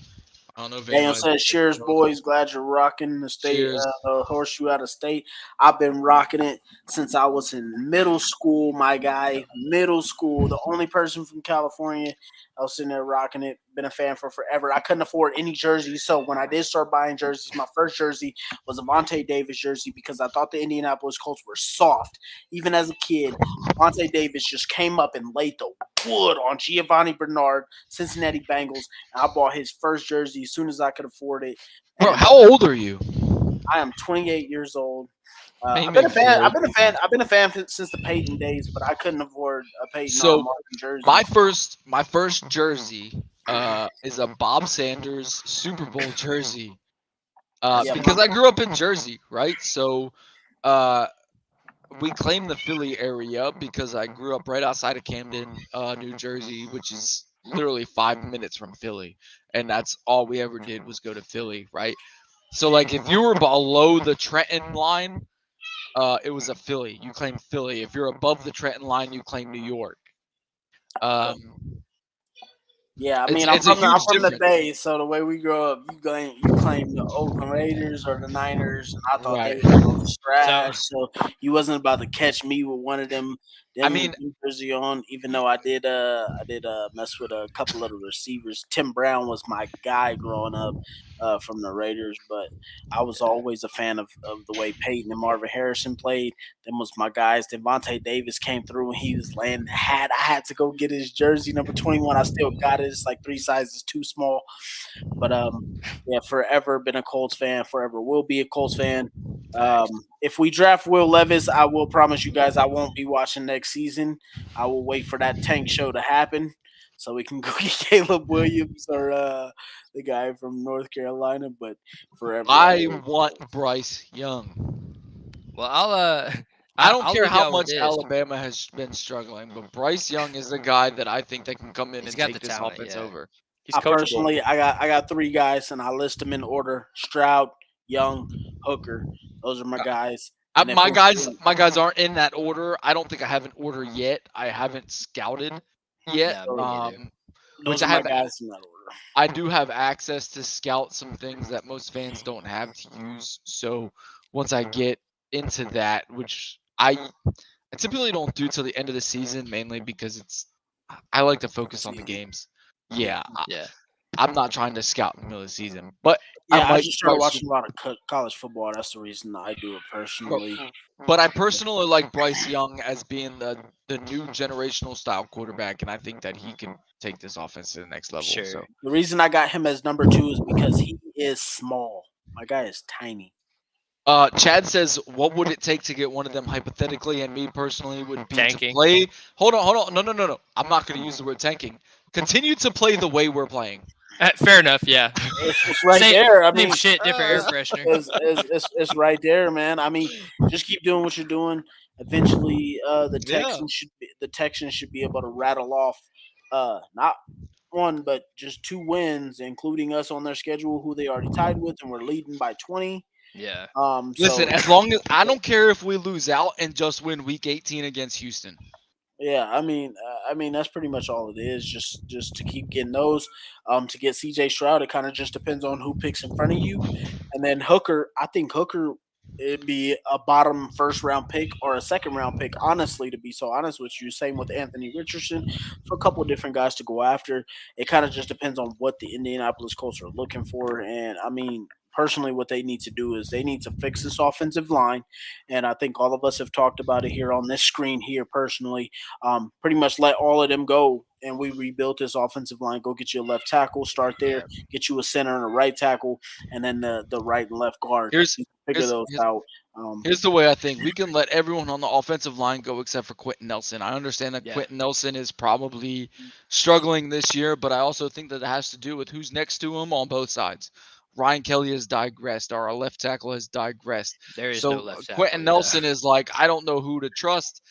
I don't know if Daniel anybody's says, "Cheers, boys. Glad you're rocking the state, Cheers. horseshoe out of state. I've been rocking it since I was in middle school, my guy. Middle school. The only person from California. I was sitting there rocking it. Been a fan for forever. I couldn't afford any jerseys, so when I did start buying jerseys, my first jersey was a Vontae Davis jersey because I thought the Indianapolis Colts were soft. Even as a kid, Vontae Davis just came up and laid the wood on Giovanni Bernard, Cincinnati Bengals. I bought his first jersey as soon as I could afford it. Bro, And how old are you? I am 28 years old. Man, you I've been a make me fan. feel I've been a old. fan. I've been a fan since the Peyton days, but I couldn't afford a Peyton So, Martin jersey. My first jersey is a Bob Sanders Super Bowl jersey. Yeah, Because I grew up in Jersey, right? So we claim the Philly area because I grew up right outside of Camden, New Jersey, which is literally 5 minutes from Philly. And that's all we ever did was go to Philly, right? So like if you were below the Trenton line, it was a Philly. You claim Philly. If you're above the Trenton line, you claim New York. Yeah, I It's mean, I'm it's a from huge the difference. Bay, so the way we grow up, you claim the Oakland Raiders or the Niners, and I thought they Right. was trash. So you wasn't about to catch me with one of them. I mean, Them jersey on, even though I did mess with a couple of the receivers. Tim Brown was my guy growing up from the Raiders, but I was always a fan of the way Peyton and Marvin Harrison played. Them was my guys. Devontae Davis came through and he was laying the hat. I had to go get his jersey number 21. I still got it. It's like 3 sizes too small. But yeah, forever been a Colts fan. Forever will be a Colts fan. If we draft Will Levis, I will promise you guys I won't be watching next season. I will wait for that tank show to happen so we can go get Caleb Williams or the guy from North Carolina. But forever, I want Bryce Young. Well, I don't I'll care leave how y'all with much this. Alabama has been struggling, but Bryce Young is the guy that I think that can come in He's and got take the this talent, offense yeah. over. He's I coachable. personally, I got 3 guys and I list them in order: Stroud, Young, Hooker. Those are my guys. And if My we're guys aren't in that order. I don't think I have an order yet. I haven't scouted yet. Yeah, me neither. Which those are my guys in that order. I do have access to scout some things that most fans don't have to use. So once I get into that, which I typically don't do till the end of the season, mainly because I like to focus on the games. Yeah, Yeah. I'm not trying to scout in the middle of the season, but Yeah, I might just started start watching a lot of college football. That's the reason I do it personally. But I personally like Bryce Young as being the new generational style quarterback, and I think that he can take this offense to the next level. Sure. So The reason I got him as number 2 is because he is small. My guy is tiny. Chad says, "What would it take to get one of them hypothetically?" And me personally would be Tanking. to play. Hold on. No. I'm not going to use the word tanking. Continue to play the way we're playing. Fair enough, yeah. It's right Same- there. I same mean, shit, different air freshener. It's right there, man. I mean, just keep doing what you're doing. Eventually, the Texans should be able to rattle off not one but just 2 wins, including us on their schedule, who they already tied with, and we're leading by 20. Yeah. Listen, So as long as I don't care if we lose out and just win Week 18 against Houston. yeah, I mean that's pretty much all it is. Just to keep getting those. To get C.J. Stroud, it kind of just depends on who picks in front of you, and then Hooker. I think Hooker it'd be a bottom first round pick or a second round pick. Honestly, to be so honest with you, same with Anthony Richardson. So a couple of different guys to go after. It kind of just depends on what the Indianapolis Colts are looking for, and I mean. Personally, what they need to do is they need to fix this offensive line, and I think all of us have talked about it here on this screen here. Personally, pretty much let all of them go, and we rebuilt this offensive line. Go get you a left tackle, start there, get you a center and a right tackle, and then the right and left guard. Figure those out. Here's the way I think. We can let everyone on the offensive line go except for Quentin Nelson. I understand that Quentin Nelson is probably struggling this year, but I also think that it has to do with who's next to him on both sides. Ryan Kelly has digressed. Our left tackle has digressed. There is so no left tackle. Quentin Nelson is like, I don't know who to trust.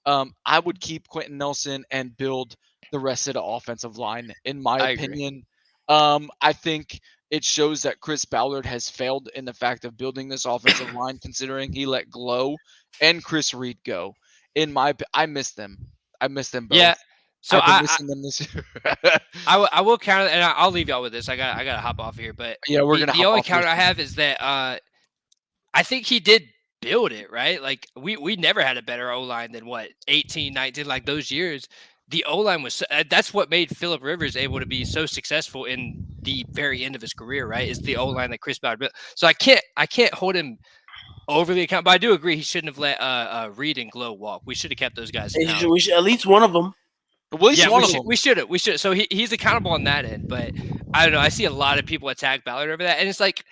I would keep Quentin Nelson and build the rest of the offensive line, in my opinion. I think it shows that Chris Ballard has failed in the fact of building this offensive line, considering he let Glow and Chris Reed go. I miss them. I miss them both. Yeah, So I've been missing them this year. I will counter, and I'll leave y'all with this. I got to hop off here, but Yeah, we're gonna the hop only off here counter I soon. have is that I think he did build it, right? Like we never had a better O-line than what 18, 19, like those years. The O-line was that's what made Phillip Rivers able to be so successful in the very end of his career, right? Is the O-line that Chris Ballard built. So I can't hold him overly accountable. But I do agree he shouldn't have let Reed and Glow walk. We should have kept those guys accountable. We should, at least one of them. At least one of them. We should. So he's accountable on that end. But I don't know. I see a lot of people attack Ballard over that, and it's like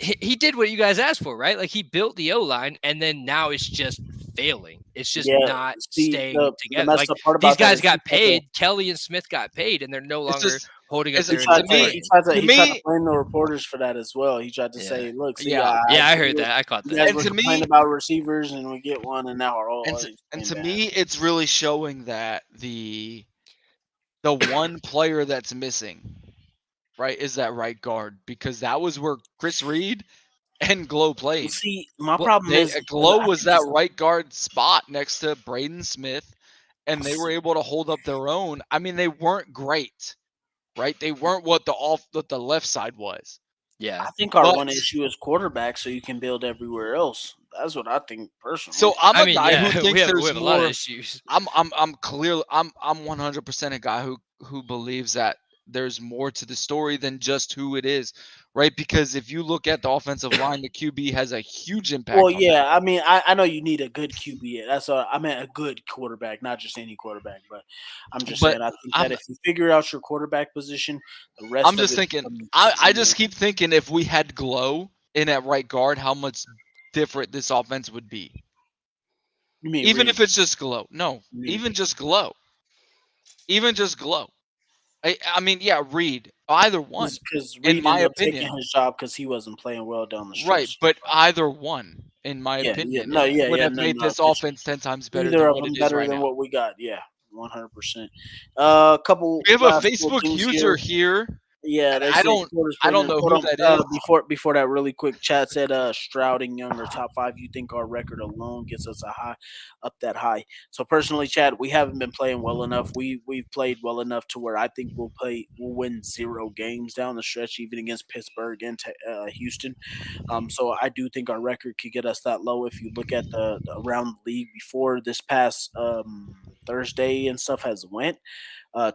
he did what you guys asked for, right? Like he built the O-line, and then now it's just failing. It's just not staying together. Like these guys got paid. Kelly and Smith got paid, and they're no longer holding up their. He tried to blame the reporters for that as well. He tried to say, "Look, see, I heard that. I caught that." You guys were complaining about receivers, and we get one, and now we're all. And to me, it's really showing that the one player that's missing, right, is that right guard, because that was where Chris Reed and Glow played. See, my problem is Glow was that right guard spot next to Braden Smith, and they were able to hold up their own. I mean, they weren't great, right? They weren't what the left side was. Yeah, I think our one issue is quarterback, so you can build everywhere else. That's what I think personally. So I'm a guy who thinks we have there's a lot of issues. I'm 100% a guy who believes that there's more to the story than just who it is, right? Because if you look at the offensive line, the QB has a huge impact. Well, yeah, I mean, I know you need a good QB. I meant a good quarterback, not just any quarterback. But I'm just saying, I think that if you figure out your quarterback position, the rest. I'm just thinking. I just keep thinking if we had Glow in at right guard, how much different this offense would be. You mean even Reed? if it's just Glow? No, even just Glow. Even just Glow. I mean, yeah, Reed. Either one. Because Reed in my ended up opinion, taking his job because he wasn't playing well down the stretch. Right, but either one, in my opinion, would have made this offense 10 times better. Either than of what them it better is right than now. what we got. Yeah, 100%. Couple. We have a Facebook user here. Yeah, I don't know who that is. Before that, really quick chat said, Strouding Younger top 5. You think our record alone gets us up that high? So personally, Chad, we haven't been playing well enough. We've played well enough to where I think we'll win 0 games down the stretch, even against Pittsburgh and Houston. So I do think our record could get us that low. If you look at the around the league before this past Thursday and stuff has went.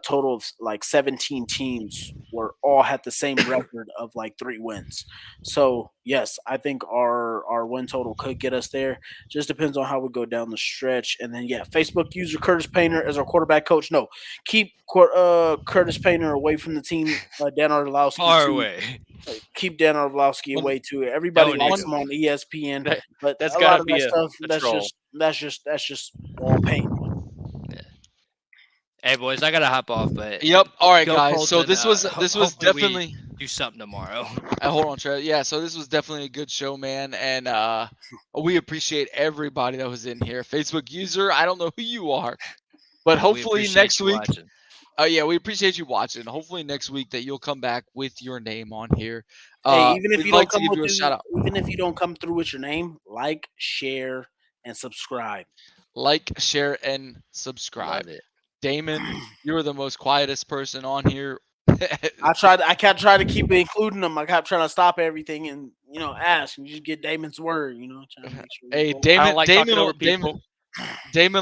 Total of like 17 teams were all had the same record of like 3 wins. So yes, I think our win total could get us there. Just depends on how we go down the stretch. And then Facebook user Curtis Painter as our quarterback coach. No, keep Curtis Painter away from the team. Dan Orlowski far away. Keep Dan Orlowski away too. Everybody likes him on ESPN, but that's a gotta lot of be that stuff. That's just all pain. Hey boys, I gotta hop off, but yep. All right, guys. Colton, so this was definitely do something tomorrow. Hold on, Trev. Yeah, so this was definitely a good show, man, and we appreciate everybody that was in here. Facebook user, I don't know who you are, but hopefully next week. We appreciate you watching. Hopefully next week that you'll come back with your name on here. Hey, even if you don't come even if you don't come through with your name, like, share, and subscribe. Like, share, and subscribe. Love it. Damon, you were the most quietest person on here. I kept trying to keep including them. I kept trying to stop everything and ask and just get Damon's word. Trying to make sure hey, Damon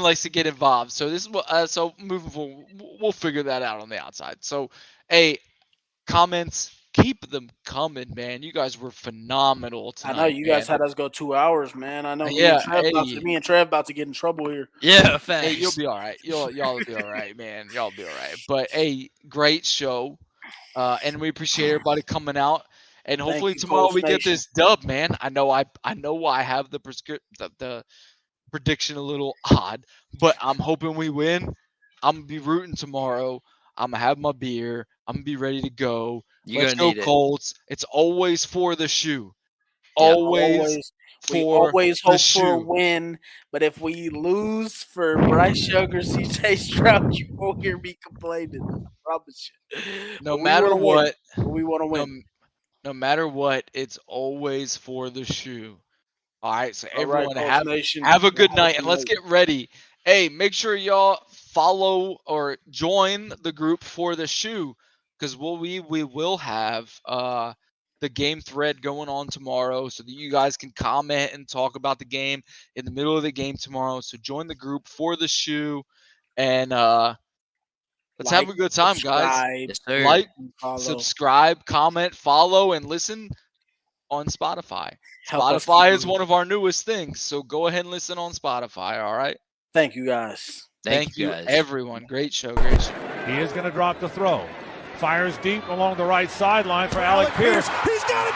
likes to get involved. So this is so moving forward, we'll figure that out on the outside. So, hey, comments, keep them coming, man. You guys were phenomenal tonight. I know you guys had us go 2 hours, man. I know. Yeah, me and Trev about to get in trouble here. Yeah, thanks. Hey, you'll be all right. Y'all will be all right, man. Y'all be all right. But hey, great show, and we appreciate everybody coming out. And hopefully tomorrow we get this dub, man. I know I have the prediction a little odd, but I'm hoping we win. I'm gonna be rooting tomorrow. I'm gonna have my beer. I'm gonna be ready to go. Let's go Colts. It's always for the shoe. Always we always hope for a win, but if we lose for Bryce Young or CJ Stroud, you won't hear me complaining. I promise you. No matter what, we want to win. No matter what, it's always for the shoe. All right, so everyone have a good night, and let's get ready. Hey, make sure y'all follow or join the group for the shoe, because we will have the game thread going on tomorrow, so that you guys can comment and talk about the game in the middle of the game tomorrow. So join the group for the shoe, and let's have a good time, guys. subscribe, Yes, sir. Like, and follow. subscribe, comment, follow, and listen on Spotify. Help us Spotify keep is moving. one of our newest things, so go ahead and listen on Spotify. All right. Thank you, guys. Thank you, guys. everyone. Great show. Great show. He is going to drop the throw. Fires deep along the right sideline for Alec Pierce. He's got it.